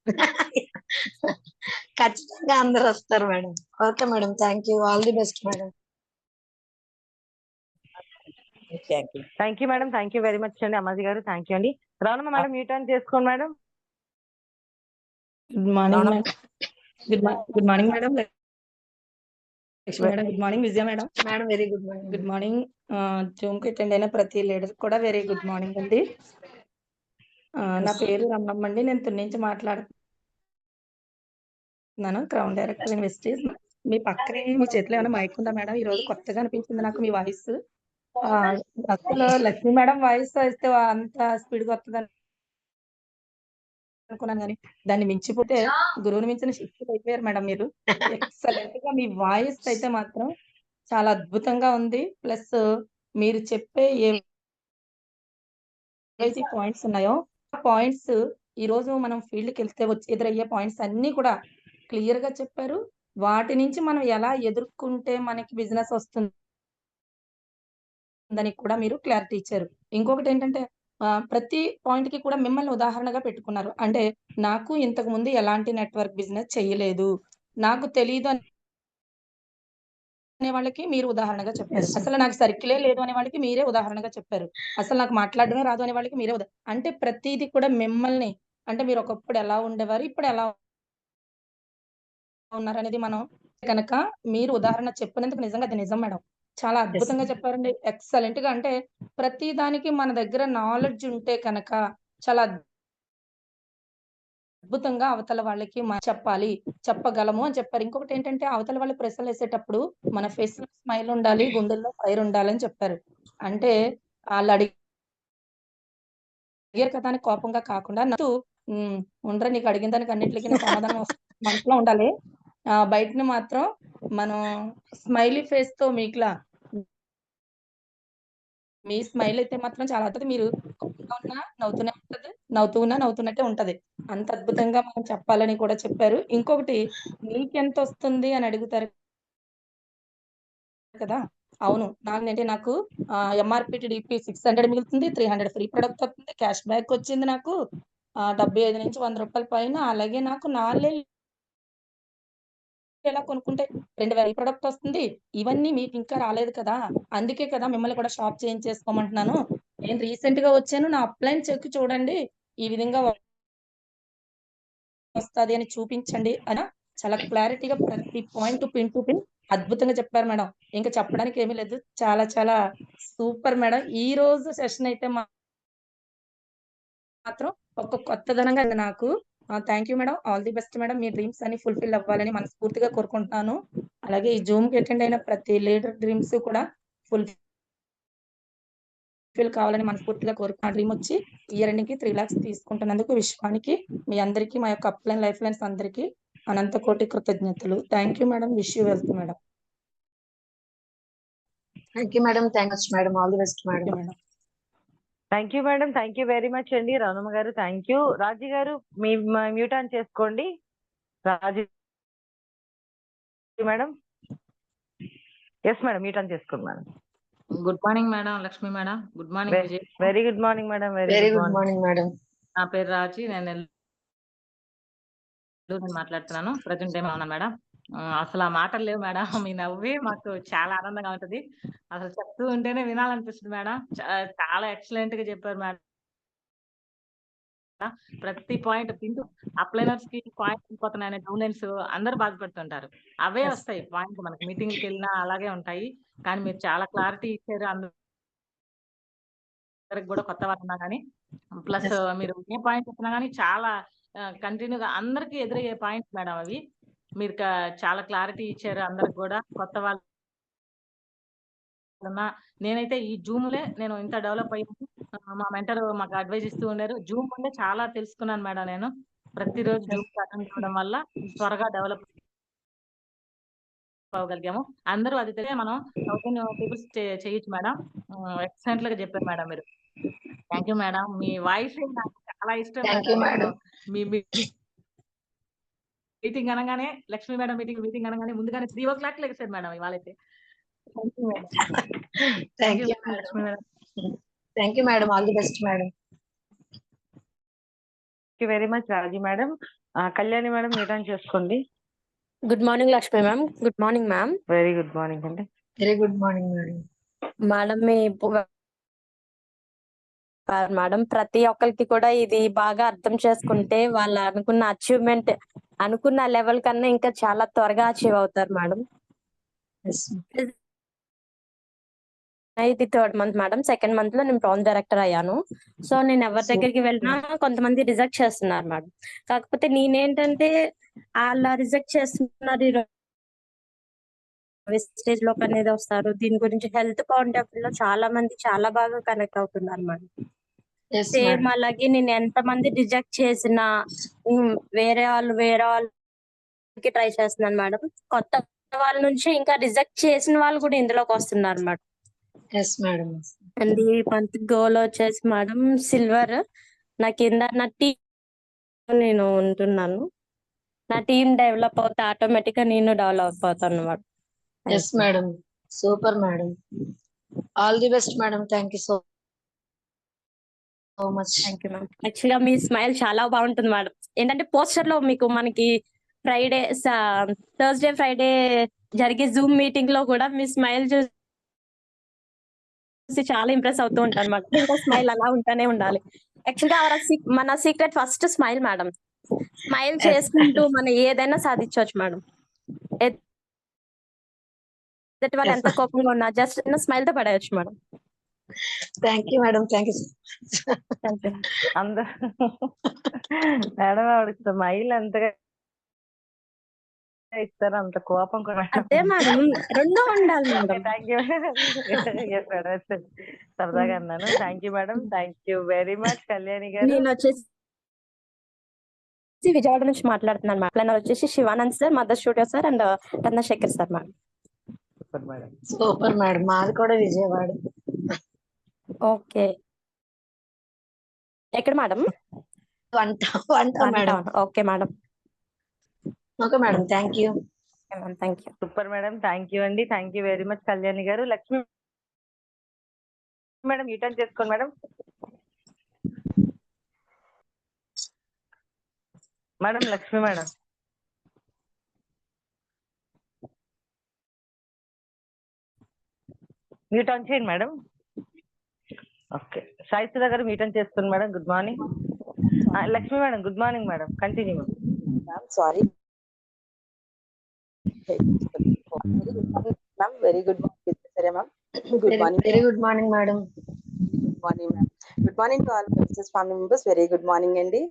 ఖచ్చితంగా అందరూ వస్తారు madam. Okay madam, thank you, all the best madam. Thank you. Thank you madam, thank you very much అండి అమ్మాజీ గారు. థ్యాంక్ యూ అండి. రానమ్మ మేడం, మ్యూట్ ఆన్ చేసుకోండి మేడం. గుడ్ మార్నింగ్ అవునా? Madam. Good morning madam. Lakshmi madam, good morning. Vijaya madam, madam very good morning. Good morning. Zoom కి attend అయిన ప్రతి leader కూడా వెరీ గుడ్ మార్నింగ్ అండి. నా పేరు రమణమ్మ అండి. నేను తుని నుంచి మాట్లాడుతున్నాను, క్రౌన్ డైరెక్టర్ ఇన్వెస్టీస్. మీ పక్కనే మీ చేతిలో ఏమైనా మైక్ ఉందా మేడం? ఈ రోజు కొత్తగా అనిపించింది నాకు మీ వాయిస్. అసలు లక్ష్మి మేడం వాయిస్ ఇస్తే అంత స్పీడ్ గా వస్తుందని అనుకున్నాను, కానీ దాన్ని మించిపోతే గురువుని మించిన శిక్షకులు అయిపోయారు మేడం మీరు. ఎక్సలెంట్ గా మీ వాయిస్ అయితే మాత్రం చాలా అద్భుతంగా ఉంది. ప్లస్ మీరు చెప్పే ఏవైతే పాయింట్స్ ఉన్నాయో ఆ పాయింట్స్ ఈ రోజు మనం ఫీల్డ్ కి వెళ్తే వచ్చి ఎదురయ్యే పాయింట్స్ అన్ని కూడా క్లియర్ గా చెప్పారు. వాటి నుంచి మనం ఎలా ఎదుర్కొంటే మనకి బిజినెస్ వస్తుందని కూడా మీరు క్లారిటీ ఇచ్చారు. ఇంకొకటి ఏంటంటే ప్రతి పాయింట్ కి కూడా మిమ్మల్ని ఉదాహరణగా పెట్టుకున్నారు. అంటే నాకు ఇంతకు ముందు ఎలాంటి నెట్వర్క్ బిజినెస్ చేయలేదు, నాకు తెలియదు అనే వాళ్ళకి మీరు ఉదాహరణగా చెప్పారు. అసలు నాకు సర్కిలే లేదు అనే వాళ్ళకి మీరే ఉదాహరణగా చెప్పారు. అసలు నాకు మాట్లాడడమే రాదు అనే వాళ్ళకి మీరే అంటే ప్రతిదీ కూడా మిమ్మల్ని, అంటే మీరు ఒకప్పుడు ఎలా ఉండేవారు, ఇప్పుడు ఎలా ఉన్నారు అనేది మనం కనుక మీరు ఉదాహరణ చెప్పినందుకు నిజంగా అది నిజం మేడం. చాలా అద్భుతంగా చెప్పారండి, ఎక్సలెంట్ గా. అంటే ప్రతి దానికి మన దగ్గర నాలెడ్జ్ ఉంటే కనుక చాలా అద్భుతంగా అవతల వాళ్ళకి చెప్పాలి, చెప్పగలము అని చెప్పారు. ఇంకొకటి ఏంటంటే అవతల వాళ్ళు ప్రశ్నలు వేసేటప్పుడు మన ఫేస్ లో స్మైల్ ఉండాలి, గుండెల్లో ఫైర్ ఉండాలి అని చెప్పారు. అంటే వాళ్ళు అడిగారు కదా అని కోపంగా కాకుండా నవ్వుతూ ఉండరా, నీకు అడిగిన దానికి అన్నింటికి సమాధానం మనసులో ఉండాలి, బయటని మాత్రం మనం స్మైలీ ఫేస్ తో మీకులా మీ స్మైల్ అయితే మాత్రం చాలా అద్భుతం. మీరు కోపంగా ఉన్నా నవ్వుతూనే ఉంటది, నవ్వుతున్నట్టే ఉంటది. అంత అద్భుతంగా మనం చెప్పాలని కూడా చెప్పారు. ఇంకొకటి, నీకెంత వస్తుంది అని అడుగుతారు కదా. అవును, నాకు ఎంఆర్పి డిపి 600 మిగులుతుంది, 300 ఫ్రీ ప్రొడక్ట్ వస్తుంది, క్యాష్ బ్యాక్ వచ్చింది నాకు 75 నుంచి 100 రూపాయల పైన. అలాగే నాకు 4 ఎలా కొనుక్కుంటే 2000 ప్రొడక్ట్ వస్తుంది. ఇవన్నీ మీకు ఇంకా రాలేదు కదా, అందుకే కదా మిమ్మల్ని కూడా షాప్ చేంజ్ చేసుకోమంటున్నాను. నేను రీసెంట్ గా వచ్చాను, నా అప్లైన్ చెక్ చూడండి, ఈ విధంగా వస్తుంది అని చూపించండి అని చాలా క్లారిటీగా ప్రతి పాయింట్ పిన్ టు పిన్ అద్భుతంగా చెప్పారు మేడం. ఇంకా చెప్పడానికి ఏమీ లేదు, చాలా చాలా సూపర్ మేడం. ఈ రోజు సెషన్ అయితే మాత్రం ఒక కొత్తదనంగా ఉంది నాకు. Thank you madam, all the best madam. Me dreams అన్ని ఫుల్ఫిల్ అవ్వాలని మనస్ఫూర్తిగా కోరుకుంటున్నాను. అలాగే ఈ జూమ్ కి అటెండ్ అయిన ప్రతి లీడర్ డ్రీమ్స్ కూడా ఫుల్ఫిల్ కావాలని మనస్ఫూర్తిగా కోరుకుంటున్నా. డ్రీమ్ వచ్చి ఇయర్ ఎండింగ్ కి 3 lakhs తీసుకుంటున్నందుకు విశ్వానికి, మీ అందరికీ, మా యొక్క అప్లైన్ లైఫ్ లైన్స్ అందరికీ అనంత కోటి కృతజ్ఞతలు. Thank you madam, wish you wealth madam. Thank you madam, thanks madam, all the best madam. Thank you madam, thank you very much అండి. రమణమ్మ గారు థ్యాంక్ యూ. రాజీ గారు మీ మ్యూట్ ఆన్ చేసుకోండి. Raji madam, yes madam, mute on చేసుకోండి madam. Good morning madam, Lakshmi madam. Good morning Vijay. Very good morning madam. Very good morning madam. నా పేరు రాజీ, నేను నెల్లూరు మాట్లాడుతున్నాను. Present ఏమన్నా మేడం? అసలు ఆ మాటలు లేవు మేడం. మీ నవ్వే మాకు చాలా ఆనందంగా ఉంటది. అసలు చెప్తూ ఉంటేనే వినాలనిపిస్తుంది మేడం. చాలా ఎక్సలెంట్ గా చెప్పారు మేడం. ప్రతి పాయింట్ పింటూ అప్లైనర్స్ కి పాయింట్ అయిపోతున్నాయనే డౌన్లైన్స్ అందరూ బాధపడుతుంటారు. అవే Yes. వస్తాయి పాయింట్ మనకి మీటింగ్కి వెళ్ళినా అలాగే ఉంటాయి. కానీ మీరు చాలా క్లారిటీ ఇచ్చారు. అందరికి కూడా కొత్త వాళ్ళు ఉన్నా కానీ ప్లస్ Yes. మీరు ఏ పాయింట్ చెప్పినా కానీ చాలా కంటిన్యూగా అందరికి ఎదురయ్యే పాయింట్ మేడం అవి. మీరు చాలా క్లారిటీ ఇచ్చారు అందరికి కూడా కొత్త వాళ్ళు ఉన్నా. నేనైతే ఈ జూమ్లే నేను ఇంత డెవలప్ అయ్యాను. మా మెంటర్ మాకు అడ్వైజ్ ఇస్తూ ఉన్నారు. జూమ్ వల్లే చాలా తెలుసుకున్నాను మేడం నేను. ప్రతిరోజు జూమ్ అటెండ్ అవ్వడం వల్ల త్వరగా డెవలప్ అవ్వగలిగాము. అందరూ అది తెలియ మనం 1000 పీపుల్స్ చేయొచ్చు మేడం. ఎక్సలెంట్ గా చెప్పారు మేడం మీరు. Thank you madam. మీ వాయిస్ నాకు చాలా ఇష్టం థ్యాంక్ యూ మేడం. మేడం. మీ మీటింగ్ అనగానే లక్ష్మీ మేడం మీటింగ్ అనగానే ముందుగానే 3 o'clock లెగిసారు మేడం ఇవాళైతే. Thank you madam. Thank you Lakshmi madam. Thank you madam. All the best madam. Thank you very much Raji madam. Kalyani madam mute on చేసుకోండి. Good morning Lakshmi ma'am. Good morning ma'am. Very good morning అండి. Very good morning madam. Madam madam ప్రతి ఒక్కరికి కూడా ఇది బాగా అర్థం చేసుకుంటే వాళ్ళు అనుకున్న అచీవ్మెంట్ అనుకున్న లెవెల్ కన్నా ఇంకా చాలా త్వరగా అచీవ్ అవుతారు మేడం. Yes. ఇది 3rd month madam. 2nd month లో నేను ప్రాన్ డైరెక్టర్ అయ్యాను. సో నేను ఎవరి దగ్గరికి వెళ్ళినా కొంతమంది రిజెక్ట్ చేస్తున్నారు మేడం. కాకపోతే నేనేంటంటే అలా రిజెక్ట్ చేస్తున్నారు స్టేజ్ లోకి అనేది వస్తారు. దీని గురించి హెల్త్ పాయింట్ ఆఫ్ వ్యూ లో చాలా మంది చాలా బాగా కనెక్ట్ అవుతున్నారు మేడం. Yes, same madam. అలాగే నేను ఎంతమంది రిజెక్ట్ చేసినా వేరే వాళ్ళకి ట్రై చేస్తున్నాను మేడం. కొత్త వాళ్ళ నుంచి ఇంకా రిజెక్ట్ చేసిన వాళ్ళు కూడా ఇందులోకి వస్తున్నారు మేడం. Yes, madam. అండ్ ఈ మంత్ గోల్ వచ్చేసి మేడం సిల్వర్. నా కింద నా టీం నేను ఉంటున్నాను. నా టీం డెవలప్ అవుతే ఆటోమేటిక్ గా నేను డెవలప్ అవుతాను madam. Yes, madam. Super, madam. All the best, madam. Thank you so much. Thank you ma'am. యాక్చువల్గా మీ స్మైల్ చాలా బాగుంటుంది మేడం. ఏంటంటే పోస్టర్ లో మనకి ఫ్రైడే థర్స్డే ఫ్రైడే జరిగే జూమ్ మీటింగ్ లో కూడా మీ స్మైల్ చూసి చాలా ఇంప్రెస్ అవుతూ ఉంటాను మేడం. ఇంకా స్మైల్ అలా ఉంటానే ఉండాలి. యాక్చువల్గా మన secret first smile madam. Smile చేసుకుంటూ మనం ఏదైనా సాధించవచ్చు మేడం. ఎదుటి వాళ్ళు ఎంత కోపంగా ఉన్నా జస్ట్ స్మైల్ తో పడేయచ్చు madam. Thank you, madam. Thank you. అందరూ మేడం ఆవిడకి స్మైల్ అంతగా ఇస్తారు, అంత కోపం కూడా. అదే మేడం, రెండో ఉండాలి మేడం. థ్యాంక్ యూ మేడం, సరదాగా అన్నాను. Thank you madam. Thank you very much Kalyani గారు. నేను వచ్చేసి విజయవాడ నుంచి మాట్లాడుతున్నాను మేడం. ప్లానర్ వచ్చేసి Shivanand sir, mother studio sir and Chandrashekar sir madam. Super madam. Super madam. మాది కూడా విజయవాడ. ఓకే, ఎక్కడ మేడం? వంట madam. Okay madam. Okay madam. Thank you. Thank you. Super madam. Thank you అండి. Thank you very much Kalyani గారు. Lakshmi madam U-turn చేసుకోండి madam. Madam Lakshmi madam mute on చేయండి madam. Okay, Saisudha గారు mute on చేసుకోండి madam. Good morning. Lakshmi madam good morning madam. Continue ma'am. Sorry ma'am. Very good morning. సరే ma'am. Good morning. Very good morning madam. Good morning ma'am. Good morning to all family members. Very good morning అండి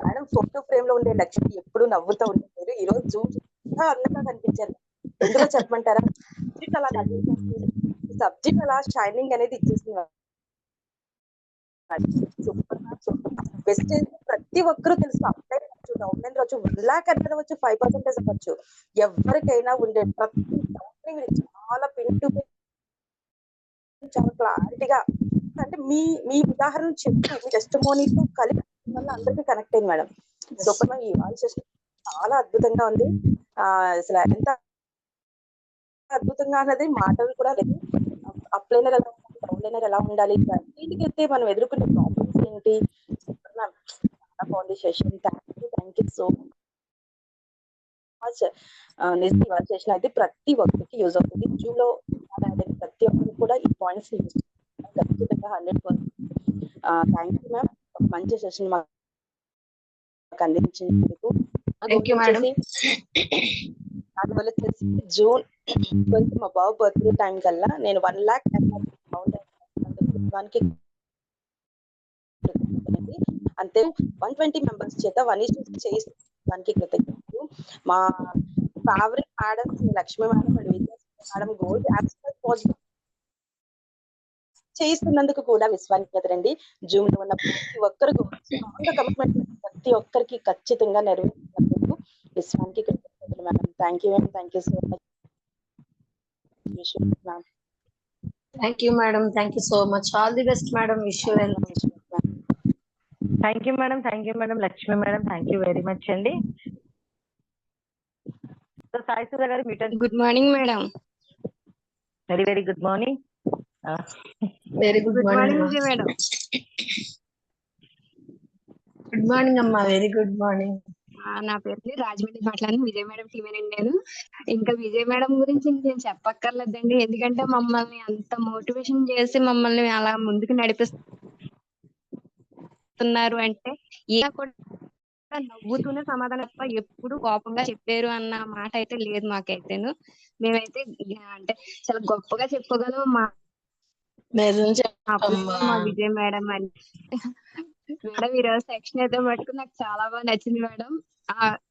madam. Photo frame లో ఉండే లక్ష్మి ఎప్పుడు నవ్వుతూ ఉంటారు. ఈ రోజు Zoom అందంగా కనిపించారు. ఎందులో చెప్పమంటారా? సబ్జెక్ట్ అలా షైనింగ్ అనేది ఇచ్చేసింది. బెస్ట్ ప్రతి ఒక్కరూ తెలుసు. అప్లై ఆన్లైన్ రావచ్చు, 1 lakh అవ్వచ్చు, 5% అవ్వచ్చు, ఎవరికైనా ఉండే ప్రతి చాలా పిన్ టు పిన్ చాలా క్లారిటీగా, అంటే మీ ఉదాహరణ చెప్పి మీ టెస్టిమోనీతో కలిపి వల్ల అందరికీ కనెక్ట్ అయింది మేడం. Super ma'am. ఈ వాయిస్ చాలా అద్భుతంగా ఉంది. అసలు ఎంత అద్భుతంగా అన్నది మాటలు కూడా లేదు. అప్లైనర్ ఎలా ఉండాలి, డౌన్లైనర్ ఎలా ఉండాలి, వీటికైతే మనం ఎదుర్కొనే ప్రాబ్లమ్స్ ఏంటి, చాలా బాగుంది session. Thank you so much. Much. నిజంగా ఇవాళ చేసిన అయితే ప్రతి ఒక్కరికి యూజ్ అవుతుంది. జూమ్ లో ప్రతి ఒక్కరికి కూడా ఈ పాయింట్స్ యూజ్ ఖచ్చితంగా 100%. థ్యాంక్ యూ మ్యామ్, ఒక మంచి సెషన్ మాకు అందించినందుకు. Thank you madam. నాకు వచ్చేసి జూన్ 12 మా బాబు బర్త్డే టైం కల్లా నేను 1 lakh అంతే 120 మెంబర్స్ చేత 1:6 చేయించడానికి కృతజ్ఞతలు. మా favourite madams Lakshmi madam and Vijaya madam gold positive చేయిస్తున్నందుకు కూడా విశ్వానికతరండి. జూమ్ లో ఉన్న ప్రతి ఒక్కరికి కమిట్మెంట్ ప్రతి ఒక్కరికి ఖచ్చితంగా నెరవేర్చినందుకు విశ్వానికి కృతజ్ఞతలు madam. Thank you ma'am, thank you so much ma'am. Thank you madam, thank you so much. All the best madam. Wish you well. Thank you madam, thank you madam. Lakshmi madam, thank you very much అండి. So Sai Sudha గారు మీటర్. Good morning madam. Very very good morning. Very good morning Vijay madam. Good morning అమ్మా. Very good morning. నా పేరు రాజమండ్రి మాట్లాడిన Vijay madam టీమేనండి నేను. ఇంకా Vijay madam గురించి నేను చెప్పక్కర్లేదండి, ఎందుకంటే మమ్మల్ని అంత మోటివేషన్ చేసి మమ్మల్ని అలా ముందుకు నడిపిస్తున్నారు అంటే ఏ కూడా నవ్వుతూనే సమాధానం తప్ప ఎప్పుడు కోపంగా చెప్పారు అన్న మాట అయితే లేదు మాకైతేను. మేమైతే అంటే చాలా గొప్పగా చెప్పుకోగలం మా మా విజయ్ మేడం అని. మేడం ఈరోజు సెక్షన్ అయితే మటుకు నాకు చాలా బాగా నచ్చింది మేడం.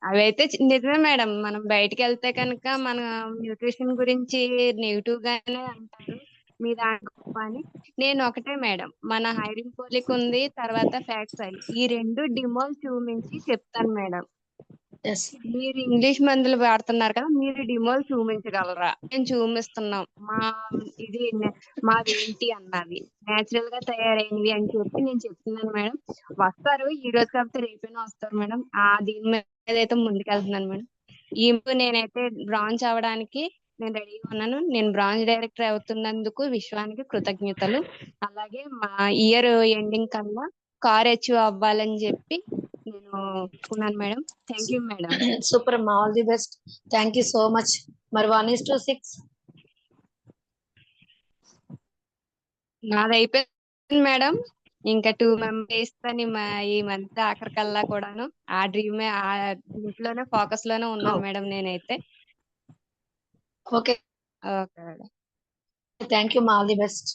అవైతే నిజమే మేడం, మనం బయటికి వెళ్తే కనుక మన న్యూట్రిషన్ గురించి నెగిటివ్ గానే అంటారు, మీ దాంట్లో అని. నేను ఒకటే మేడం, మన హైరింగ్ పోలిక్ ఉంది, తర్వాత ఫ్యాక్ట్స్ అని, ఈ రెండు డిమోల్ చూపించి చెప్తాను మేడం. మీరు ఇంగ్లీష్ మందులు వాడుతున్నారు కదా, మీరు డిమోల్ చూపించగలరా? నేను చూపిస్తున్నాం, ఇది మాదేంటి అన్నది నేచురల్ గా తయారైంది అని చెప్పి నేను చెప్తున్నాను మేడం. వస్తారు, ఈ రోజు కాకపోతే రేపైనా వస్తారు మేడం. దీని మీద అయితే ముందుకెళ్తున్నాను మేడం. ఈ నేనైతే బ్రాంచ్ అవ్వడానికి నేను రెడీగా ఉన్నాను. నేను బ్రాంచ్ డైరెక్టర్ అవుతున్నందుకు విశ్వానికి కృతజ్ఞతలు. అలాగే మా ఇయర్ ఎండింగ్ కన్నా కార్ అచీవ్ అవ్వాలని చెప్పి నేను అనుకున్నాను madam. Thank you madam. Super అమ్మా, all the best. Thank you so much. మరి 1:6 నాది అయిపోయింది మేడం. ఇంకా 2 మెంబర్స్ అని ఈ మంత్ ఆఖరికల్లా కూడాను ఆ డ్రీమ్ ఆ ఇంట్లోనే ఫోకస్ లోనే ఉన్నాను మేడం నేనైతే. Okay okay madam. Thank you, all the best.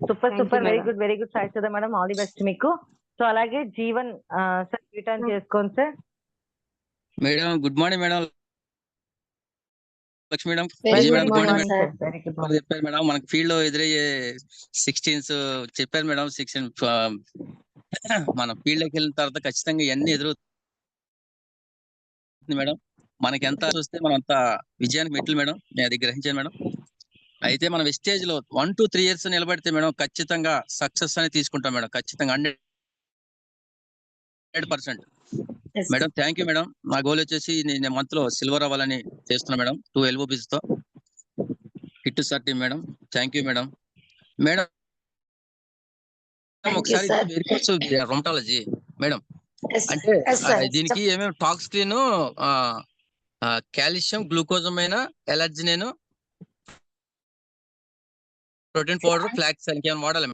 Super super, very good very good Sai Sudha madam, all the best మీకు. సో అలాగే జీవన్ సార్ రిటర్న్ చేసుకోండి sir. Madam good morning madam. Lakshmi madam, very Vijay madam good good morning morning sir. Madam. చెప్పారు madam, మనకి field లో ఎదురయ్యే 16s చెప్పారు madam. 16 మన field లోకి వెళ్ళిన తర్వాత ఖచ్చితంగా ఇవన్నీ ఎదురవుతుంది మేడం. మనకి ఎంత చూస్తే మనం అంత విజయానికి మెట్లు మేడం. నేను అది గ్రహించాను మేడం. అయితే మనం వెస్టేజ్ లో 1 to 3 years నిలబడితే మేడం ఖచ్చితంగా సక్సెస్ అనేది తీసుకుంటాం మేడం. ఖచ్చితంగా 100% మేడం. Thank you madam. నా గోల్ వచ్చేసి నేను మంత్ లో సిల్వర్ అవ్వాలని చేస్తున్నా మేడం. 2 LOBs తో hit sir madam. Thank you madam. Madam ఒకసారి రొమటాలజీ మేడం, అంటే దీనికి ఏమేమి టాక్ స్క్రీన్, కాల్షియం, గ్లూకోజం అయినా ఎలర్జీ, నేను ప్రోటీన్ పౌడర్, ఫ్లాక్స్ ఏమైనా వాడాలి?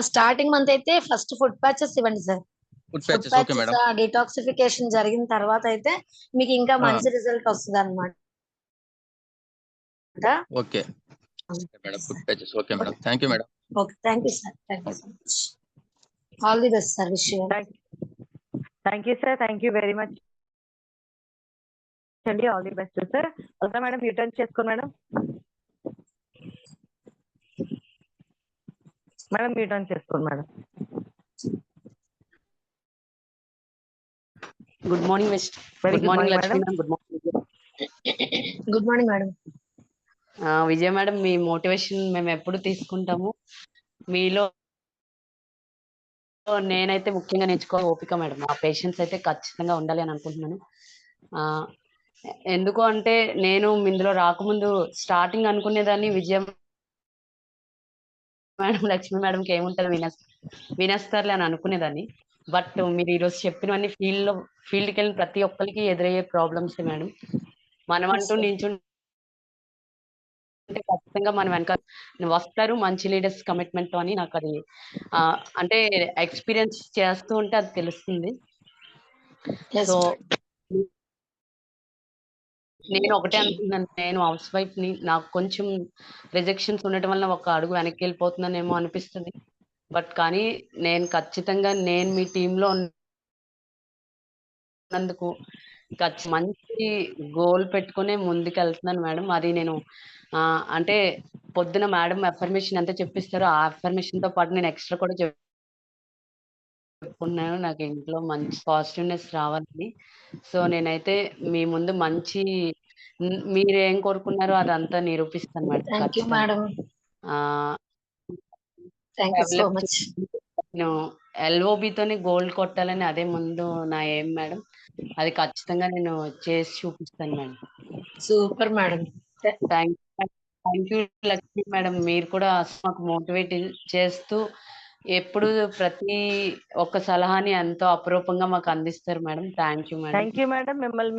స్టార్టింగ్ మంత్ అయితే ఫస్ట్ ఫుడ్ ప్యాచెస్ ఇవ్వండి sir. Food patches okay madam. Detoxification జరిగిన తర్వాత అయితే మీకు ఇంకా మంచి రిజల్ట్ వస్తుంది అన్నమాట. Okay madam, food patches okay madam. Thank you madam. Okay, thank you sir. Thank you so much. All the best sir. Wish you. Thank you sir, thank you very much అండి. All the best sir. Okay madam, return చేసుకోండి madam. Madam return చేసుకోండి madam. Good morning వెస్ట్. Good morning Lakshmi madam. Good morning. Good morning madam. Vijaya madam, మీ motivation మేము ఎప్పుడు తీసుకుంటాము. మీలో నేనైతే ముఖ్యంగా నేర్చుకోవాలి ఓపిక మేడం. ఆ పేషెన్స్ అయితే ఖచ్చితంగా ఉండాలి అని అనుకుంటున్నాను. ఎందుకు అంటే నేను ఇందులో రాకముందు స్టార్టింగ్ అనుకునేదాన్ని విజయం మేడం లక్ష్మి మేడంకి ఏముంటుంది వినేస్తారులే అని అనుకునేదాన్ని. బట్ మీరు ఈరోజు చెప్పినవన్నీ ఫీల్డ్కి వెళ్ళిన ప్రతి ఒక్కరికి ఎదురయ్యే ప్రాబ్లమ్స్ మేడం. మనం అంటూ నించుంటే ఖచ్చితంగా మనం వెనక వస్తారు మంచి లీడర్స్ కమిట్మెంట్ తో అని నాకు అది అంటే ఎక్స్పీరియన్స్ చేస్తూ ఉంటే అది తెలుస్తుంది. సో నేను ఒకటే అనుకున్నాను, నేను హౌస్ వైఫ్ ని, నాకు కొంచెం రిజెక్షన్స్ ఉండటం వల్ల ఒక అడుగు వెనక్కి వెళ్ళిపోతున్నానేమో అనిపిస్తుంది. బట్ కానీ నేను ఖచ్చితంగా నేను మీ టీంలో ఉన్నందుకు మంచి గోల్ పెట్టుకునే ముందుకు వెళ్తున్నాను మేడం. అది నేను అంటే పొద్దున మేడం అఫర్మేషన్ ఎంత చెప్పిస్తారో ఆ అఫర్మేషన్ తో పాటు నేను ఎక్స్ట్రా కూడా చెప్పుకున్నాను. నాకు ఇంట్లో మంచి పాజిటివ్నెస్ రావాలని. సో నేనైతే మీ ముందు మంచి మీరేం కోరుకున్నారో అదంతా నిరూపిస్తాను madam. Thank you madam. Thank you so much. నేను ఎల్ఓబితోనే గోల్డ్ కొట్టాలని అదే ముందు నా ఏం మేడం. అది ఖచ్చితంగా నేను చేసి చూపిస్తాను madam. Super madam. Thank you Lakshmi madam. మీరు కూడా మాకు మోటివేట్ చేస్తూ ఎప్పుడు ప్రతి ఒక్క సలహాని ఎంతో అపురూపంగా మాకు అందిస్తారు madam. Thank you madam. Thank you madam. మిమ్మల్ని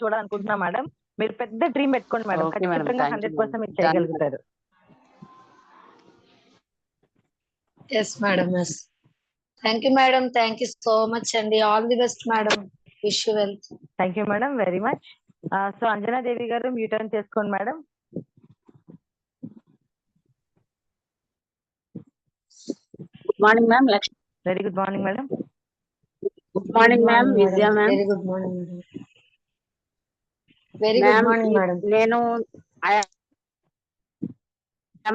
చూడాలనుకుంటున్నా మేడం. మీరు పెద్ద డ్రీమ్ పెట్టుకోండి మేడం. ఖచ్చితంగా 100% మీరు చేయగలుగుతారు. Yes madam. Yes. Thank you madam. Thank you so much అండి. All the best madam. Wish you well. Thank you madam very much. So Anjana Devi గారు mute on చేసుకోండి madam. Good morning ma'am. Lakshmi. Very good morning madam. Good morning ma'am. Vijaya ma'am. Very good morning madam. Very good morning madam. నేను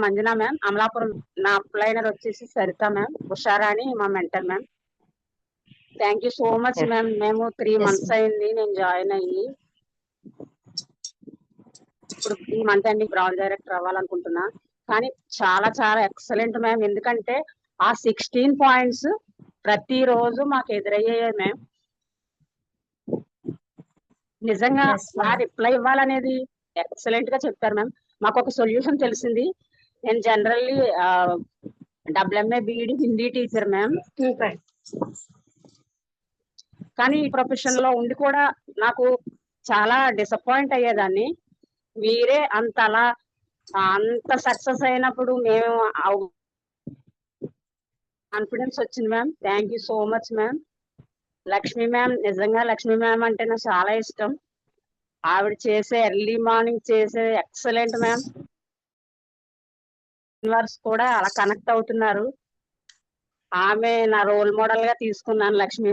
మంజనా ma'am. Amalapuram. నా అప్లైనర్ వచ్చేసి Saritha ma'am. Usharani మా mentor ma'am. Thank you so much ma'am. మేము 3 months అయింది నేను join అయ్యి. ఇప్పుడు ఈ మంత్ అండి బ్రాంజ్ డైరెక్టర్ అవ్వాలనుకుంటున్నా. కానీ చాలా చాలా ఎక్సలెంట్ మ్యామ్. ఎందుకంటే ఆ 16 points ప్రతిరోజు మాకు ఎదురయ్యాయి మ్యామ్. నిజంగా రిప్లై ఇవ్వాలనేది ఎక్సలెంట్ గా చెప్పారు మ్యామ్. మాకు ఒక సొల్యూషన్ తెలిసింది. నేను generally WMA BEd Hindi teacher ma'am. కానీ ఈ ప్రొఫెషన్ లో ఉండి కూడా నాకు చాలా డిసప్పాయింట్ అయ్యేదాన్ని. మీరే అంత సక్సెస్ అయినప్పుడు మేము కాన్ఫిడెన్స్ వచ్చింది ma'am. Thank you so much ma'am. Lakshmi ma'am, నిజంగా లక్ష్మి మ్యామ్ అంటే నాకు చాలా ఇష్టం. ఆవిడ చేసే ఎర్లీ మార్నింగ్ చేసే ఎక్సలెంట్ మ్యామ్. యూనివర్స్ కూడా అలా కనెక్ట్ అవుతున్నారు. ఆమె నా రోల్ మోడల్ గా తీసుకున్నాను లక్ష్మి.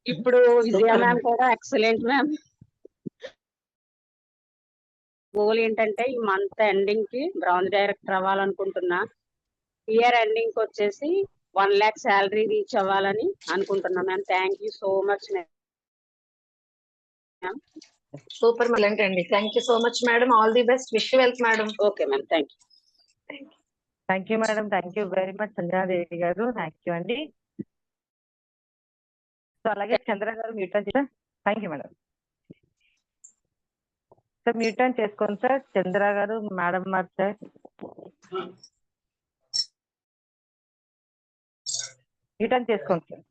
ఇప్పుడు విజయ మ్యామ్ కూడా ఎక్సలెంట్ మ్యామ్. గోల్ ఏంటంటే ఈ మంత్ ఎండింగ్ కి బ్రాంజ్ డైరెక్టర్ అవ్వాలనుకుంటున్నా. ఇయర్ ఎండింగ్ కి వచ్చేసి 1 lakh శాలరీ రీచ్ అవ్వాలని అనుకుంటున్నా ma'am. Thank you so much ma'am. Super ma'am అండి. Thank you so much madam. All the best. Wish you wealth madam. Okay ma'am. Thank you. Thank you madam. Thank you very much Sanjanadevi గారు. Thank you అండి. So అలాగే చంద్ర గారు mute on చేశారు. Thank you madam. Sir mute on చేసుకోండి sir. Chandra గారు madam మార్ sir. Mute on చేసుకోండి sir.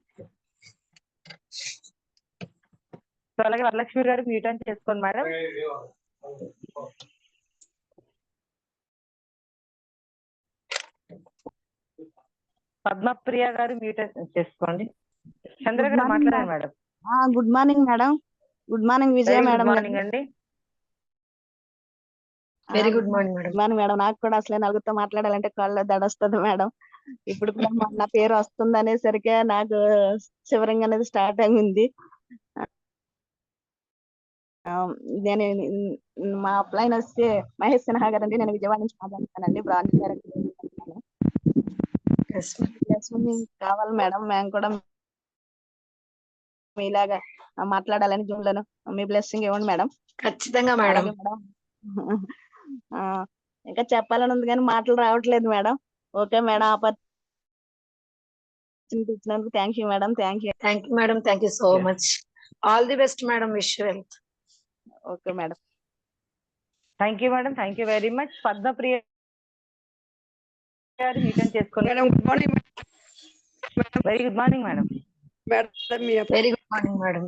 So అలాగే వరలక్ష్మి గారు మ్యూట్ ఆన్ చేసుకోండి మేడం. పద్మప్రియ గారు మ్యూట్ చేసుకోండి. చంద్ర గారు మాట్లాడండి madam. Good morning madam. Good morning Vijaya madam. Good morning అండి. Very good morning madam. Good morning madam. నాకు కూడా అసలే నలుగురితో మాట్లాడాలంటే కళ్ళు దడొస్తుంది మేడం. ఇప్పుడు కూడా నా పేరు వస్తుంది అనేసరికి నాకు శివరింగ్ అనేది స్టార్ట్ అయింది. నేను మా అప్లైన్ వచ్చి మహేష్ సిన్హా గారు అండి. నేను విజయవాడ నుంచి మాట్లాడుతానండి. బ్రాంచ్ డైరెక్టర్ కావాలి మేడం. మేము కూడా మీలాగా మాట్లాడాలని జూన్ లోను. మీ బ్లెస్సింగ్ ఇవ్వండి మేడం. ఖచ్చితంగా మేడం. ఇంకా చెప్పాలని ఉంది కానీ మాటలు రావట్లేదు మేడం. Okay madam. ఆపర్చునిటీ ఇచ్చినందుకు thank you madam. Thank you. Thank you madam. Thank you so much. All the best madam. Wish you wealth. Okay madam. Thank you madam. Thank you very much. Padmapriya గారు మీటన్ చేసుకోండి. Good morning. Very good morning madam. Very good morning madam.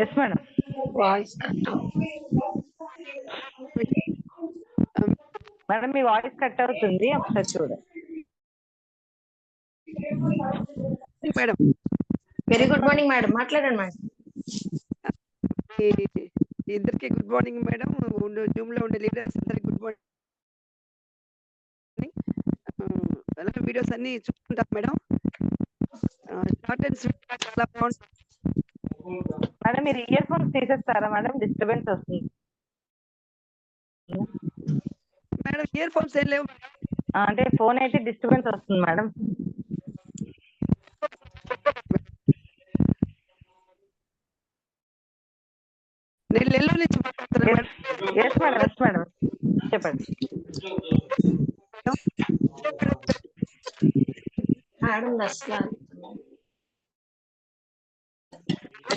Yes madam. Voice madam మీ voice cut అవుతుంది, ఒకసారి చూడండి. Madam very good morning madam, మాట్లాడండి madam. ఇద్దరికి good morning madam. Zoom లో ఉండే లీడర్స్ అందరికి గుడ్ మార్నింగ్. అలాగే వీడియోస్ అన్ని చూసుకుంటాం మేడం. షార్ట్ అండ్ స్వీట్ గా చాలా బాగుంటుంది మేడం. మీరు ఇయర్ ఫోన్స్ తీసేస్తారా మేడం? డిస్టర్బెన్స్ వస్తుంది మేడం. ఇయర్ ఫోన్స్ ఏం లేవు అంటే ఫోన్ అయితే డిస్టర్బెన్స్ వస్తుంది మేడం. నేను నెల్లూరు నుంచి మాట్లాడుతున్నాను madam. Yes madam, yes madam, చెప్పండి మేడం అసలు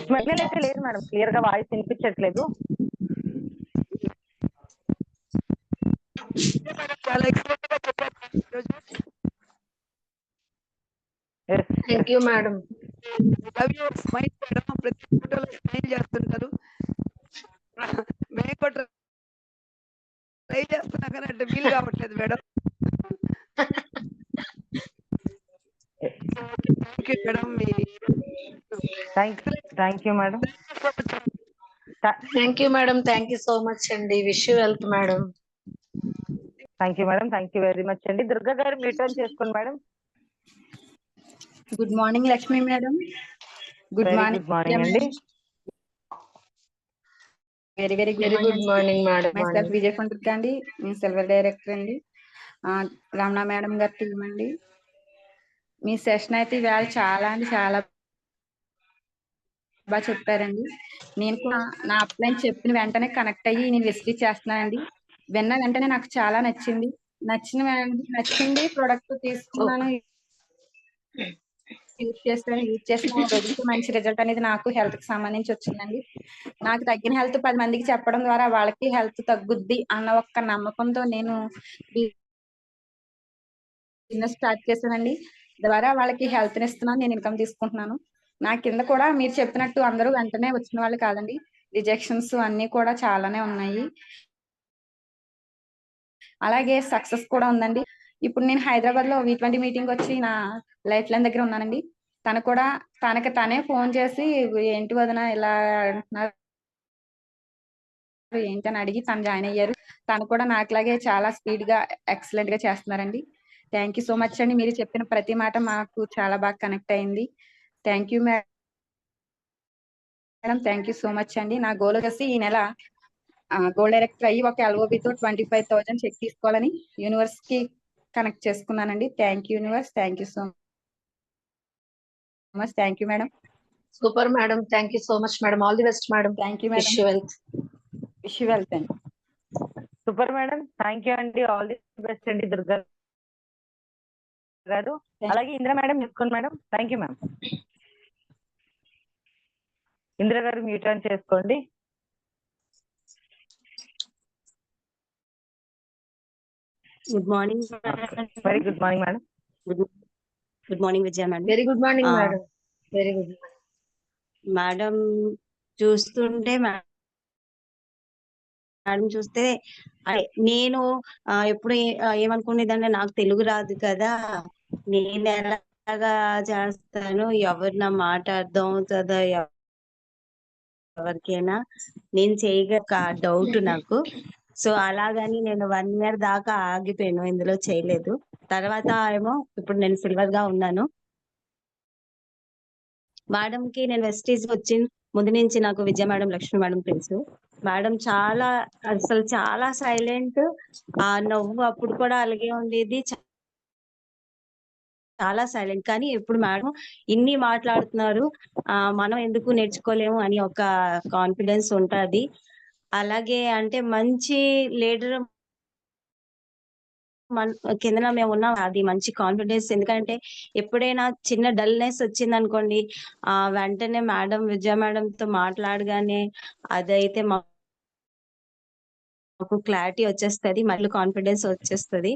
సిగ్నల్ అయితే లేదు మేడం, క్లియర్ గా వాయిస్ వినిపించట్లేదు. చాలా ఎక్స్పర్ట్ గా చెప్పారు ఈరోజు. Thank you madam. Love your smile madam. ప్రతి ఫోటోలో స్మైల్ చేస్తుంటారు. మేము కూడా ట్రై చేస్తున్నా కానీ అంటే వీలు కావట్లేదు madam. Thank you madam. Thank you madam. Thank you madam. Thank you so much అండి. Wish you wealth madam. Thank you madam. Thank you very much అండి. దుర్గా గారు మ్యూట్ ఆన్ చేసుకోండి madam. Good morning Lakshmi madam. Good morning. Good morning అండి. Very very good morning madam. Myself Vijay పండుగ అండి. నేను silver director అండి. Ramana madam గారి team అండి. మీ సెషన్ అయితే ఇవాళ చాలా అంటే చాలా బాగా చెప్పారండి. నేను కూడా నా అప్లైన్ చెప్పిన వెంటనే కనెక్ట్ అయ్యి నేను విజిట్ చేస్తున్నానండి. విన్న వెంటనే నాకు చాలా నచ్చింది. నచ్చింది ప్రోడక్ట్ తీసుకున్నాను, యూజ్ చేసిన రోజుకి మంచి రిజల్ట్ అనేది నాకు హెల్త్ కి సంబంధించి వచ్చిందండి. నాకు తగ్గిన హెల్త్ 10 మందికి చెప్పడం ద్వారా వాళ్ళకి హెల్త్ తగ్గుద్ది అన్న ఒక్క నమ్మకంతో నేను బిజినెస్ స్టార్ట్ చేశానండి. ద్వారా వాళ్ళకి హెల్త్ ఇస్తున్నాను, నేను ఇన్కమ్ తీసుకుంటున్నాను. నా కింద కూడా మీరు చెప్పినట్టు అందరూ వెంటనే వచ్చిన వాళ్ళు కాదండి. రిజెక్షన్స్ అన్ని కూడా చాలానే ఉన్నాయి. అలాగే సక్సెస్ కూడా ఉందండి. ఇప్పుడు నేను హైదరాబాద్ లో V20 మీటింగ్ వచ్చి నా లైఫ్ లైన్ దగ్గర ఉన్నానండి. తను కూడా తనే ఫోన్ చేసి ఏంటి వదిన ఇలా అంటున్నారు ఏంటని అడిగి తను జాయిన్ అయ్యారు. తను కూడా నాకులాగే చాలా స్పీడ్ గా ఎక్సలెంట్ గా చేస్తున్నారండి. థ్యాంక్ యూ సో మచ్ అండి. మీరు చెప్పిన ప్రతి మాట మాకు చాలా బాగా కనెక్ట్ అయింది. Thank you madam. Thank you so much అండి. నా గోల్ వచ్చేసి ఈ నెల గోల్డ్ డైరెక్టర్ అయ్యి ఒక LOBతో 25,000 చెక్ తీసుకోవాలని యూనివర్స్ కి కనెక్ట్ చేసుకున్నానండి. Thank you universe. Thank you so much. Thank you madam. Super madam. Thank you so much madam. All the best madam. Thank you wish you wealth. Wish you wealth అండి. Super madam. Thank you అండి. All the best అండి దుర్గా గారు. అలాగే Indira madam చేసుకోండి madam. Thank you ma'am. Indira గారు mute on చేసుకోండి. Good morning. Very good morning madam. Good morning Vijaya madam. Very good morning madam. Very good madam. చూస్తుంటే madam చూస్తే నేను ఎప్పుడు ఏమనుకునేదంటే నాకు తెలుగు రాదు కదా, నేను ఎలాగా చేస్తాను, ఎవరు నా మాట అర్థం అవుతుందా ఎవరికైనా, నేను చేయగల డౌట్ నాకు. సో అలాగని నేను 1 year దాకా ఆగిపోయాను, ఇందులో చేయలేదు. తర్వాత ఏమో ఇప్పుడు నేను సిల్వర్ గా ఉన్నాను. మేడం కి నేను వెస్టీజ్ వచ్చిన ముందు నుంచి నాకు విజయ మేడం, లక్ష్మి మేడం తెలుసు. మేడం అసలు చాలా సైలెంట్. ఆ నవ్వు అప్పుడు కూడా అలాగే ఉండేది, చాలా సైలెంట్. కానీ ఇప్పుడు మేడం ఇన్ని మాట్లాడుతున్నారు, మనం ఎందుకు నేర్చుకోలేము అని ఒక కాన్ఫిడెన్స్ ఉంటది. అలాగే అంటే మంచి లీడర్ కింద మేము ఉన్నాం, అది మంచి కాన్ఫిడెన్స్. ఎందుకంటే ఎప్పుడైనా చిన్న డల్నెస్ వచ్చింది అనుకోండి, వెంటనే మేడం విజయ మేడంతో మాట్లాడగానే అదైతే మాకు క్లారిటీ వచ్చేస్తుంది, మళ్ళీ కాన్ఫిడెన్స్ వచ్చేస్తుంది.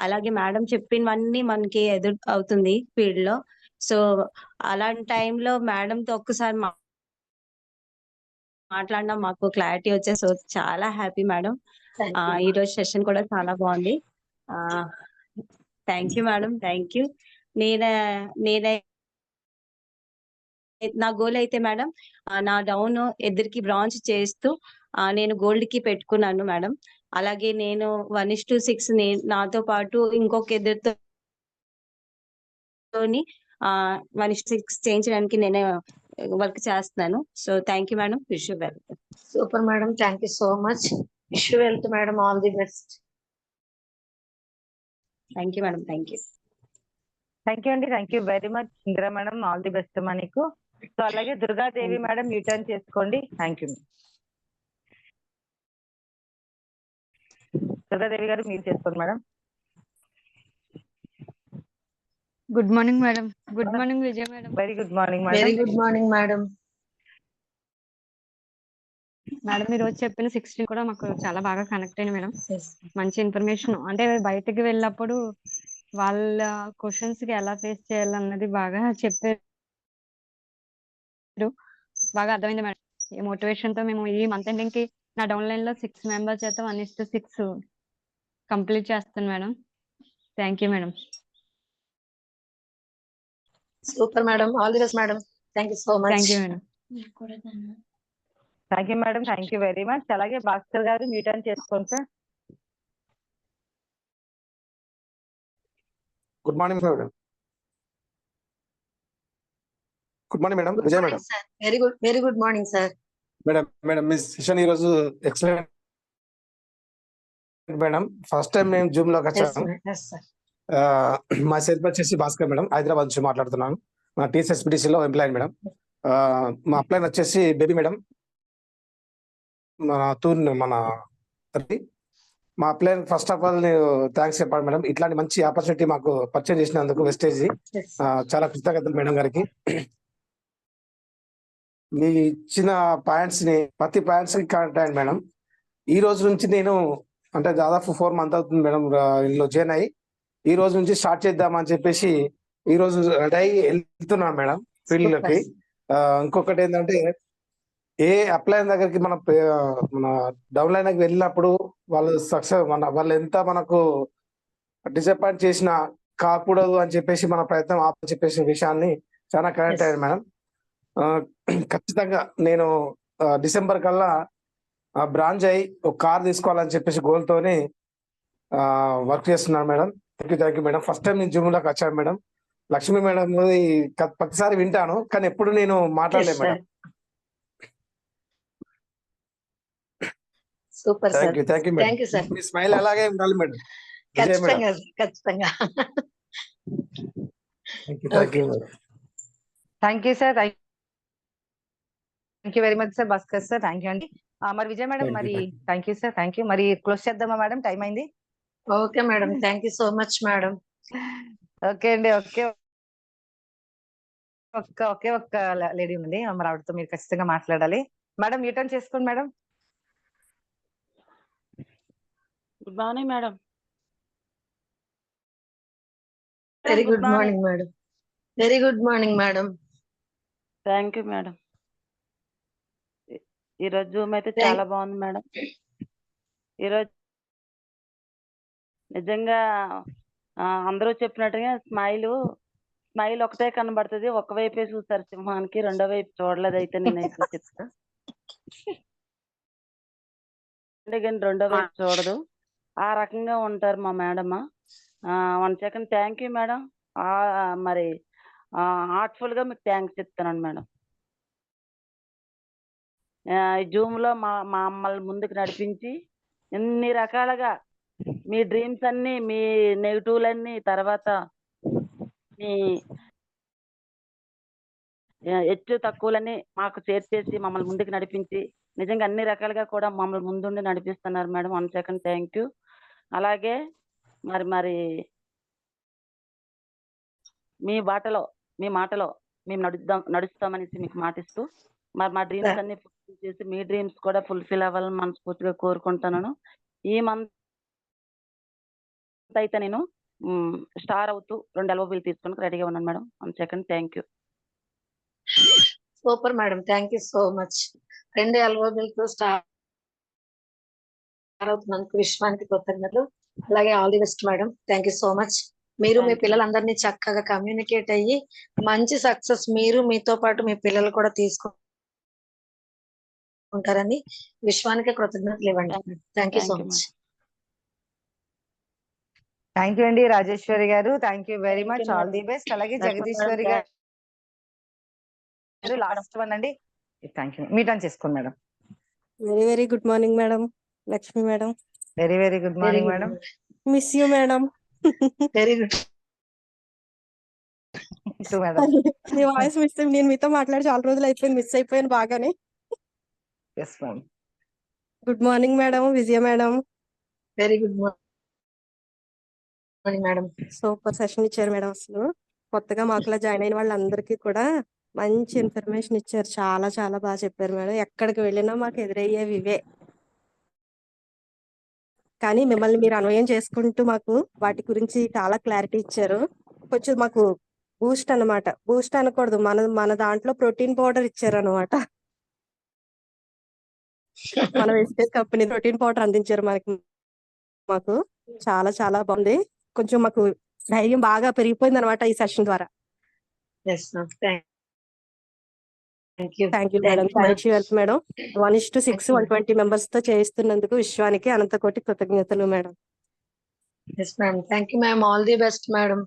అలాగే మేడం చెప్పినవన్నీ మనకి ఎదురు అవుతుంది ఫీల్డ్ లో. సో అలాంటి టైంలో మేడంతో ఒక్కసారి మాట్లాడినా మాకు క్లారిటీ వచ్చేసి సో చాలా హ్యాపీ మేడం. ఈ రోజు సెషన్ కూడా చాలా బాగుంది. Thank you madam, thank you. నేనే నా గోల్ అయితే మేడం నా డౌన్ ఇద్దరికి బ్రాంచ్ చేస్తూ నేను గోల్డ్ కి పెట్టుకున్నాను మేడం. అలాగే నేను 1:6 నాతో పాటు ఇంకొక ఇద్దరితో 1:6 చేయించడానికి నేనే వర్క్ చేస్తున్నాను. So thank you madam, wish you well. Super madam, thank you so much. Wish you wealth madam, all the best. Thank you madam, thank you. Thank you అండి, thank you very much Indira madam, all the best మా నీకు. So అలాగే Durgadevi madam U-turn చేసుకోండి. Thank you. Durgadevi గారు మీరు చేసుకోండి madam. Good morning madam. Good morning Vijay madam. Very good morning madam. Very good morning madam. Madam ఈ రోజు చెప్పిన 16 కూడా మాకు చాలా బాగా కనెక్ట్ అయింది మేడం. మంచి ఇన్ఫర్మేషన్, అంటే బయటకు వెళ్ళినప్పుడు వాళ్ళ క్వశ్చన్స్ కి ఎలా ఫేస్ చేయాలన్నది బాగా చెప్పారు, బాగా అర్థమైంది మేడం. ఈ మోటివేషన్ తో మేము ఈ మంత్ ఎండింగ్ కి నా డౌన్ లైన్ లో 6 మెంబర్స్ చేత 1:6 కంప్లీట్ చేస్తాను madam. Thank you madam. Super madam, all the best madam. Thank you so much. Thank you madam. Thank you madam, thank you very much. అలాగే భాస్కర్ గారు యూటర్న్ చేసుకోండి sir. Good morning madam. Good morning madam, Vijay madam. Very good morning sir. Madam మీ session ఈ రోజు excellent madam. First time నేను zoom లోకి వచ్చాను. మా సెల్ఫ్ వచ్చేసి భాస్కర్ మేడం, హైదరాబాద్ నుంచి మాట్లాడుతున్నాను. మా TSSPTC లో ఎంప్లాయ్ మేడం. మా అప్లైన్ వచ్చేసి బేబీ మేడం, మన మా upline first of all thanks చెప్పాలి మేడం. ఇట్లాంటి మంచి ఆపర్చునిటీ మాకు పరిచయం చేసినందుకు వెస్టేజ్ చాలా కృతజ్ఞతలు మేడం గారికి. మీ ఇచ్చిన పాయింట్స్ ని ప్రతి పాయింట్స్ కి కనెక్ట్ మేడం. ఈ రోజు నుంచి నేను అంటే దాదాపు 4 months అవుతుంది మేడం ఇందులో జాయిన్ అయ్యి. ఈ రోజు నుంచి స్టార్ట్ చేద్దామని చెప్పేసి ఈ రోజు రెడీ అయ్యి వెళ్తున్నాను మేడం ఫీల్డ్ లోకి. ఇంకొకటి ఏంటంటే ఏ అప్లైన్ దగ్గరికి మన డౌన్ లైన్ దగ్గరికి వెళ్ళినప్పుడు వాళ్ళు సక్సెస్ వాళ్ళు ఎంత మనకు డిసప్పాయింట్ చేసినా కాకూడదు అని చెప్పేసి మన ప్రయత్నం ఆపని చెప్పేసిన విషయాన్ని చాలా కరెక్ట్ అయ్యారు మేడం. ఖచ్చితంగా నేను డిసెంబర్ కల్లా బ్రాంచ్ అయ్యి ఒక కార్ తీసుకోవాలని చెప్పేసి గోల్ తోని వర్క్ చేస్తున్నాను madam. Thank you madam. First time నేను జూమ్ లోకి వచ్చాను మేడం. లక్ష్మి మేడం ప్రతిసారి వింటాను కానీ ఎప్పుడు నేను మాట్లాడలేదు madam. Super sir. Thank you madam. Me smile అలాగే ఉండాలి మేడం. ఖచ్చితంగా ఖచ్చితంగా. Thank you madam. Thank you sir, thank you very much sir. Bhaskar sir thank you అండి. మరి విజయ్ మేడం మరి thank you sir, thank you. మరి క్లోజ్ చేద్దామా మేడం, టైం అయింది. Okay madam, thank you so much madam. Okay అండి, okay. ఒక్క lady ఉంది, మరి ఆవిడతో మీరు ఖచ్చితంగా మాట్లాడాలి. మేడం యూటర్న్ చేసుకోండి madam. Good morning madam. Very good morning madam. Very good morning madam. Thank you madam. ఈరోజు జూమ్ అయితే చాలా బాగుంది మేడం. ఈరోజు నిజంగా అందరూ చెప్పినట్టుగా స్మైల్ ఒకటే కనబడుతుంది. ఒకవైపే చూస్తారు సింహానికి, రెండో వైపు చూడలేదు అయితే నేనైతే చెప్తా. కానీ రెండో వైపు చూడదు, ఆ రకంగా ఉంటారు మా madam. 1 second. Thank you madam. మరి హార్ట్ఫుల్ గా మీకు థ్యాంక్స్ చెప్తానండి మేడం. జూమ్ లో మమ్మల్ని ముందుకు నడిపించి ఎన్ని రకాలుగా మీ డ్రీమ్స్ అన్ని, మీ నెగిటివ్లన్నీ, తర్వాత మీ హెచ్చు తక్కువలన్నీ మాకు షేర్ చేసి మమ్మల్ని ముందుకు నడిపించి నిజంగా అన్ని రకాలుగా కూడా మమ్మల్ని ముందుండి నడిపిస్తున్నారు మేడం. 1 second. Thank you. అలాగే మరి మీ బాటలో మీ మాటలో మేము నడుస్తామనేసి మీకు మాటిస్తూ మా డ్రీమ్స్ అన్ని ఫుల్ఫిల్ చేసి మీ డ్రీమ్స్ కూడా ఫుల్ఫిల్ అవ్వాలని మనస్ఫూర్తిగా కోరుకుంటున్నాను. ఈ మంత్ అయితే నేను స్టార్ అవుతూ 2 LOBలు తీసుకొని రెడీగా ఉన్నాను madam. 1 second. Thank you. Super madam, thank you so much. 2 LOBలతో స్టార్ అవుతున్నందుకు విశ్వానికి కృతజ్ఞతలు. అలాగే all the best madam. Thank you so much. మీరు మీ థ్యాంక్ యూ. పిల్లలందరినీ చక్కగా కమ్యూనికేట్ అయ్యి మంచి సక్సెస్ మీరు మీతో పాటు మీ పిల్లలు కూడా తీసుకుంటారని విశ్వానికి కృతజ్ఞతలు ఇవ్వండి. Thank you so thank you much. Madam. Thank you అండి రాజేశ్వరి గారు. Thank you very thank much. You all madam. The best. అలాగే లక్ష్మీ జగదీశ్వరి మేడం, గారు లాస్ట్ వన్ అండి. Thank you. మీ టర్న్ చేసుకోండి madam. Very good morning madam. Lakshmi madam. Very good very morning good madam. Miss you madam. Very good madam. మీ voice miss నేను మీతో మాట్లాడి చాలా రోజులు అయిపోయింది, మిస్ అయిపోయాను బాగానే. Yes ma'am. Good morning madam. Vijaya madam. Very good morning madam. Super session ఇచ్చారు మేడం. అసలు కొత్తగా మాకులా జాయిన్ అయిన వాళ్ళందరికీ కూడా మంచి ఇన్ఫర్మేషన్ ఇచ్చారు. చాలా చాలా బాగా చెప్పారు మేడం. ఎక్కడికి వెళ్ళినా మాకు ఎదురయ్యేవి ఇవే, కానీ మిమ్మల్ని మీరు అన్వయం చేసుకుంటూ మాకు వాటి గురించి చాలా క్లారిటీ ఇచ్చారు. కొంచెం మాకు బూస్ట్ అన్నమాట. బూస్ట్ అనకూడదు, మన దాంట్లో ప్రోటీన్ పౌడర్ ఇచ్చారు అనమాట. మన వెజిటేజ్ కంపెనీ ప్రోటీన్ పౌడర్ అందించారు మాకు చాలా చాలా బాగుంది. కొంచెం మాకు ధైర్యం బాగా పెరిగిపోయింది అనమాట ఈ సెషన్ ద్వారా. Thank you madam. Thank you wealth madam. 1:6 120 members తో చేయిస్తున్నందుకు విశ్వానికి అనంతకోటి కృతజ్ఞతలు madam. Yes ma'am. Thank you ma'am. All the best madam.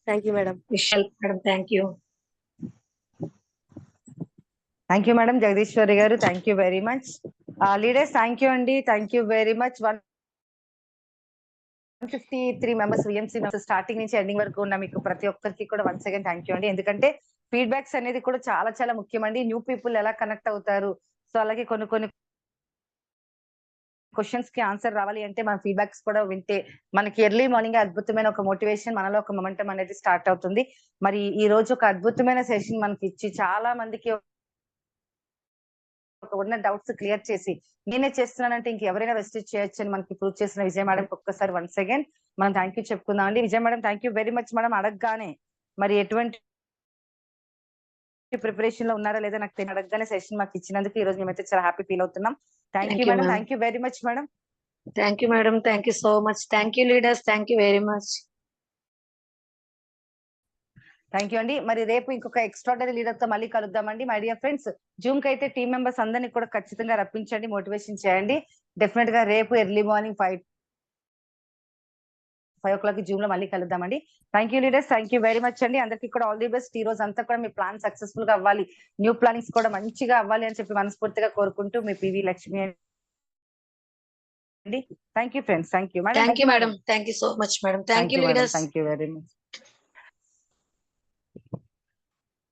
Thank you madam. Vishal madam, thank you. Thank you madam. Jagadeeswari గారు thank you very much. Leaders thank you అండి. Thank you very much. 153 members VMC members starting నుంచి ending వరకు ఉన్న మీకు ప్రతి ఒక్కరికి కూడా once again thank you అండి. ఎందుకంటే ఫీడ్బ్యాక్స్ అనేది కూడా చాలా చాలా ముఖ్యమండి. న్యూ పీపుల్ ఎలా కనెక్ట్ అవుతారు, సో అలాగే కొన్ని క్వశ్చన్స్ కి ఆన్సర్ రావాలి అంటే మన ఫీడ్బ్యాక్స్ కూడా వింటే మనకి ఎర్లీ మార్నింగ్ అద్భుతమైన ఒక మోటివేషన్, మనలో ఒక మొమెంటం అనేది స్టార్ట్ అవుతుంది. మరి ఈ రోజు ఒక అద్భుతమైన సెషన్ మనకి ఇచ్చి చాలా మందికి ఉన్న డౌట్స్ క్లియర్ చేసి నేనే చేస్తున్నానంటే ఇంకెవరైనా వెస్టేజ్ చేయొచ్చు అని మనకి ప్రూవ్ చేసిన విజయ మేడం ఒక్కసారి వన్స్ అగైన్ మనం థ్యాంక్ యూ చెప్పుకుందాం అండి. Vijaya madam thank you very much madam. అడగగానే మరి ఎటువంటి ప్రిపరేషన్ లో ఉన్నారా లేదా నాకు అడగగానే సెషన్ మాకు ఇచ్చినందుకు ఈ రోజు మేమైతే చాలా హ్యాపీ ఫీల్ అవుతున్నాం. Thank you madam. Thank you very much madam. Thank you madam. Thank you so much. Thank you leaders. Thank you very much. Thank you అండి. మరి రేపు ఇంకొక ఎక్స్ట్రాడనరీ లీడర్ తో మళ్ళీ కలుద్దామండి. మై డియర్ ఫ్రెండ్స్, జూమ్ కి అయితే టీమ్ మెంబర్స్ అందరినీ కూడా ఖచ్చితంగా రప్పించండి, మోటివేషన్ చేయండి. డెఫినెట్ గా రేపు ఎర్లీ మార్నింగ్ 5 o'clock జూమ్ లో మళ్ళీ కలుద్దామండి. Thank you leaders. Thank you very much అండి. అందరికీ కూడా ఆల్ ది బెస్ట్. ఈ రోజు అంతా కూడా మీ ప్లాన్ సక్సెస్ఫుల్ గా అవ్వాలి, న్యూ ప్లానింగ్స్ కూడా మంచిగా అవ్వాలి అని చెప్పి మనస్ఫూర్తిగా కోరుకుంటూ మీ పివి లక్ష్మి అండి. Thank you friends. Thank you madam. Thank you madam. Thank you so much madam. Thank you leaders. Thank you very much.